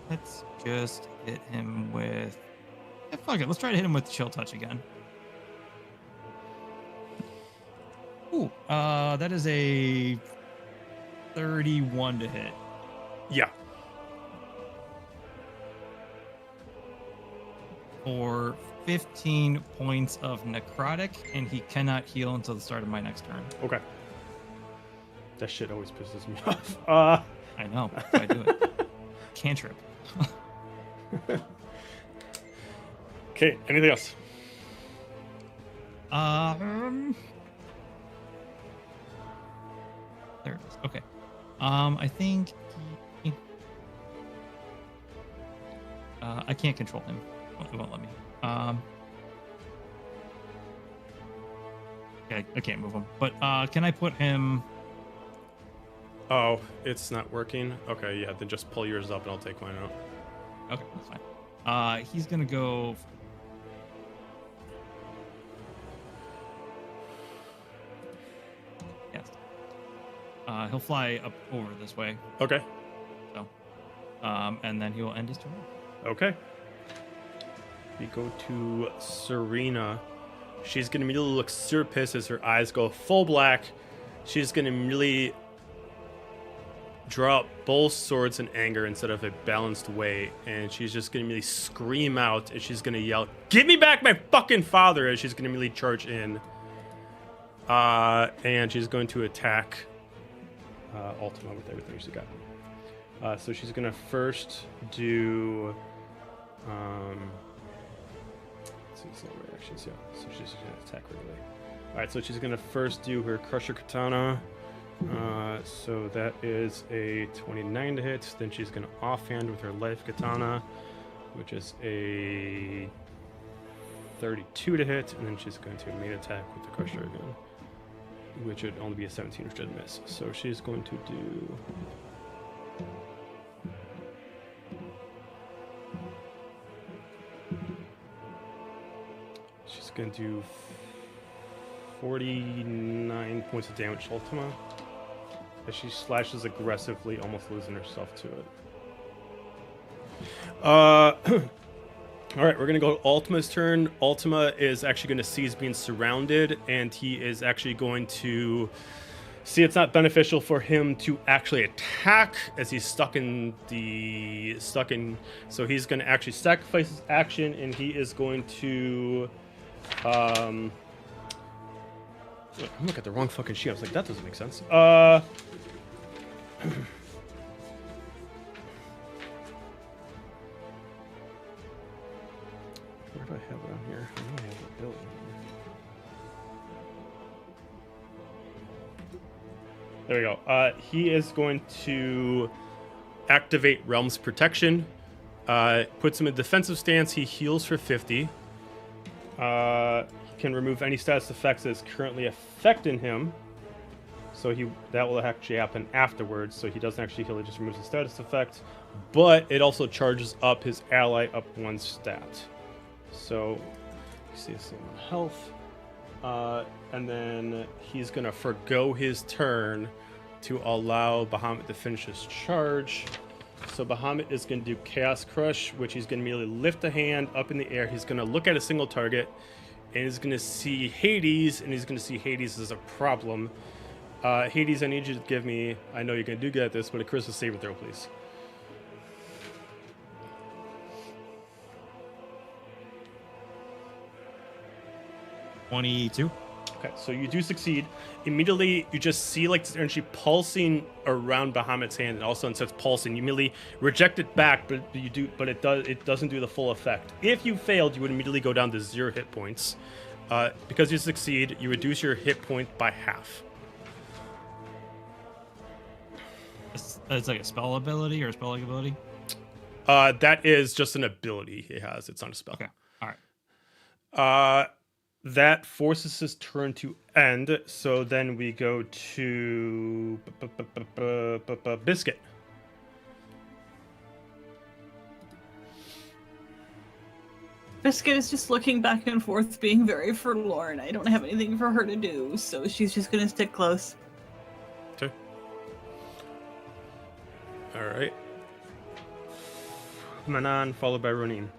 Let's just hit him with. Yeah, fuck it. Let's try to hit him with Chill Touch again. Ooh, that is a 31 to hit. yeah. For 15 points of necrotic, and he cannot heal until the start of my next turn. Okay. That shit always pisses me off. I know. That's why I do it. Cantrip. Okay. Anything else? There it is. Okay. I think I can't control him. It won't let me. Okay, I can't move him. But can I put him? Oh, it's not working. Okay, yeah. Then just pull yours up, and I'll take mine out. Okay, that's fine. He's gonna go. Yes. He'll fly up over this way. Okay. So, and then he will end his turn. Okay. We go to Serena. She's gonna immediately look super pissed as her eyes go full black. She's gonna immediately draw out both swords in anger instead of a balanced way, and she's just gonna immediately scream out, and she's gonna yell, "Give me back my fucking father!" As she's gonna immediately charge in. And she's going to attack Ultima with everything she's got. So she's gonna first do. Let's see, it's not reactions, yeah. So she's gonna attack right away. All right, so she's gonna first do her Crusher Katana. So that is a 29 to hit. Then she's gonna offhand with her Life Katana, which is a 32 to hit, and then she's going to main attack with the Crusher again, which would only be a 17 which didn't miss. So she's going to do. She's going to do 49 points of damage to Ultima. As she slashes aggressively, almost losing herself to it. All right, we're gonna go to Ultima's turn. Ultima is actually gonna see he's being surrounded, and he is actually going to see it's not beneficial for him to actually attack as he's stuck in. So he's gonna actually sacrifice his action, and he is going to. Wait, I'm looking at the wrong fucking sheet. I was like, that doesn't make sense. Where do I have it on here? I know I have it built in here. There we go. He is going to activate Realm's Protection. Puts him in defensive stance. He heals for 50. He can remove any status effects that is currently affecting him. So that will actually happen afterwards. So he doesn't actually heal, he just removes the status effect. But it also charges up his ally up 1 stat. So you see the same health. And then he's gonna forgo his turn to allow Bahamut to finish his charge. So Bahamut is gonna do Chaos Crush, which he's gonna immediately lift a hand up in the air. He's gonna look at a single target, and he's gonna see Hades, and he's gonna see Hades as a problem. Hades, I need you to give me, I know you're gonna do good at this, but a Charisma saving throw, please. $22. Okay, so you do succeed. Immediately, you just see like this energy pulsing around Bahamut's hand, and all of a sudden it starts pulsing. You immediately reject it back, but it doesn't do the full effect. If you failed, you would immediately go down to 0 hit points. Because you succeed, you reduce your hit point by half. It's like a spell ability or a spell ability? That is just an ability he has. It's not a spell. Okay, all right. That forces his turn to end. So then we go to Biscuit. Biscuit is just looking back and forth, being very forlorn. I don't have anything for her to do, so she's just gonna stick close. Okay. All right. Manan, followed by Ronin.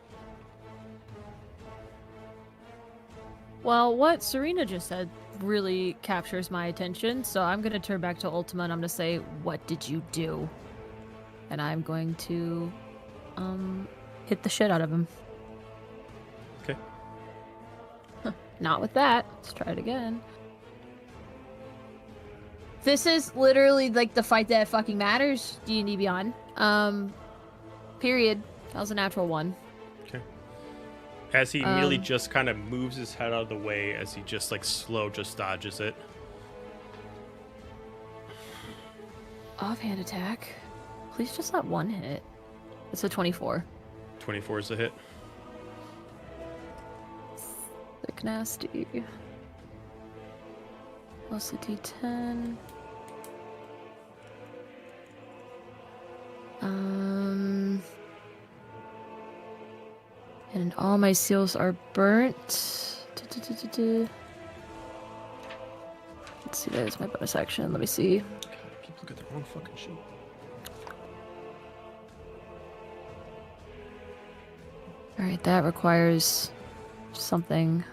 Well, what Serena just said really captures my attention, so I'm going to turn back to Ultima and I'm going to say, what did you do? And I'm going to hit the shit out of him. Okay. Not with that. Let's try it again. This is literally like the fight that fucking matters, D&D Beyond. Period. That was a natural 1. As he immediately just kind of moves his head out of the way as he just like just dodges it. Offhand attack. Please just let 1 hit. It's a 24. 24 is a hit. Thick nasty. Plus a d10. And all my seals are burnt. Let's see, there's my bonus action. Let me see. God, I keep looking at the wrong fucking sheet. Alright, that requires something.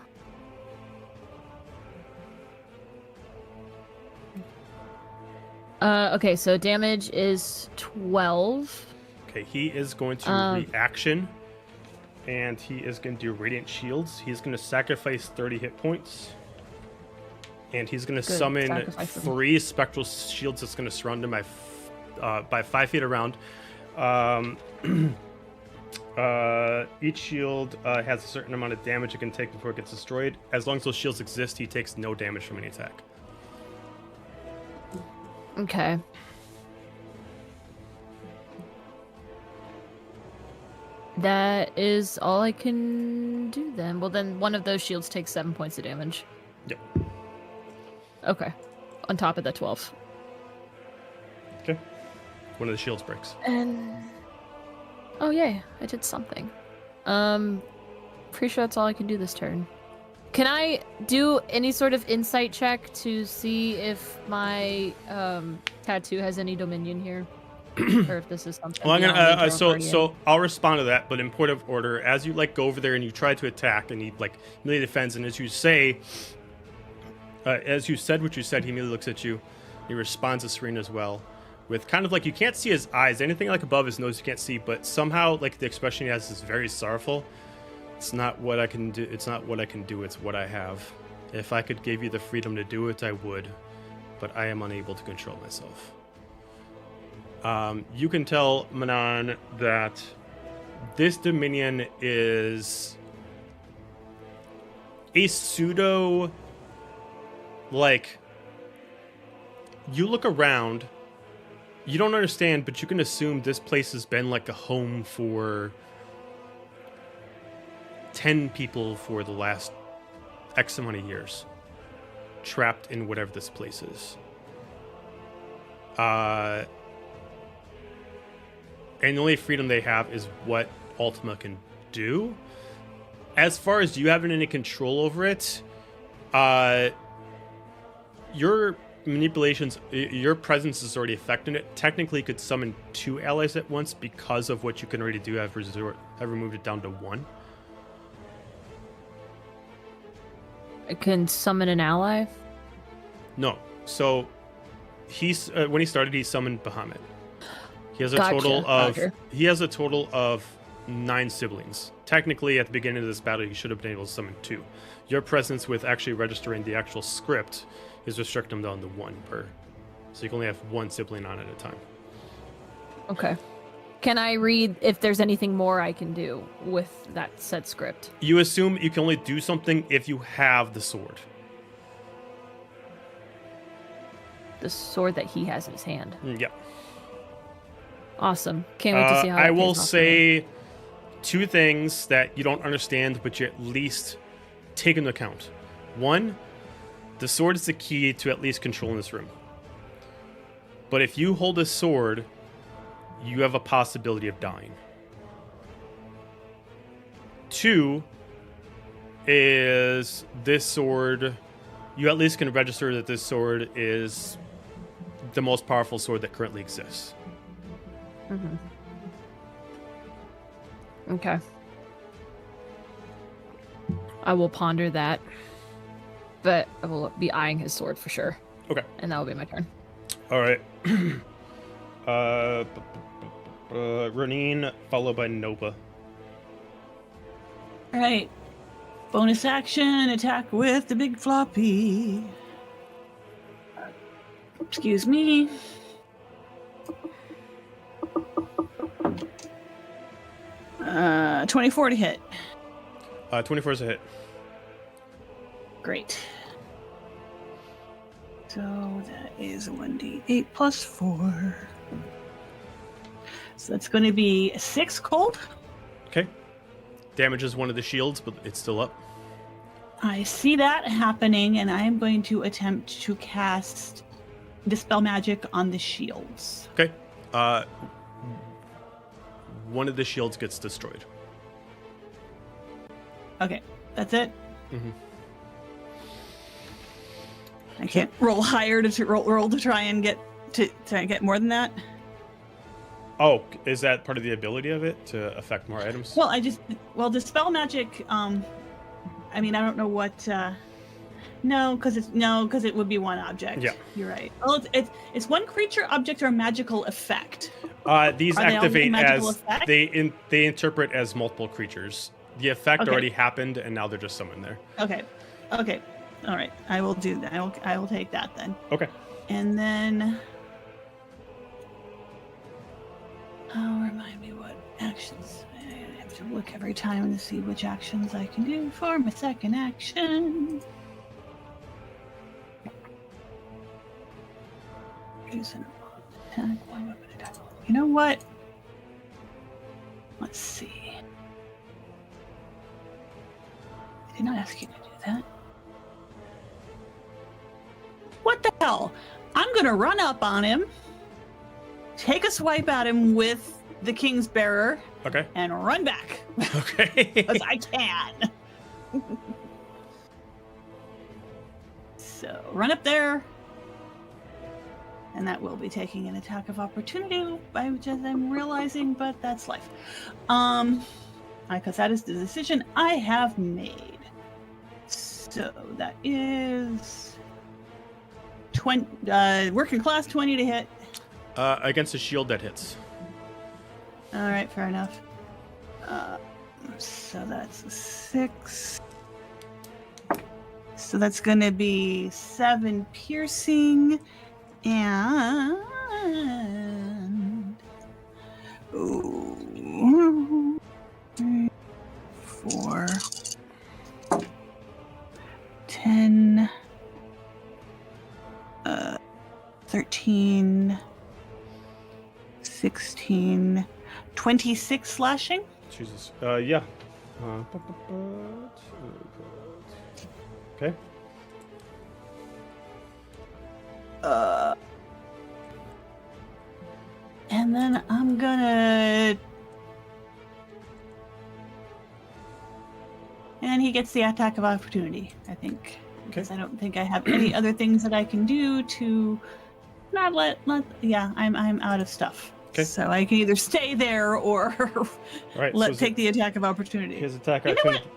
Okay, so damage is 12. Okay, he is going to reaction. And he is going to do Radiant Shields. He's going to sacrifice 30 hit points. And he's going to summon 3 Spectral Shields that's going to surround him by 5 feet around. Each shield has a certain amount of damage it can take before it gets destroyed. As long as those shields exist, he takes no damage from any attack. Okay. That is all I can do then. Well, then one of those shields takes 7 points of damage. Yep. Okay. On top of the 12. Okay. One of the shields breaks. And... oh, yay. I did something. Pretty sure that's all I can do this turn. Can I do any sort of insight check to see if my tattoo has any dominion here, or if this is something? Well, I'm beyond gonna internal guardian? so I'll respond to that, but in point of order, as you like go over there and you try to attack, and he like immediately defends, and as you say, as you said what you said, he immediately looks at you. He responds to Serena as well, with kind of like you can't see his eyes, anything like above his nose you can't see, but somehow like the expression he has is very sorrowful. It's not what I can do. It's not what I can do. It's what I have. If I could give you the freedom to do it, I would, but I am unable to control myself. You can tell Manon that this Dominion is a pseudo, like, you look around, you don't understand, but you can assume this place has been like a home for 10 people for the last X amount of years, trapped in whatever this place is. And the only freedom they have is what Ultima can do. As far as you having any control over it, your manipulations, your presence is already affecting it. Technically, you could summon 2 allies at once because of what you can already do. Have removed it down to 1. I can summon an ally. No. So he's when he started, he summoned Bahamut. He has a Gotcha, total of Roger. he has a total of 9 siblings. Technically, at the beginning of this battle, he should have been able to summon 2. Your presence with actually registering the actual script is restricting them down to 1 per. So you can only have 1 sibling on at a time. Okay. Can I read if there's anything more I can do with that said script? You assume you can only do something if you have the sword. The sword that he has in his hand. Yeah. Awesome. Can't wait to see how I that will pays off for me. say 2 things that you don't understand, but you at least take into account. 1, the sword is the key to at least controlling this room. But if you hold a sword, you have a possibility of dying. 2 is this sword, you at least can register that this sword is the most powerful sword that currently exists. Mm-hmm. Okay. I will ponder that, but I will be eyeing his sword for sure. Okay. And that will be my turn. All right. Renine, followed by Nova. All right. Bonus action, attack with the big floppy. Excuse me. Uh, 24 to hit. 24 is a hit. Great. So that is 1d8 plus 4. So that's going to be 6 cold. Okay. Damages one of the shields, but it's still up. I see that happening, and I am going to attempt to cast Dispel Magic on the shields. Okay. One of the shields gets destroyed. Okay, that's it. Mm-hmm. I can't roll higher to roll to try and get more than that. Oh, is that part of the ability of it to affect more items? Well, Dispel Magic. I mean, I don't know what. No, because it would be one object. Yeah, you're right. Well, it's one creature, object, or magical effect. These Are they all activate magical as effect? they interpret as multiple creatures. The effect Okay. already happened, and now they're just summoned there. Okay, all right. I will do that. I will take that then. Okay. And then, remind me what actions. I have to look every time to see which actions I can do for my second action. Use an attack, one weapon attack. You know what? Let's see. I did not ask you to do that. What the hell? I'm gonna run up on him, take a swipe at him with the King's Bearer, Okay. and run back. Okay. Because I can. So run up there. And that will be taking an attack of opportunity, which I'm realizing, but that's life. Because that is the decision I have made. So that is 20, working class 20 to hit. Against a shield that hits. All right, fair enough. So that's a 6. So that's going to be 7 piercing and 3, 4, 10, 13, 16, 26 slashing. Jesus. Yeah. Okay. And then I'm gonna... And he gets the attack of opportunity, I think. Because I don't think I have any other things that I can do to not let yeah, I'm out of stuff. Okay. So I can either stay there or Right, take the attack of opportunity. His attack You know opportunity.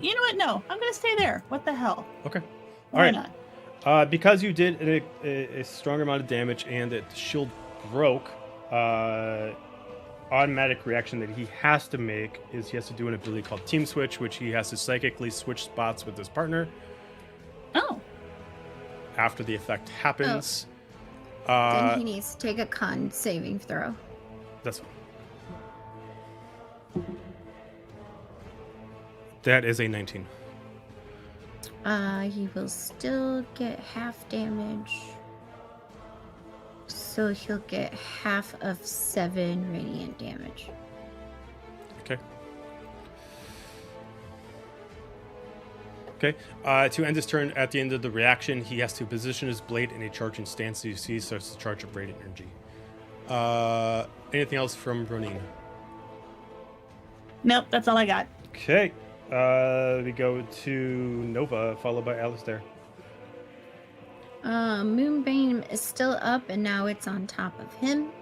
You know what? No, I'm gonna stay there. What the hell? Okay. Why All right. not? Because you did a strong amount of damage and the shield broke, automatic reaction that he has to make is he has to do an ability called Team Switch, which he has to psychically switch spots with his partner. Oh. After the effect happens. Then he needs to take a con saving throw. That's fine. That is a 19. He will still get half damage. So he'll get half of 7 radiant damage. Okay. Okay. To end his turn, at the end of the reaction, he has to position his blade in a charging stance so you see he starts to charge up radiant energy. Anything else from Ronin? Nope, that's all I got. Okay. We go to Nova, followed by Alistair. Moonbeam is still up, and now it's on top of him.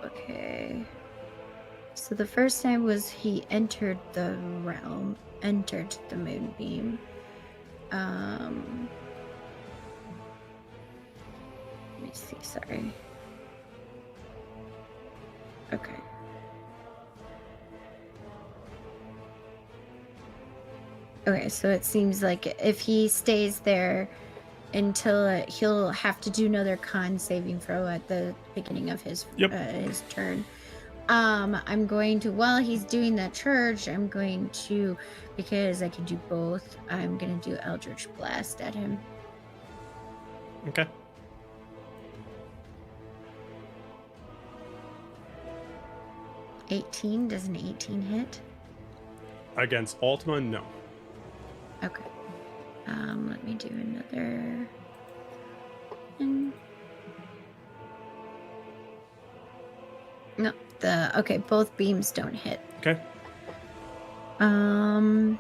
Okay. So the first time was he entered the realm, entered the Moonbeam. Let me see, sorry. Okay. Okay, so it seems like if he stays there until he'll have to do another con saving throw at the beginning of his his turn. I'm going to, while he's doing that charge, I'm going to, because I can do both, I'm going to do Eldritch Blast at him. Okay. Does an 18 hit? Against Ultima, no. Okay. Let me do another. And... No, okay, both beams don't hit. Okay. I'm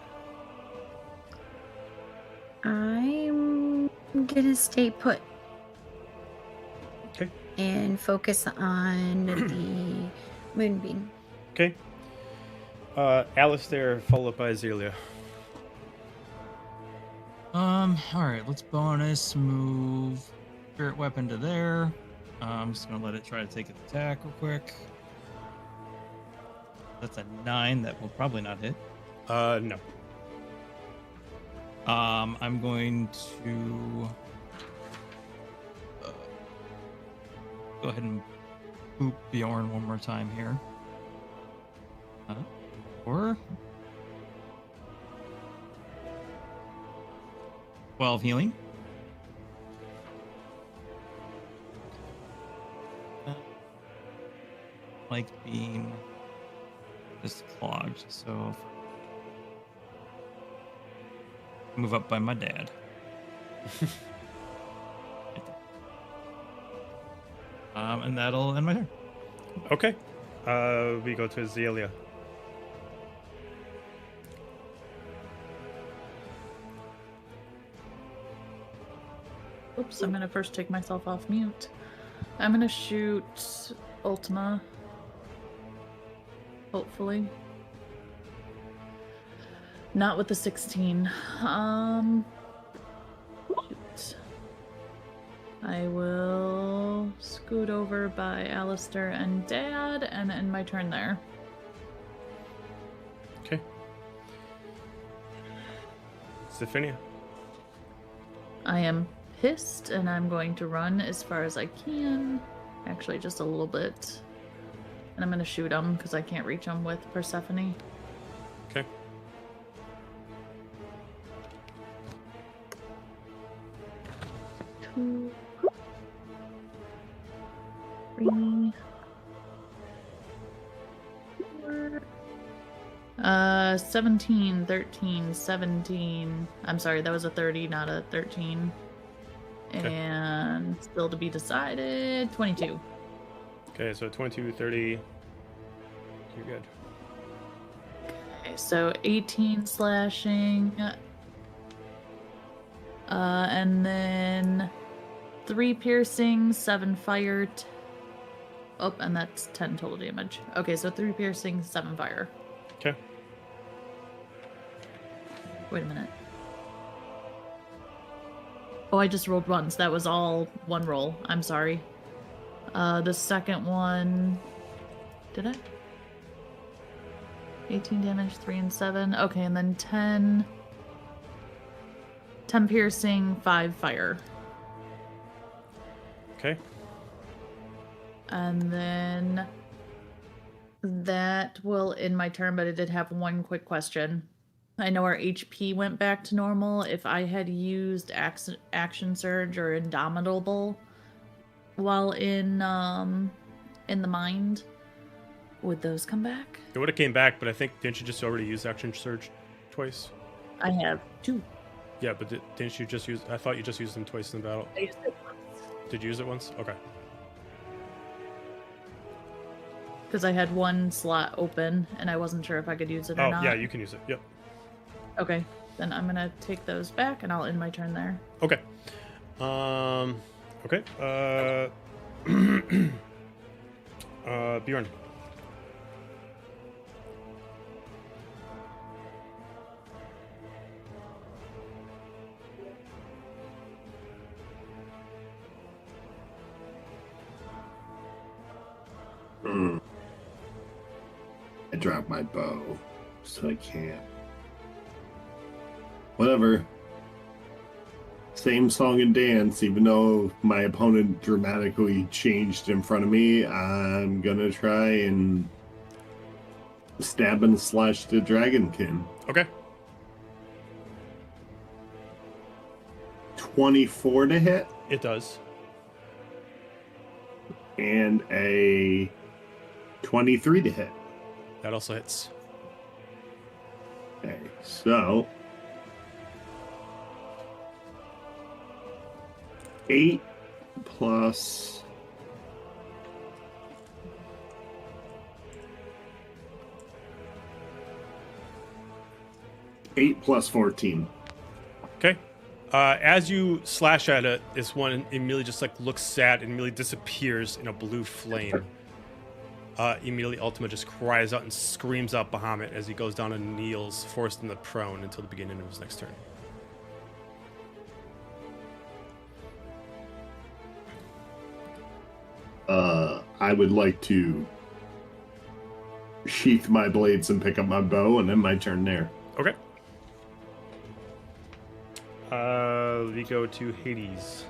gonna stay put. Okay. And focus on the moonbeam. Okay. Alistair, followed by Azalea. All right, let's bonus move spirit weapon to there. I'm just gonna let it try to take an attack real quick. That's a 9. That will probably not hit. No. I'm going to go ahead and boop Bjorn one more time here. Or 12 healing. Like being just clogged, so move up by my dad. And that'll end my turn. Okay. We go to Azalea. Oops, I'm gonna first take myself off mute. I'm gonna shoot Ultima. Hopefully. Not with the 16. Shoot. I will scoot over by Alistair and Dad and end my turn there. Okay. Stephania. I am pissed and I'm going to run as far as I can. Actually, just a little bit. And I'm going to shoot him because I can't reach him with Persephone. Okay. Two, 3, 4. 17, 13, 17. I'm sorry, that was a 30, not a 13. Okay. And still to be decided, 22. Okay, so 22, 30. You're good. Okay, so 18 slashing. And then 3 piercing, 7 fire. Oh, and that's 10 total damage. Okay, so 3 piercing, 7 fire. Okay. Wait a minute. Oh, I just rolled once. That was all one roll. I'm sorry. The second one... Did I? 18 damage, 3 and 7. Okay, and then 10... 10 piercing, 5 fire. Okay. And then... That will end my turn, but I did have one quick question. I know our HP went back to normal. If I had used Action Surge or Indomitable while in the mind, would those come back? It would have came back, but I think, didn't you just already use Action Surge twice? I have 2. Yeah, but didn't you just use... I thought you just used them twice in the battle. I used it once. Did you use it once? Okay. Because I had one slot open, and I wasn't sure if I could use it or not. Oh, yeah, you can use it. Yep. Okay, then I'm gonna take those back, and I'll end my turn there. Okay. Okay. Bjorn. I dropped my bow, so I can't. Whatever. Same song and dance, even though my opponent dramatically changed in front of me, I'm gonna try and stab and slash the dragonkin. Okay. 24 to hit, It does. and a 23 to hit. That also hits. Okay, so 8 plus 8 plus 14. Okay. As you slash at it, this one immediately just like looks sad and immediately disappears in a blue flame. Immediately, Ultima just cries out and screams out Bahamut as he goes down and kneels, forced in the prone until the beginning of his next turn. I would like to sheath my blades and pick up my bow, and then my turn there. Okay. We go to Hades.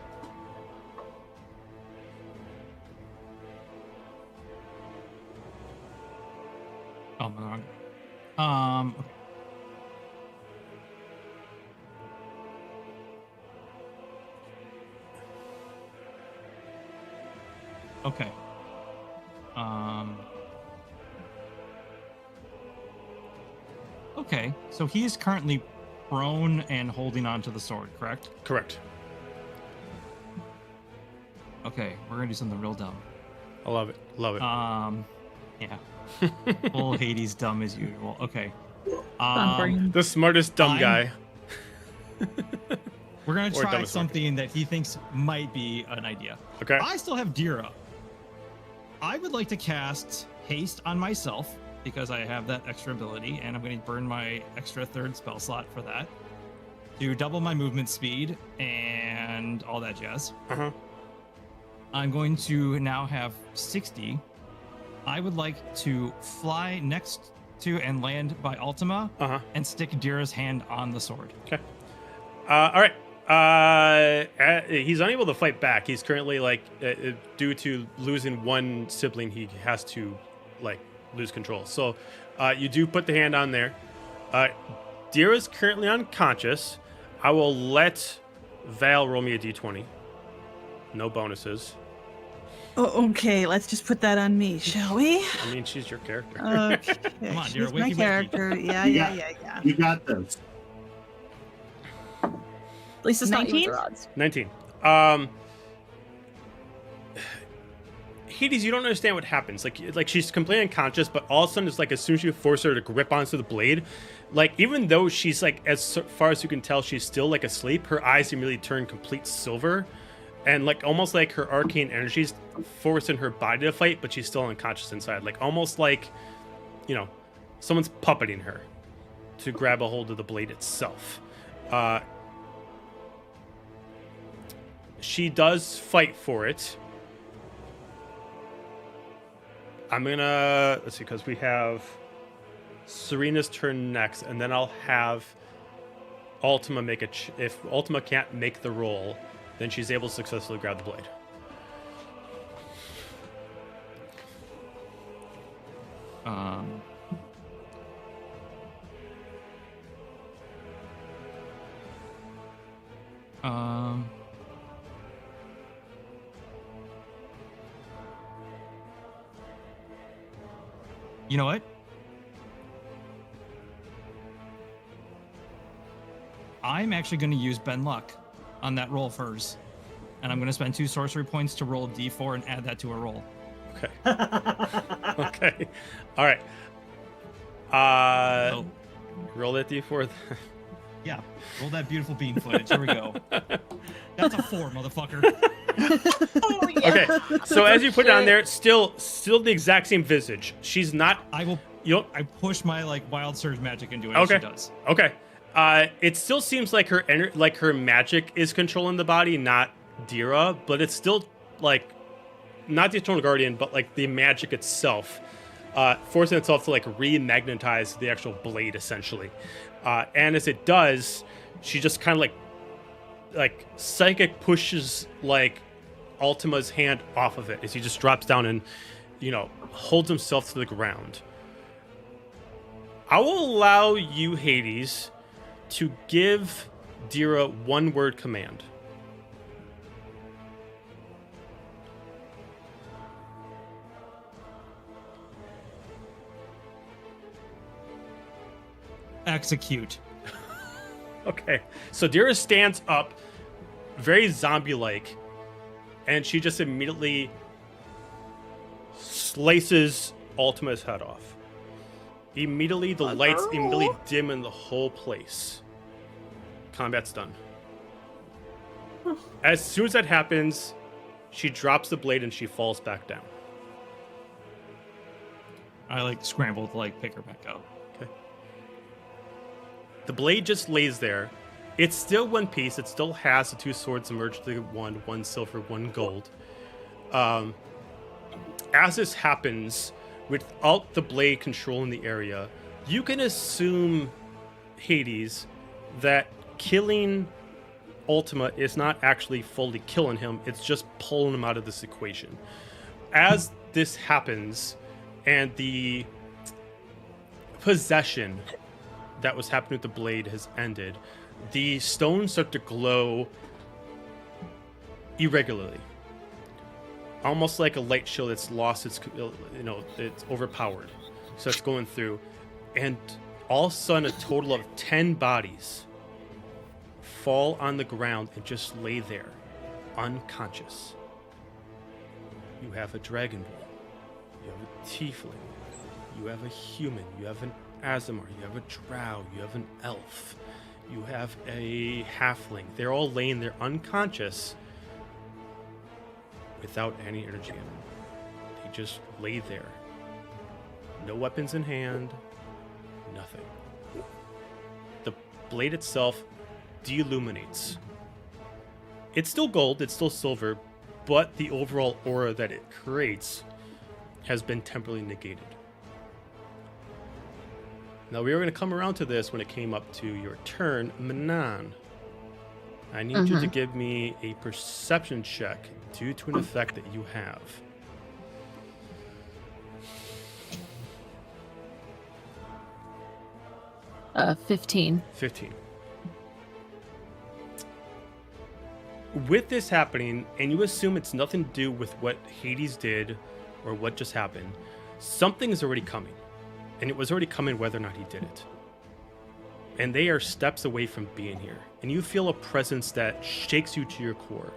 Oh, my wrong. Okay. Okay, so he is currently prone and holding onto the sword, correct? Correct. Okay, we're gonna do something real dumb. I love it. Love it. Yeah. Full Hades dumb as usual. Okay. Brain. The smartest dumb I'm- guy. We're gonna Or try dumbest something that he thinks might be an idea. Okay. I still have Dira. I would like to cast haste on myself because I have that extra ability, and I'm going to burn my extra third spell slot for that to double my movement speed and all that jazz. Uh-huh. I'm going to now have 60. I would like to fly next to and land by Ultima Uh-huh. and stick Dira's hand on the sword. Okay. All right. He's unable to fight back. He's currently due to losing one sibling, he has to lose control. So you do put the hand on there. Dira's currently unconscious. I will let Val roll me a d20. No bonuses. Oh, okay, let's just put that on me, shall we? I mean, she's your character. Okay, Come on, she's dear, my wakey wakey. character. Yeah. You got this. At least it's not you with 19? your odds. 19. Hades, you don't understand what happens. Like she's completely unconscious, but all of a sudden, it's like as soon as you force her to grip onto the blade, even though she's as far as you can tell, she's still asleep. Her eyes immediately turn complete silver, and almost like her arcane energies forcing her body to fight, but she's still unconscious inside. Almost like, someone's puppeting her to grab a hold of the blade itself. She does fight for it. I'm gonna, let's see, because we have Serena's turn next, and then I'll have Ultima make if Ultima can't make the roll, then she's able to successfully grab the blade. You know what? I'm actually going to use Ben Luck on that roll first. And I'm going to spend 2 sorcery points to roll d4 and add that to a roll. Okay. Okay. All right. So, Roll that d4. yeah, roll that beautiful bean footage. Here we go. That's a 4, motherfucker. Oh, yeah. Okay. So as you put it on there, still the exact same visage. She's not. I will. I push my wild surge magic into it. Okay. As she does. Okay. It still seems like her magic is controlling the body, not Dira, but it's still not the Eternal Guardian, but the magic itself, forcing itself to re-magnetize the actual blade essentially. And as it does, she just kind of psychic pushes Ultima's hand off of it as he just drops down and holds himself to the ground. I will allow you, Hades, to give Dira one word command. Execute. Okay. So Dira stands up, very zombie-like, and she just immediately slices Ultima's head off. Immediately, the lights immediately dim in the whole place. Combat's done. As soon as that happens, she drops the blade and she falls back down. I scramble to pick her back up. Okay. The blade just lays there. It's still one piece. It still has the 2 swords merged to one silver, 1 gold. As this happens, without the blade controlling the area, you can assume, Hades, that killing Ultima is not actually fully killing him. It's just pulling him out of this equation. As this happens, and the possession that was happening with the blade has ended, the stones start to glow irregularly, almost like a light shield that's lost its, it's overpowered. So it's going through, and all of a sudden, a total of 10 bodies fall on the ground and just lay there, unconscious. You have a dragon boy, you have a tiefling, you have a human, you have an Azamar, you have a drow, you have an elf, You have a halfling. They're all laying there unconscious without any energy in them. They just lay there. No weapons in hand, nothing. The blade itself deilluminates. It's still gold, it's still silver, but the overall aura that it creates has been temporarily negated. Now we were going to come around to this when it came up to your turn, Manan. I need you to give me a perception check due to an effect that you have. 15. 15. With this happening, and you assume it's nothing to do with what Hades did or what just happened, something is already coming. And it was already coming whether or not he did it. And they are steps away from being here. And you feel a presence that shakes you to your core.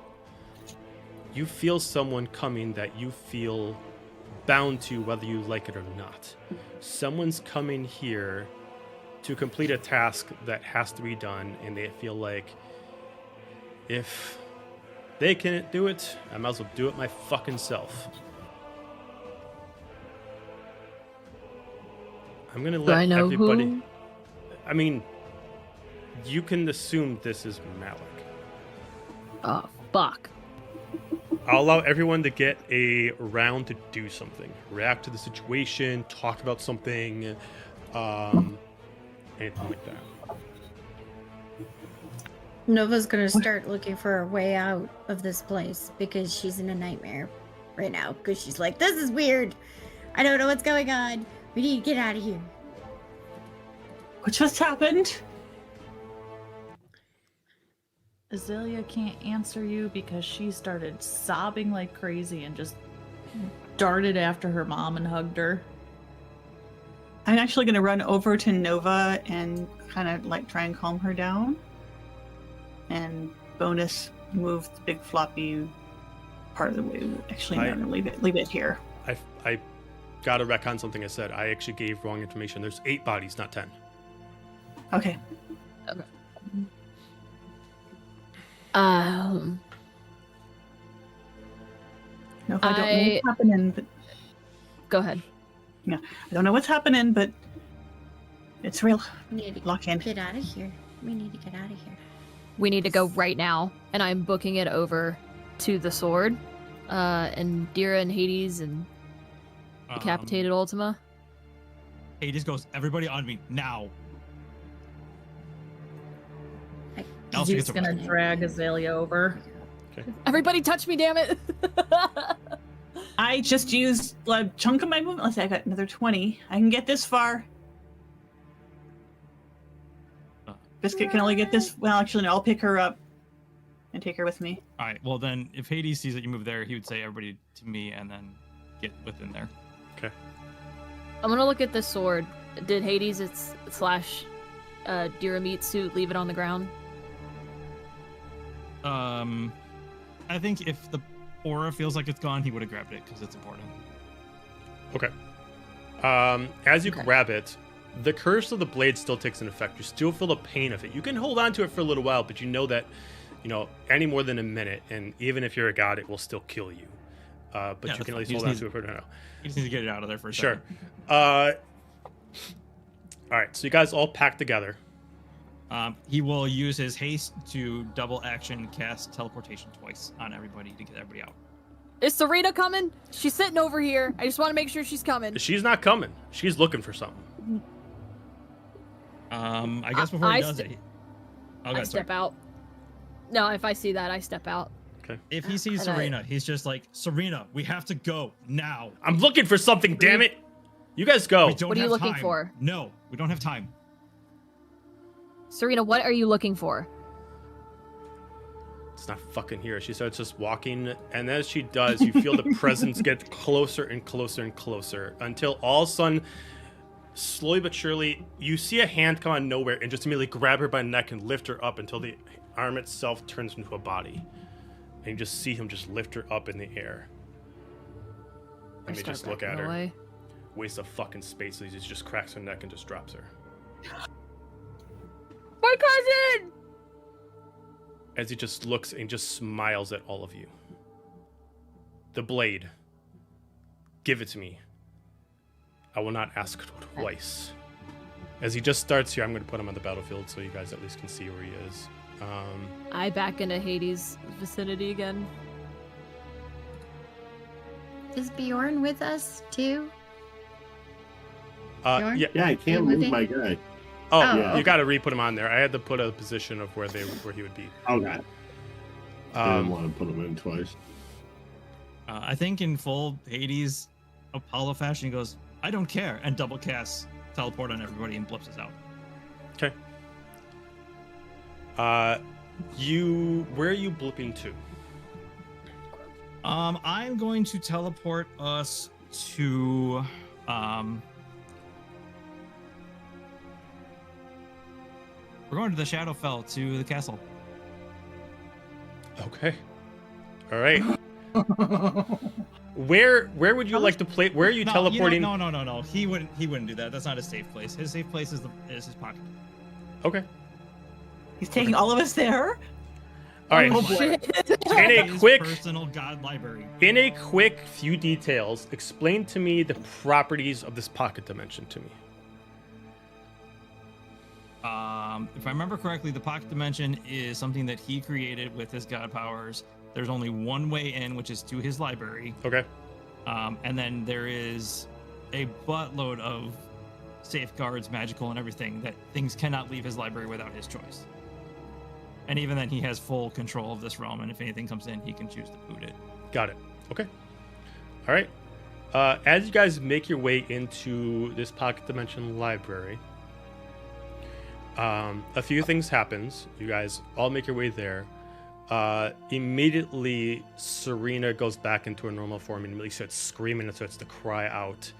You feel someone coming that you feel bound to whether you like it or not. Someone's coming here to complete a task that has to be done, and they feel like if they can't do it, I might as well do it my fucking self. I'm gonna let everybody. Who? I mean, you can assume this is Malik. Oh, fuck. I'll allow everyone to get a round to do something, react to the situation, talk about something, anything like that. Nova's gonna start looking for a way out of this place because she's in a nightmare right now. Because she's like, this is weird. I don't know what's going on. We need to get out of here. What just happened? Azalea can't answer you because she started sobbing like crazy and just darted after her mom and hugged her. I'm actually going to run over to Nova and kind of like try and calm her down. And bonus move the big floppy part of the way. Actually, no, leave it here. I got to retcon something I said. I actually gave wrong information. There's 8 bodies, not 10. Okay. Okay. No, if I don't know what's happening, but Go ahead. I don't know what's happening, but it's real. We need to Lock in. get out of here. We need to get out of here. We need to go right now, and I'm booking it over to the sword, and Dira and Hades and decapitated Ultima. Hades goes, everybody on me now. Else He's gets gonna arrested. drag Azalea over. Everybody touch me, damn it! I just used a chunk of my movement. Let's say I got another 20. I can get this far. Biscuit can only get this. Well, actually, no, I'll pick her up and take her with me. All right. Well, then, if Hades sees that you move there, he would say everybody to me, and then get within there. Okay. I'm gonna look at this sword. Did Hades slash Dira meat suit leave it on the ground? I think if the aura feels like it's gone, he would have grabbed it because it's important. Okay. As you grab it, the curse of the blade still takes an effect. You still feel the pain of it. You can hold on to it for a little while, but you know that, any more than a minute, and even if you're a god, it will still kill you. But Yeah, you can at that's least fine. hold on to it for now. You just need to get it out of there for a Sure. second. All right, so you guys all pack together. He will use his haste to double action cast teleportation twice on everybody to get everybody out. Is Serena coming? She's sitting over here. I just want to make sure she's coming. She's not coming. She's looking for something. I guess before he does it, I step out. No, if I see that, I step out. Okay. If he sees And Serena, he's just like, Serena, we have to go now. I'm looking for something, damn it! You guys go. We don't What are you have looking time. for? No, we don't have time. Serena, what are you looking for? It's not fucking here. She starts just walking, and as she does, you feel the presence get closer and closer and closer until all of a sudden, slowly but surely, you see a hand come out of nowhere and just immediately grab her by the neck and lift her up until the arm itself turns into a body. And you just see him just lift her up in the air. Let me just look at her. Away. Waste of fucking space. He just cracks her neck and just drops her. My cousin! As he just looks and just smiles at all of you. The blade. Give it to me. I will not ask twice. As he just starts here, I'm going to put him on the battlefield so you guys at least can see where he is. I back into Hades' vicinity again. Is Bjorn with us too? Bjorn? Yeah. Yeah, I can't Are you move moving? my guy. Oh, Oh, you okay. got to re-put him on there. I had to put a position of where he would be. Okay. I didn't want to put him in twice. I think in full Hades Apollo fashion, he goes, I don't care, and double casts teleport on everybody and blips us out. Okay. Where are you blipping to? I'm going to teleport us to we're going to the Shadowfell, to the castle. Okay. All right. Where would you like to play? Where are you teleporting? No. He wouldn't do that. That's not his safe place. His safe place is his pocket. Okay. He's taking all of us there. All right. Oh, boy. In a Personal god library. In a quick few details, explain to me the properties of this pocket dimension to me. If I remember correctly, the pocket dimension is something that he created with his god powers. There's only one way in, which is to his library. Okay. And then there is a buttload of safeguards, magical and everything, that things cannot leave his library without his choice. And even then, he has full control of this realm, and if anything comes in, he can choose to boot it. Got it. Okay. All right. As you guys make your way into this pocket dimension library, a few things happens. You guys all make your way there. Immediately, Serena goes back into her normal form and immediately starts screaming and starts to cry out.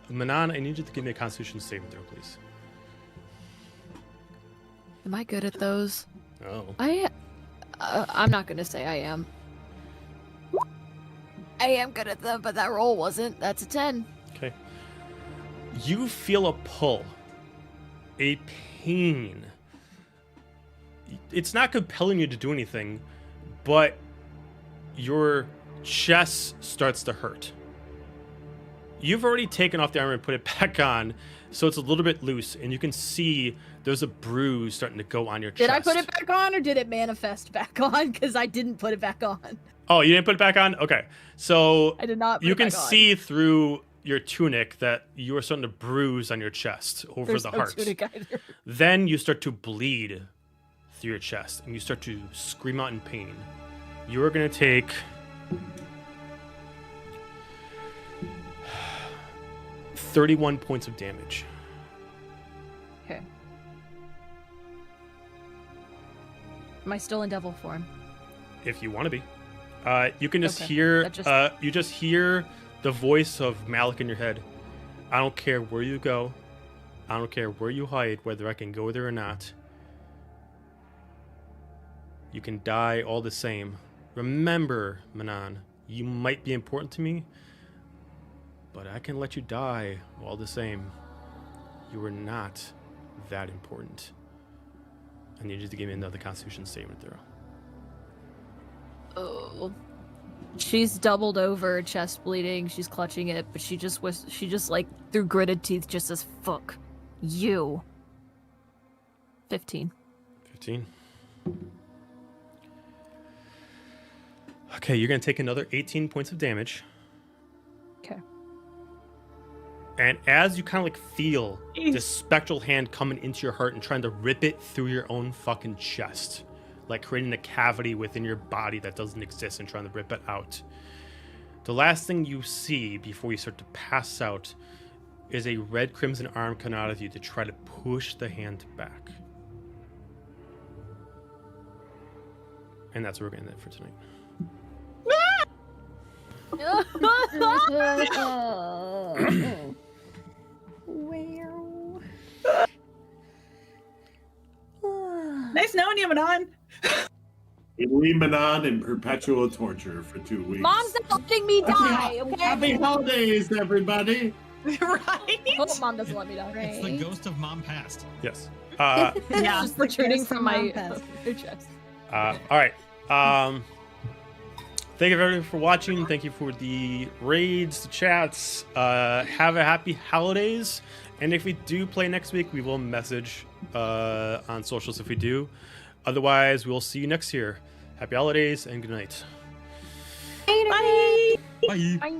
Manan, I need you to give me a Constitution saving throw, please. Am I good at those? Oh. I'm not gonna say I am. I am good at them, but that roll wasn't. That's a 10. Okay. You feel a pull, a pain. It's not compelling you to do anything, but your chest starts to hurt. You've already taken off the armor and put it back on, so it's a little bit loose, and you can see there's a bruise starting to go on your chest. Did I put it back on, or did it manifest back on? Because I didn't put it back on. Oh, you didn't put it back on? Okay. So I did not put you it can back on. see through your tunic that you are starting to bruise on your chest over There's the no heart. tunic either. Then you start to bleed through your chest, and you start to scream out in pain. You are going to take 31 points of damage. Okay. Am I still in devil form? If you want to be. You can just Okay, hear that just- you just hear the voice of Malik in your head. I don't care where you go. I don't care where you hide, whether I can go there or not. You can die all the same. Remember, Manan, you might be important to me, but I can let you die all the same. You are not that important. I need you to give me another Constitution saving throw. Oh. She's doubled over, chest bleeding. She's clutching it, but she just like through gritted teeth just says, "Fuck you." 15. 15. Okay, you're going to take another 18 points of damage. Okay. And as you kind of like feel this spectral hand coming into your heart and trying to rip it through your own fucking chest, like creating a cavity within your body that doesn't exist and trying to rip it out. The last thing you see before you start to pass out is a red crimson arm coming out of you to try to push the hand back. And that's where we're going to end it for tonight. Nice knowing you, Manon. Leave Manon in perpetual torture for 2 weeks. Mom's not letting me die, okay? Happy holidays, everybody. Right? Hope mom doesn't let me die. Right. It's the ghost of mom past. Yes. Yeah. Just protruding Ghost from of my Mom Pest. chest. All right. Thank you everybody for watching. Thank you for the raids, the chats. Have a happy holidays. And if we do play next week, we will message on socials if we do. Otherwise, we'll see you next year. Happy holidays and good night. Bye. Bye. Bye.